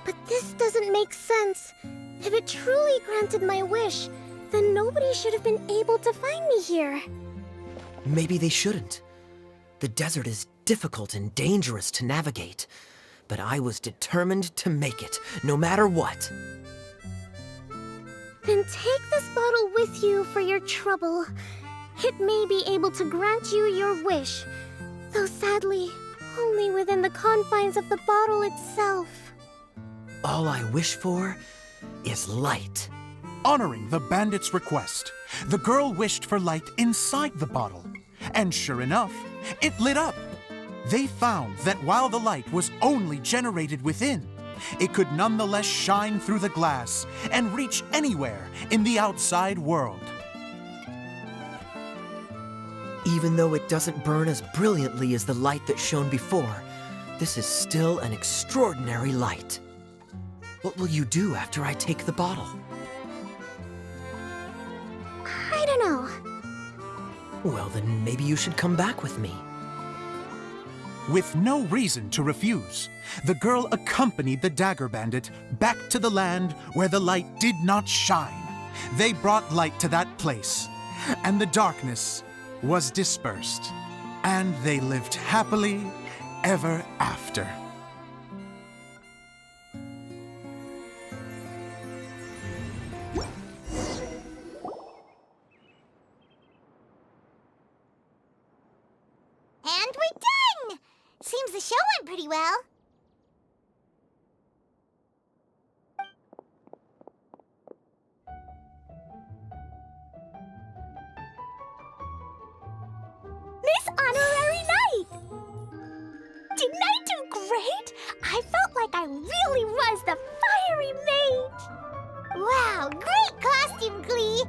But this doesn't make sense. If it truly granted my wish, then nobody should have been able to find me here. Maybe they shouldn't. The desert is difficult and dangerous to navigate, but I was determined to make it, no matter what. Then take this bottle with you for your trouble. It may be able to grant you your wish, though sadly, only within the confines of the bottle itself. All I wish for is light. Honoring the bandit's request, the girl wished for light inside the bottle, and sure enough, it lit up. They found that while the light was only generated within, it could nonetheless shine through the glass and reach anywhere in the outside world. Even though it doesn't burn as brilliantly as the light that shone before, this is still an extraordinary light. What will you do after I take the bottle? I don't know. Well, then maybe you should come back with me. With no reason to refuse, the girl accompanied the Dagger Bandit back to the land where the light did not shine. They brought light to that place, and the darkness was dispersed, and they lived happily ever after. And we're done! Seems the show went pretty well. Miss Honorary Knight! Didn't I do great? I felt like I really was the fiery mage. Wow, great costume, Glee!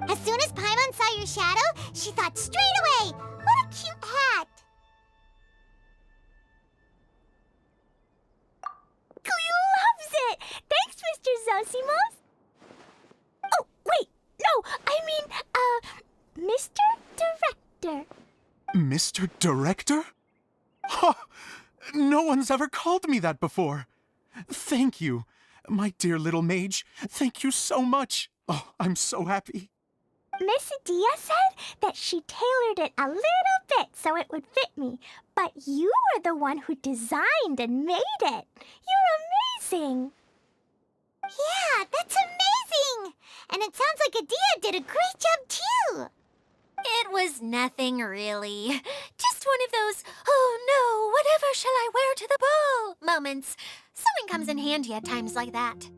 As soon as Paimon saw your shadow, she thought straight away, what a cute hat! Glee loves it! Thanks, Mr. Zosimos! Oh, wait, no, I mean, Mr. Director. Mr. Director? Ha! No one's ever called me that before. Thank you. My dear little mage, thank you so much. Oh, I'm so happy. Miss Adia said that she tailored it a little bit so it would fit me, but you were the one who designed and made it. You're amazing. Yeah, that's amazing! And it sounds like Adia did a great job, too! It was nothing really. Just one of those, oh no, whatever shall I wear to the ball moments. Sewing comes in handy at times like that.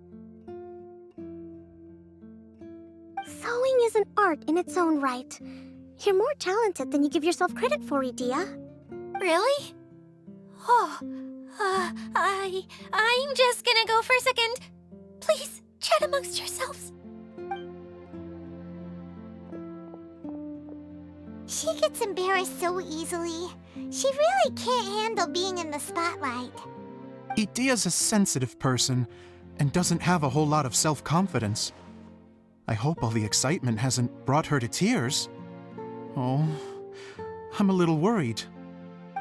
Sewing is an art in its own right. You're more talented than you give yourself credit for, Idia. Really? Oh, I'm just gonna go for a second. Please, chat amongst yourselves. She gets embarrassed so easily. She really can't handle being in the spotlight. Idia's a sensitive person and doesn't have a whole lot of self-confidence. I hope all the excitement hasn't brought her to tears. Oh, I'm a little worried.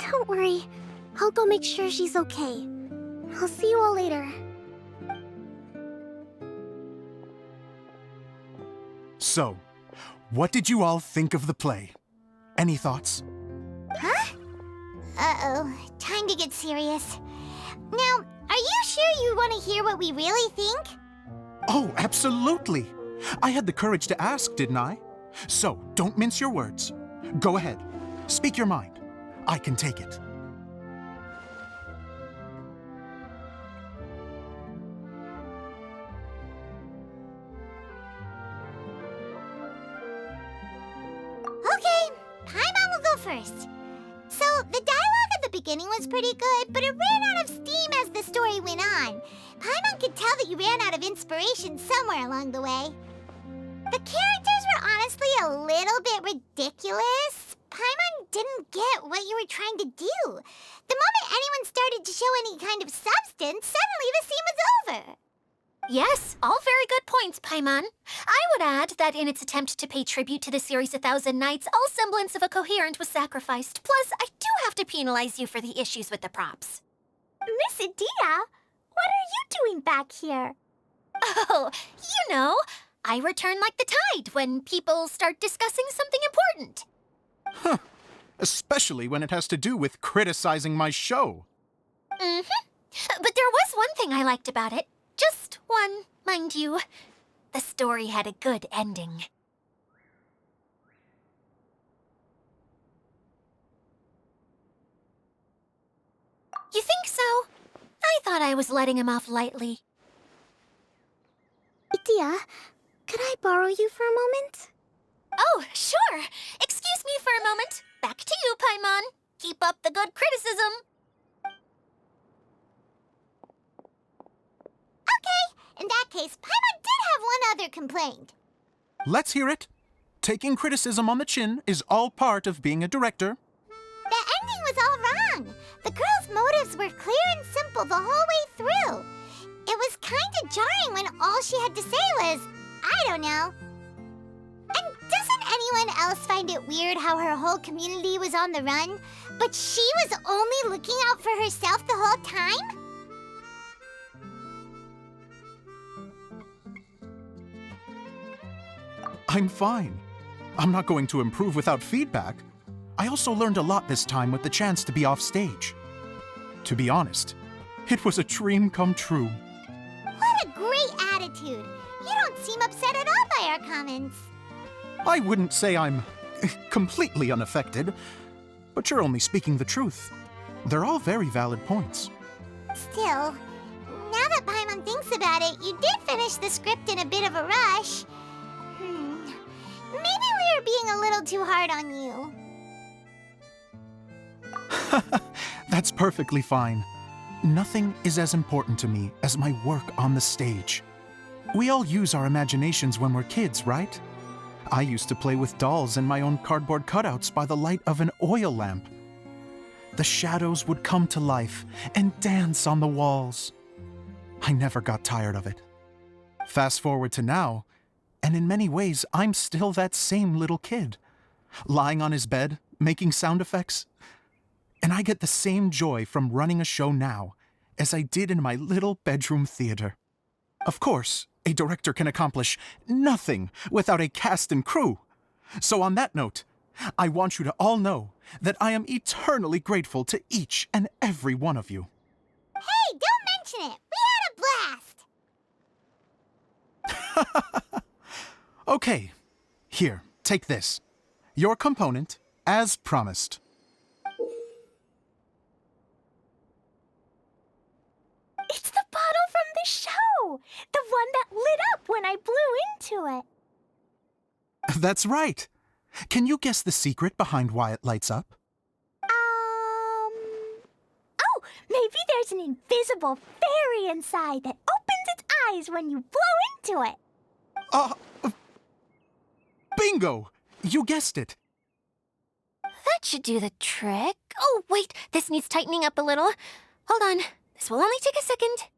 Don't worry. I'll go make sure she's okay. I'll see you all later. So, what did you all think of the play? Any thoughts? Huh? Uh-oh, time to get serious. Now, are you sure you want to hear what we really think? Oh, absolutely! I had the courage to ask, didn't I? So, don't mince your words. Go ahead. Speak your mind. I can take it. Okay, Paimon will go first. So, the dialogue at the beginning was pretty good, but it ran out of steam as the story went on. Paimon could tell that you ran out of inspiration somewhere along the way. The characters were honestly a little bit ridiculous. Paimon didn't get what you were trying to do. The moment anyone started to show any kind of substance, suddenly the scene was over. Yes, all very good points, Paimon. I would add that in its attempt to pay tribute to the series 1,000 Nights, all semblance of a coherent was sacrificed. Plus, I do have to penalize you for the issues with the props. Miss Adia, what are you doing back here? Oh, you know, I return like the tide when people start discussing something important. Huh. Especially when it has to do with criticizing my show. Mm-hmm. But there was one thing I liked about it. Just one, mind you. The story had a good ending. You think so? I thought I was letting him off lightly. Idia, could I borrow you for a moment? Oh, sure. Excuse me for a moment. Back to you, Paimon. Keep up the good criticism. Okay, in that case, Paimon did have one other complaint. Let's hear it. Taking criticism on the chin is all part of being a director. The ending was all wrong. The girl's motives were clear and simple the whole way through. It was kind of jarring when all she had to say was, I don't know. And doesn't anyone else find it weird how her whole community was on the run, but she was only looking out for herself the whole time? I'm fine. I'm not going to improve without feedback. I also learned a lot this time with the chance to be off stage. To be honest, it was a dream come true. What a great attitude. You don't seem upset at all by our comments. I wouldn't say I'm completely unaffected, but you're only speaking the truth. They're all very valid points. Still, now that Paimon thinks about it, you did finish the script in a bit of a rush. Maybe we were being a little too hard on you. That's perfectly fine. Nothing is as important to me as my work on the stage. We all use our imaginations when we're kids, right? I used to play with dolls and my own cardboard cutouts by the light of an oil lamp. The shadows would come to life and dance on the walls. I never got tired of it. Fast forward to now, and in many ways, I'm still that same little kid, lying on his bed, making sound effects. And I get the same joy from running a show now as I did in my little bedroom theater. Of course, a director can accomplish nothing without a cast and crew. So on that note, I want you to all know that I am eternally grateful to each and every one of you. Hey, don't mention it! We had a blast! Okay, here, take this. Your component, as promised. It's the bottle from the show! The one that lit up when I blew into it. That's right. Can you guess the secret behind why it lights up? Oh, maybe there's an invisible fairy inside that opens its eyes when you blow into it. Bingo! You guessed it. That should do the trick. Oh, wait, this needs tightening up a little. Hold on, this will only take a second.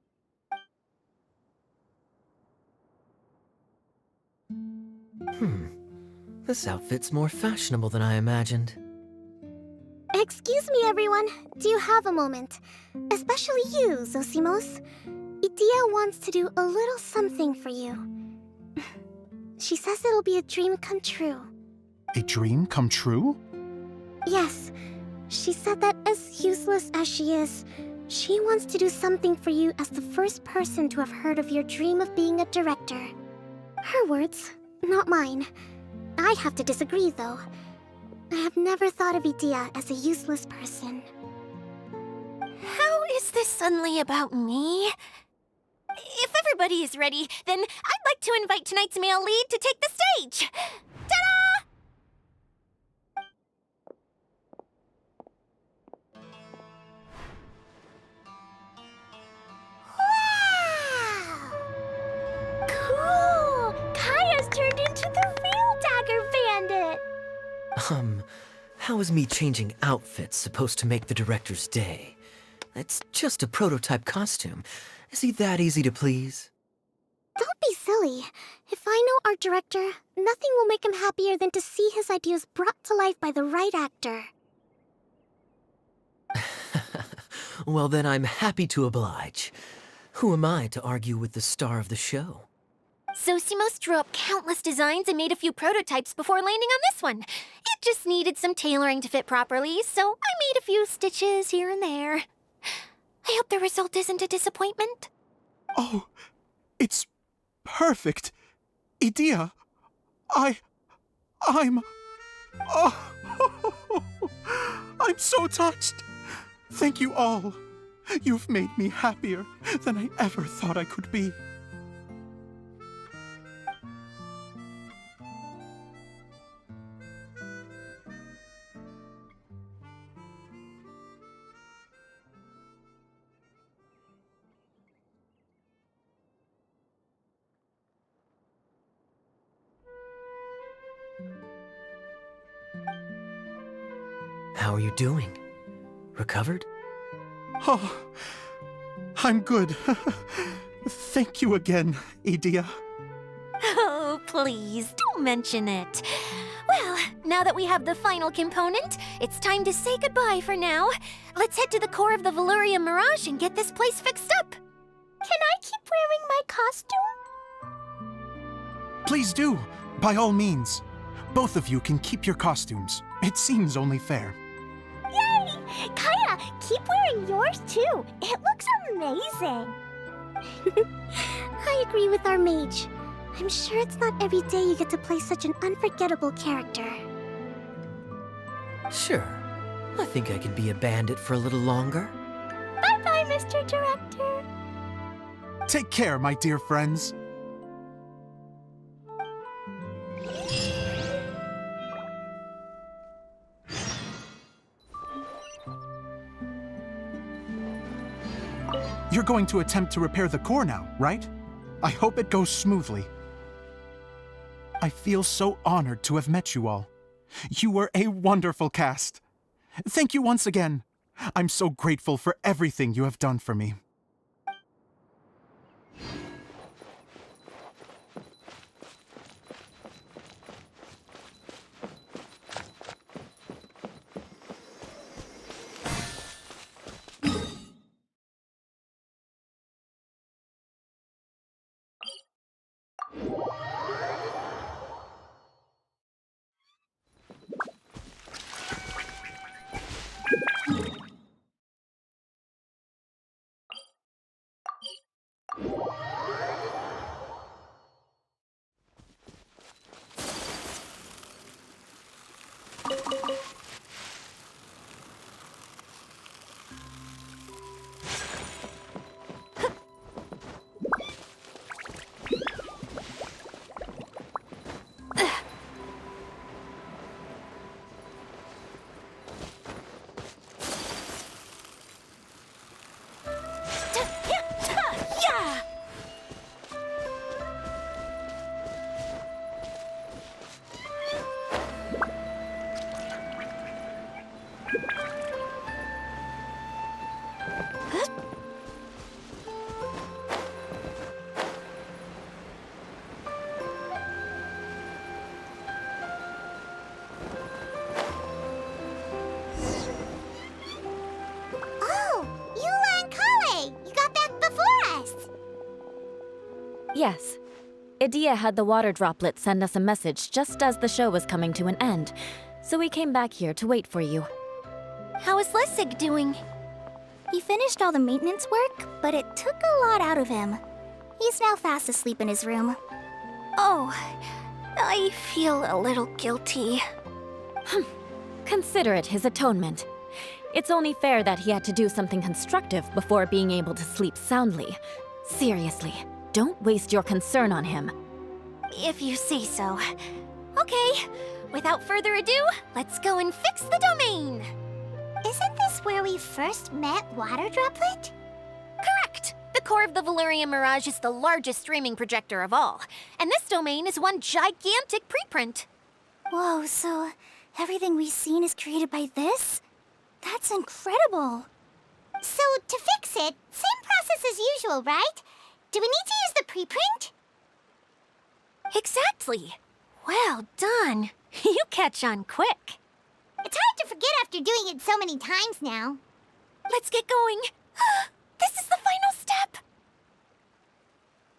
This outfit's more fashionable than I imagined. Excuse me, everyone. Do you have a moment? Especially you, Zosimos. Idia wants to do a little something for you. She says it'll be a dream come true. A dream come true? Yes. She said that as useless as she is, she wants to do something for you as the first person to have heard of your dream of being a director. Her words, not mine. I have to disagree, though. I have never thought of Idia as a useless person. How is this suddenly about me? If everybody is ready, then I'd like to invite tonight's male lead to take the stage. Ta-da! Wow! Cool! Kaya's turned into the real Dagger Bandit! How is me changing outfits supposed to make the director's day? It's just a prototype costume. Is he that easy to please? Don't be silly. If I know our director, nothing will make him happier than to see his ideas brought to life by the right actor. Well, then I'm happy to oblige. Who am I to argue with the star of the show? Zosimos drew up countless designs and made a few prototypes before landing on this one. It just needed some tailoring to fit properly, so I made a few stitches here and there. I hope the result isn't a disappointment. Oh, it's perfect. Idia, I'm... Oh, I'm so touched. Thank you all. You've made me happier than I ever thought I could be. How are you doing? Recovered? Oh, I'm good. Thank you again, Idia. Oh, please, don't mention it. Well, now that we have the final component, it's time to say goodbye for now. Let's head to the core of the Valuria Mirage and get this place fixed up. Can I keep wearing my costume? Please do, by all means. Both of you can keep your costumes. It seems only fair. Yay! Kaya, keep wearing yours too. It looks amazing. I agree with our mage. I'm sure it's not every day you get to play such an unforgettable character. Sure. I think I can be a bandit for a little longer. Bye-bye, Mr. Director. Take care, my dear friends. You're going to attempt to repair the core now, right? I hope it goes smoothly. I feel so honored to have met you all. You were a wonderful cast. Thank you once again. I'm so grateful for everything you have done for me. Oh, Eula and Kale! You got back before us! Yes. Idia had the water droplet send us a message just as the show was coming to an end, so we came back here to wait for you. How is Lessig doing? He finished all the maintenance work, but it took a lot out of him. He's now fast asleep in his room. Oh, I feel a little guilty. Consider it his atonement. It's only fair that he had to do something constructive before being able to sleep soundly. Seriously, don't waste your concern on him. If you say so. Okay, without further ado, let's go and fix the domain! Isn't this where we first met Water Droplet? Correct! The core of the Valyrian Mirage is the largest streaming projector of all, and this domain is one gigantic preprint. Whoa, so everything we've seen is created by this? That's incredible! So, to fix it, same process as usual, right? Do we need to use the preprint? Exactly! Well done! You catch on quick. It's hard to forget after doing it so many times now. Let's get going! This is the final step!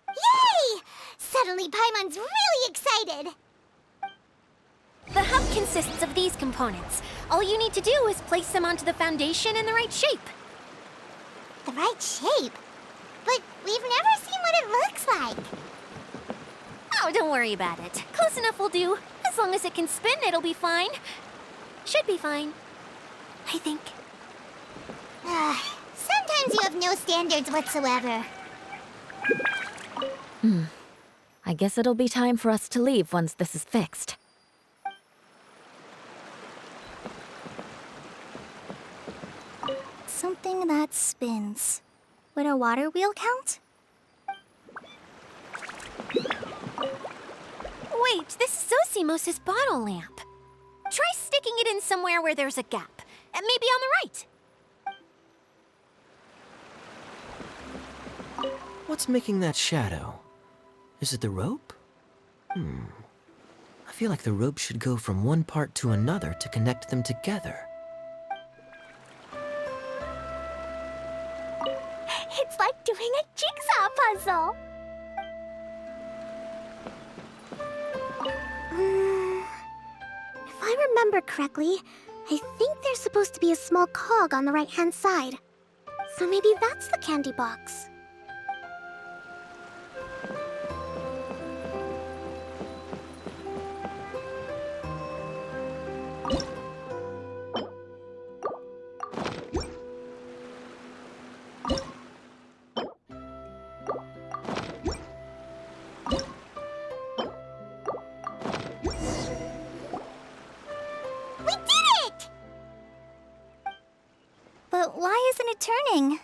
Yay! Suddenly Paimon's really excited! The hub consists of these components. All you need to do is place them onto the foundation in the right shape. The right shape? But we've never seen what it looks like. Oh, don't worry about it. Close enough will do. As long as it can spin, it'll be fine. Should be fine. I think. Sometimes you have no standards whatsoever. I guess it'll be time for us to leave once this is fixed. Something that spins. Would a water wheel count? Wait, this is Zosimos' bottle lamp. Try sticking it in somewhere where there's a gap. And maybe on the right. What's making that shadow? Is it the rope? I feel like the rope should go from one part to another to connect them together. It's like doing a jigsaw puzzle. If I remember correctly, I think there's supposed to be a small cog on the right-hand side. So maybe that's the candy box. We did it! But why isn't it turning?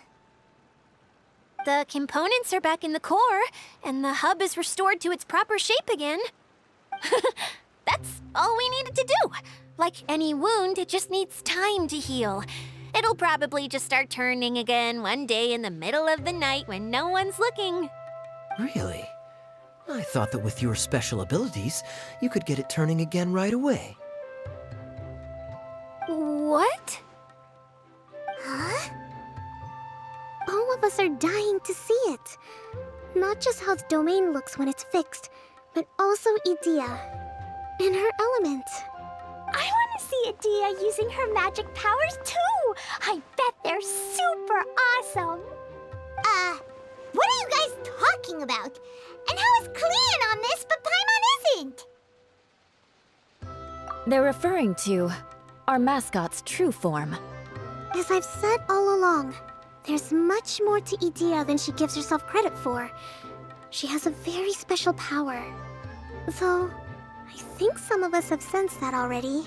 The components are back in the core, and the hub is restored to its proper shape again. That's all we needed to do. Like any wound, it just needs time to heal. It'll probably just start turning again one day in the middle of the night when no one's looking. Really? I thought that with your special abilities, you could get it turning again right away. What? Huh? All of us are dying to see it. Not just how the domain looks when it's fixed, but also Idea. In her element. I want to see Adia using her magic powers too! I bet they're super awesome! What are you guys talking about? And how is Kleon on this, but Paimon isn't? They're referring to our mascot's true form. As I've said all along, there's much more to Idea than she gives herself credit for. She has a very special power. Though, I think some of us have sensed that already.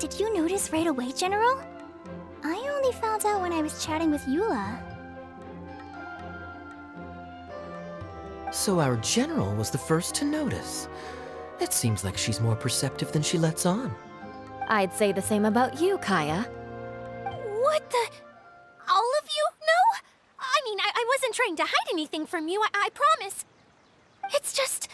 Did you notice right away, General? I only found out when I was chatting with Eula. So our general was the first to notice. It seems like she's more perceptive than she lets on. I'd say the same about you, Kaya. What the? All of you? No? I mean, I wasn't trying to hide anything from you, I promise. It's just,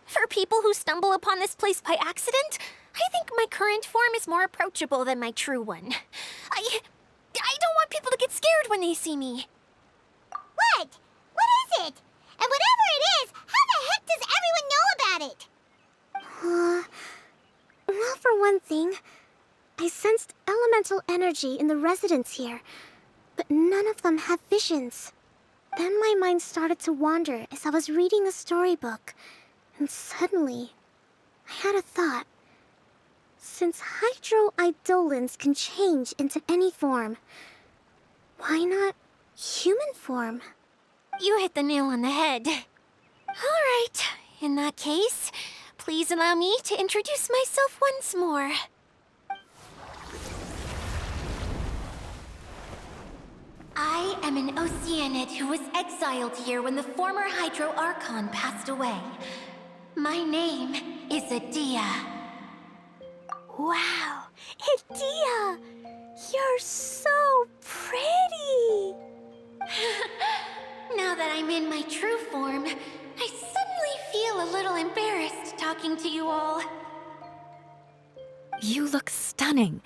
for people who stumble upon this place by accident, I think my current form is more approachable than my true one. I don't want people to get scared when they see me. What? What is it? And whatever it is, how the heck does everyone know about it? Well, for one thing, I sensed elemental energy in the residents here, but none of them have visions. Then my mind started to wander as I was reading a storybook, and suddenly, I had a thought. Since hydro-eidolons can change into any form, why not human form? You hit the nail on the head. All right, in that case, please allow me to introduce myself once more. I am an Oceanid who was exiled here when the former Hydro Archon passed away. My name is Adia. Wow, Adia! You're so pretty! Now that I'm in my true form, I suddenly feel a little embarrassed talking to you all. You look stunning.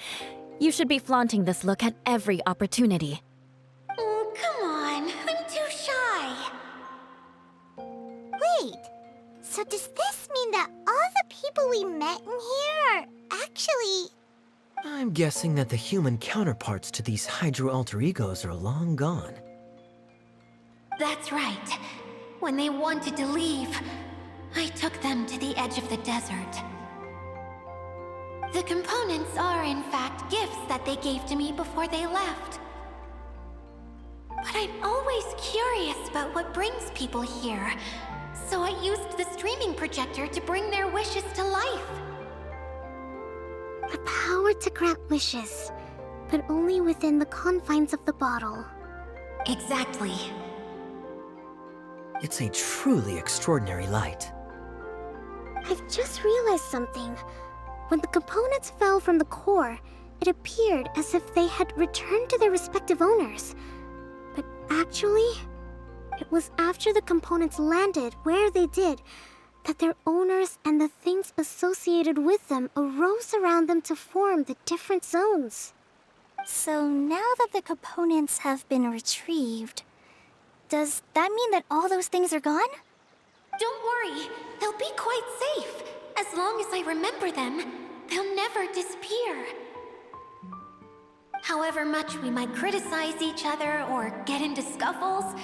You should be flaunting this look at every opportunity. Oh, come on. I'm too shy. Wait, so does this mean that all the people we met in here are actually... I'm guessing that the human counterparts to these hydro alter egos are long gone. That's right. When they wanted to leave, I took them to the edge of the desert. The components are, in fact, gifts that they gave to me before they left. But I'm always curious about what brings people here, so I used the streaming projector to bring their wishes to life. The power to grant wishes, but only within the confines of the bottle. Exactly. It's a truly extraordinary light. I've just realized something. When the components fell from the core, it appeared as if they had returned to their respective owners. But actually, it was after the components landed where they did that their owners and the things associated with them arose around them to form the different zones. So now that the components have been retrieved, does that mean that all those things are gone? Don't worry, they'll be quite safe. As long as I remember them, they'll never disappear. However much we might criticize each other or get into scuffles,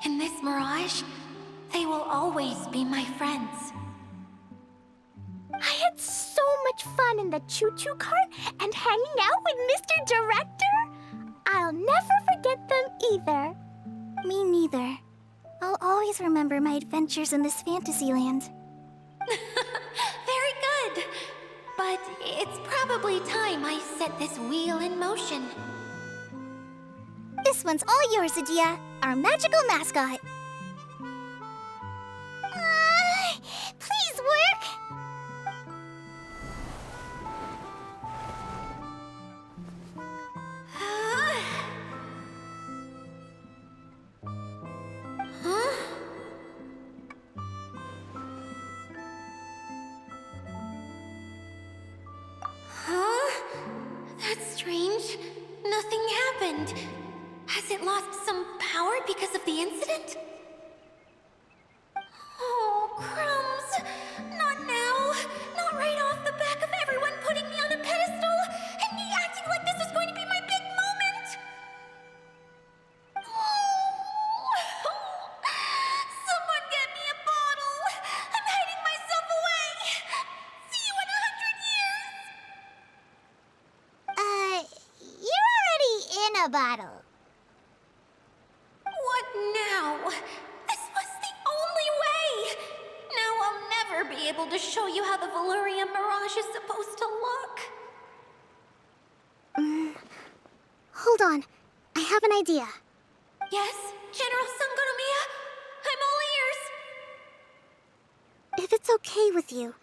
in this mirage, they will always be my friends. I had so much fun in the choo-choo cart and hanging out with Mr. Director. I'll never forget them either. Me neither. I'll always remember my adventures in this fantasy land. Very good. But it's probably time I set this wheel in motion. This This one's all yours, Adia, our magical mascot. Please work! Huh? Huh? That's strange. Nothing happened. Has it lost some power because of the incident? Oh, crumbs! Not now! Not right off the back of everyone putting me on a pedestal and me acting like this is going to be my big moment! Someone get me a bottle! I'm hiding myself away! See you in 100 years! You're already in a bottle. What now? This was the only way! Now I'll never be able to show you how the Veluria Mirage is supposed to look. Hold on. I have an idea. Yes, General Sangonomiya? I'm all ears. If it's okay with you,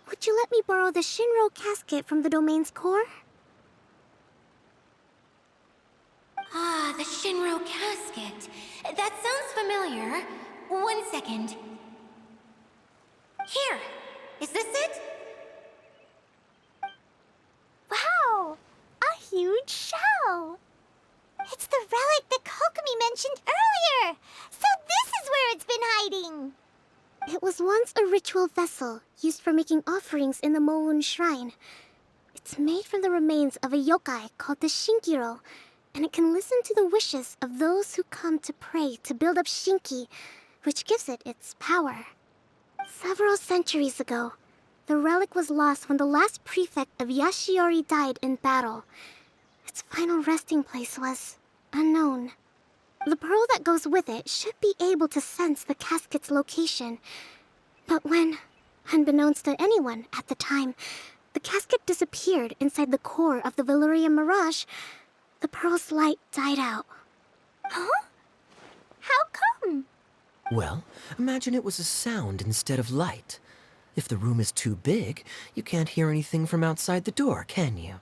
would you let me borrow the Shinro casket from the domain's core? Ah, the Shinro casket. That sounds familiar. 1 second. Here. Is this it? Wow! A huge shell! It's the relic that Kokomi mentioned earlier! So this is where it's been hiding! It was once a ritual vessel used for making offerings in the Moon Shrine. It's made from the remains of a yokai called the Shinkiro, and it can listen to the wishes of those who come to pray to build up Shinki, which gives it its power. Several centuries ago, the relic was lost when the last prefect of Yashiori died in battle. Its final resting place was unknown. The pearl that goes with it should be able to sense the casket's location. But when, unbeknownst to anyone at the time, the casket disappeared inside the core of the Veluria Mirage, the pearl's light died out. Huh? How come? Well, imagine it was a sound instead of light. If the room is too big, you can't hear anything from outside the door, can you?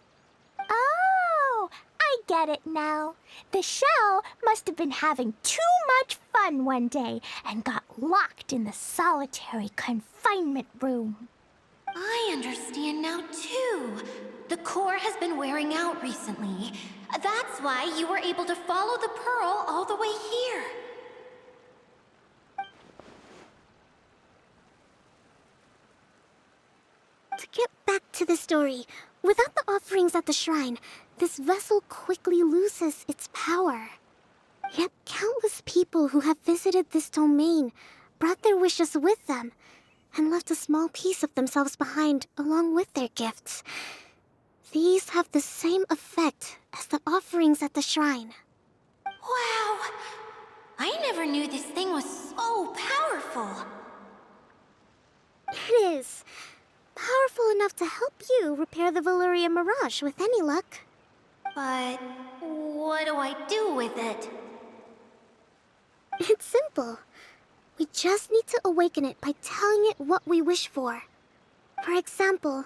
Oh, I get it now. The shell must have been having too much fun one day and got locked in the solitary confinement room. I understand now, too. The core has been wearing out recently. That's why you were able to follow the pearl all the way here. To get back to the story, without the offerings at the shrine, this vessel quickly loses its power. Yet countless people who have visited this domain brought their wishes with them and left a small piece of themselves behind along with their gifts. These have the same effect as the offerings at the shrine. Wow! I never knew this thing was so powerful. It is. Powerful enough to help you repair the Veluria Mirage with any luck. But what do I do with it? It's simple. We just need to awaken it by telling it what we wish for. For example,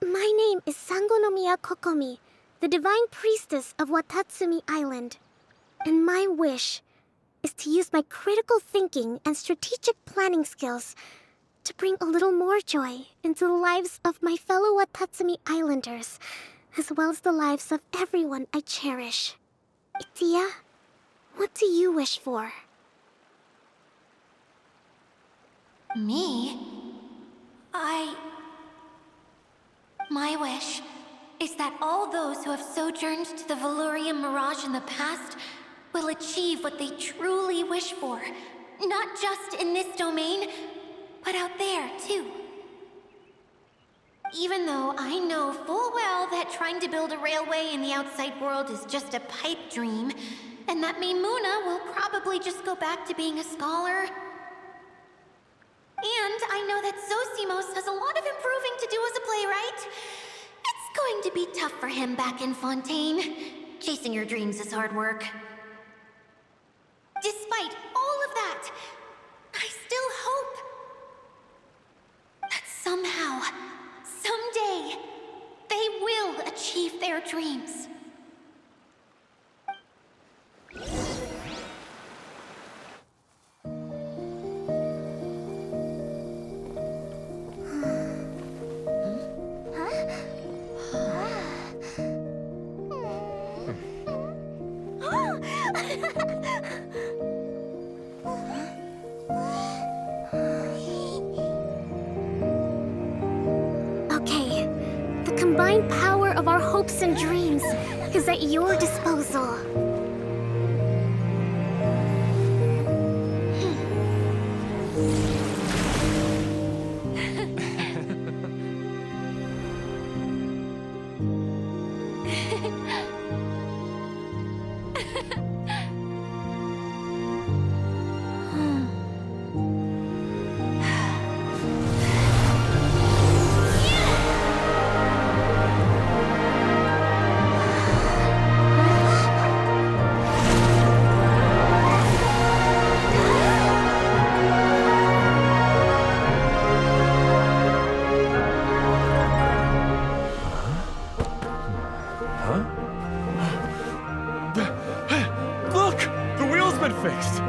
my name is Sangonomiya Kokomi, the divine priestess of Watatsumi Island. And my wish is to use my critical thinking and strategic planning skills to bring a little more joy into the lives of my fellow Watatsumi Islanders, as well as the lives of everyone I cherish. Itia, what do you wish for? Me? My wish is that all those who have sojourned to the Veluria Mirage in the past will achieve what they truly wish for. Not just in this domain, but out there, too. Even though I know full well that trying to build a railway in the outside world is just a pipe dream, and that Maimuna will probably just go back to being a scholar. And I know that Zosimos has a lot of improving to do as a playwright. It's going to be tough for him back in Fontaine. chasing your dreams is hard work. Despite all of that, I still hope that somehow, someday, they will achieve their dreams. Okay, the combined power of our hopes and dreams is at your disposal. Look! The wheel's been fixed!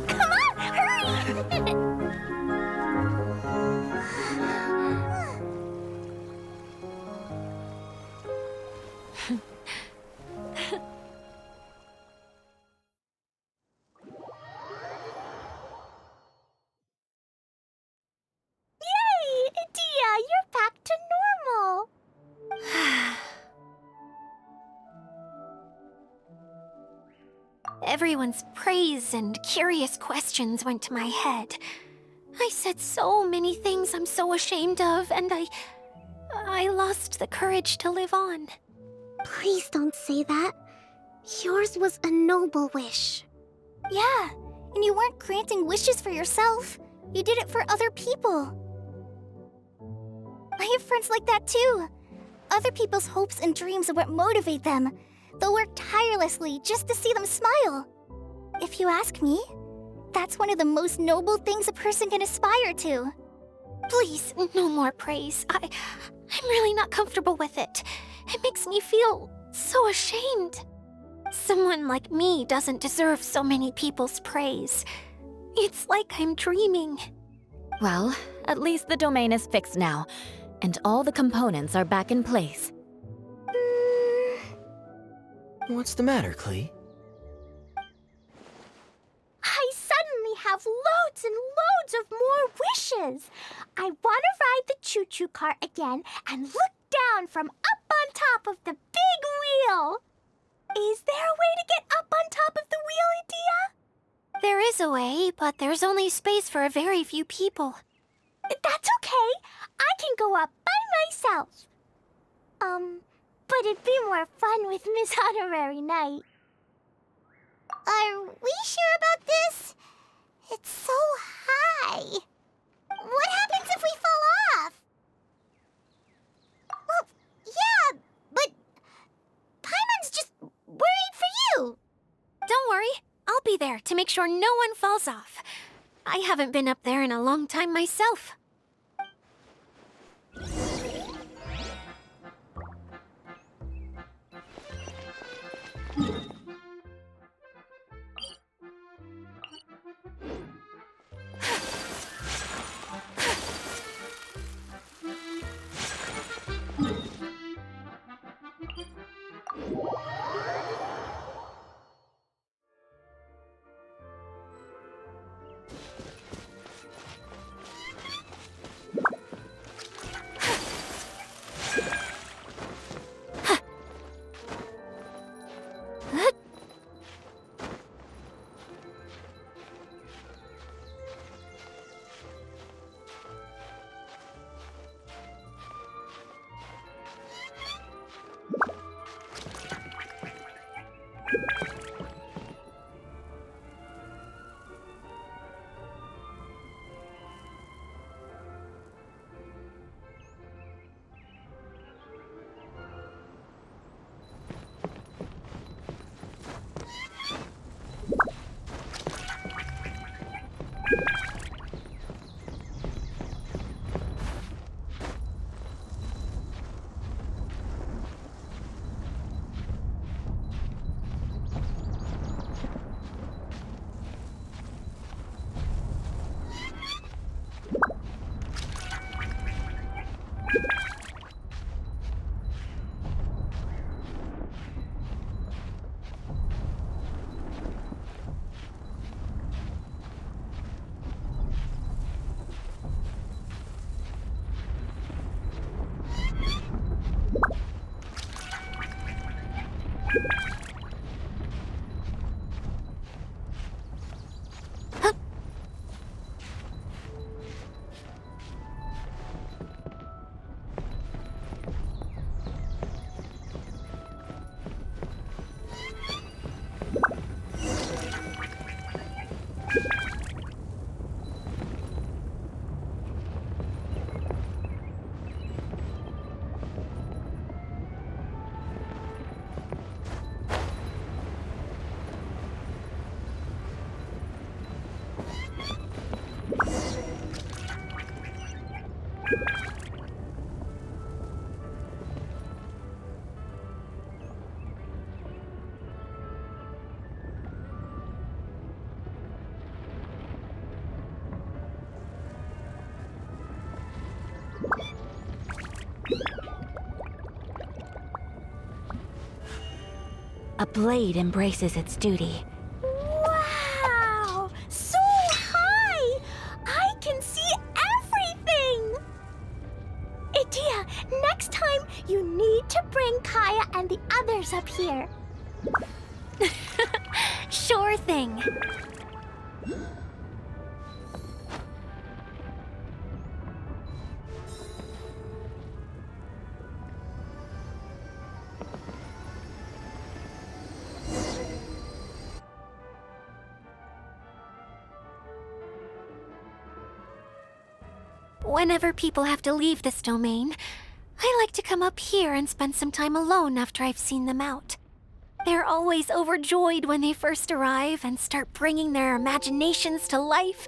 Come on, hurry! Yay! Dia, you're back to normal. Everyone's praise and curious questions went to my head. I said so many things I'm so ashamed of, and I lost the courage to live on. Please don't say that. Yours was a noble wish. Yeah, and you weren't granting wishes for yourself. You did it for other people. I have friends like that too. Other people's hopes and dreams are what motivate them. They'll work tirelessly just to see them smile. If you ask me, that's one of the most noble things a person can aspire to. Please, no more praise. I'm really not comfortable with it. It makes me feel so ashamed. Someone like me doesn't deserve so many people's praise. It's like I'm dreaming. Well, at least the domain is fixed now, and all the components are back in place. What's the matter, Klee? I suddenly have loads and loads of more wishes. I want to ride the choo-choo cart again and look down from up on top of the big wheel. Is there a way to get up on top of the wheel, Adia? There is a way, but there's only space for a very few people. That's okay. I can go up by myself. But it'd be more fun with Miss Honorary Knight. Are we sure about this? It's so high. What happens if we fall off? Well, yeah, but Paimon's just worried for you. Don't worry, I'll be there to make sure no one falls off. I haven't been up there in a long time myself. A blade embraces its duty. Wow! So high! I can see everything! Idia, next time you need to bring Kaya and the others up here. Sure thing. Whenever people have to leave this domain, I like to come up here and spend some time alone after I've seen them out. They're always overjoyed when they first arrive and start bringing their imaginations to life.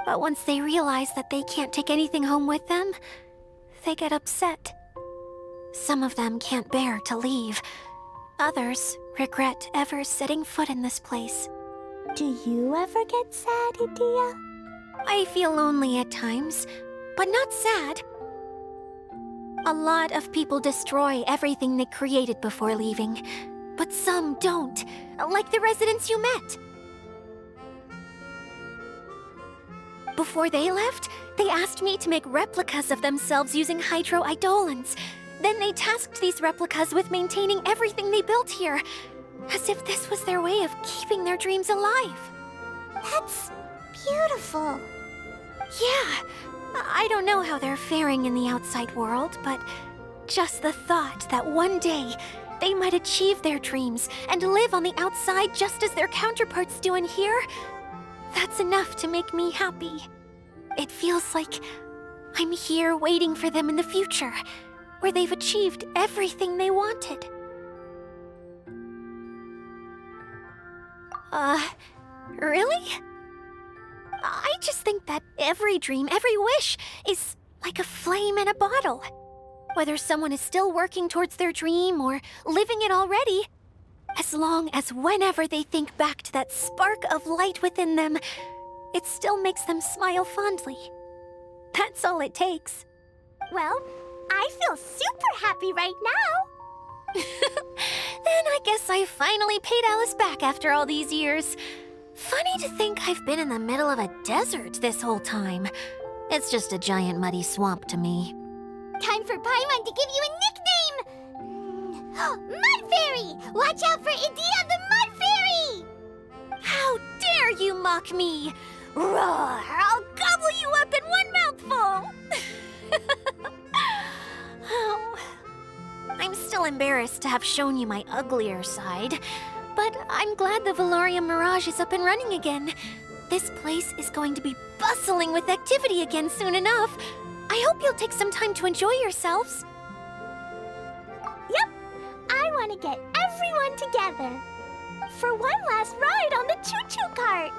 But once they realize that they can't take anything home with them, they get upset. Some of them can't bear to leave. Others regret ever setting foot in this place. Do you ever get sad, Idia? I feel lonely at times, but not sad. A lot of people destroy everything they created before leaving, but some don't, like the residents you met. Before they left, they asked me to make replicas of themselves using hydro-eidolons. Then they tasked these replicas with maintaining everything they built here, as if this was their way of keeping their dreams alive. That's beautiful. Yeah, I don't know how they're faring in the outside world, but just the thought that one day they might achieve their dreams and live on the outside just as their counterparts do in here, that's enough to make me happy. It feels like I'm here waiting for them in the future, where they've achieved everything they wanted. Really? I just think that every dream, every wish, is like a flame in a bottle. Whether someone is still working towards their dream or living it already, as long as whenever they think back to that spark of light within them, it still makes them smile fondly. That's all it takes. Well, I feel super happy right now. Then I guess I finally paid Alice back after all these years. Funny to think I've been in the middle of a desert this whole time. It's just a giant muddy swamp to me. Time for Paimon to give you a nickname! Mud Fairy! Watch out for Idia the Mud Fairy! How dare you mock me! Roar! I'll gobble you up in one mouthful! Oh, I'm still embarrassed to have shown you my uglier side, but I'm glad the Valorium Mirage is up and running again. This place is going to be bustling with activity again soon enough. I hope you'll take some time to enjoy yourselves. Yep, I want to get everyone together for one last ride on the choo-choo cart.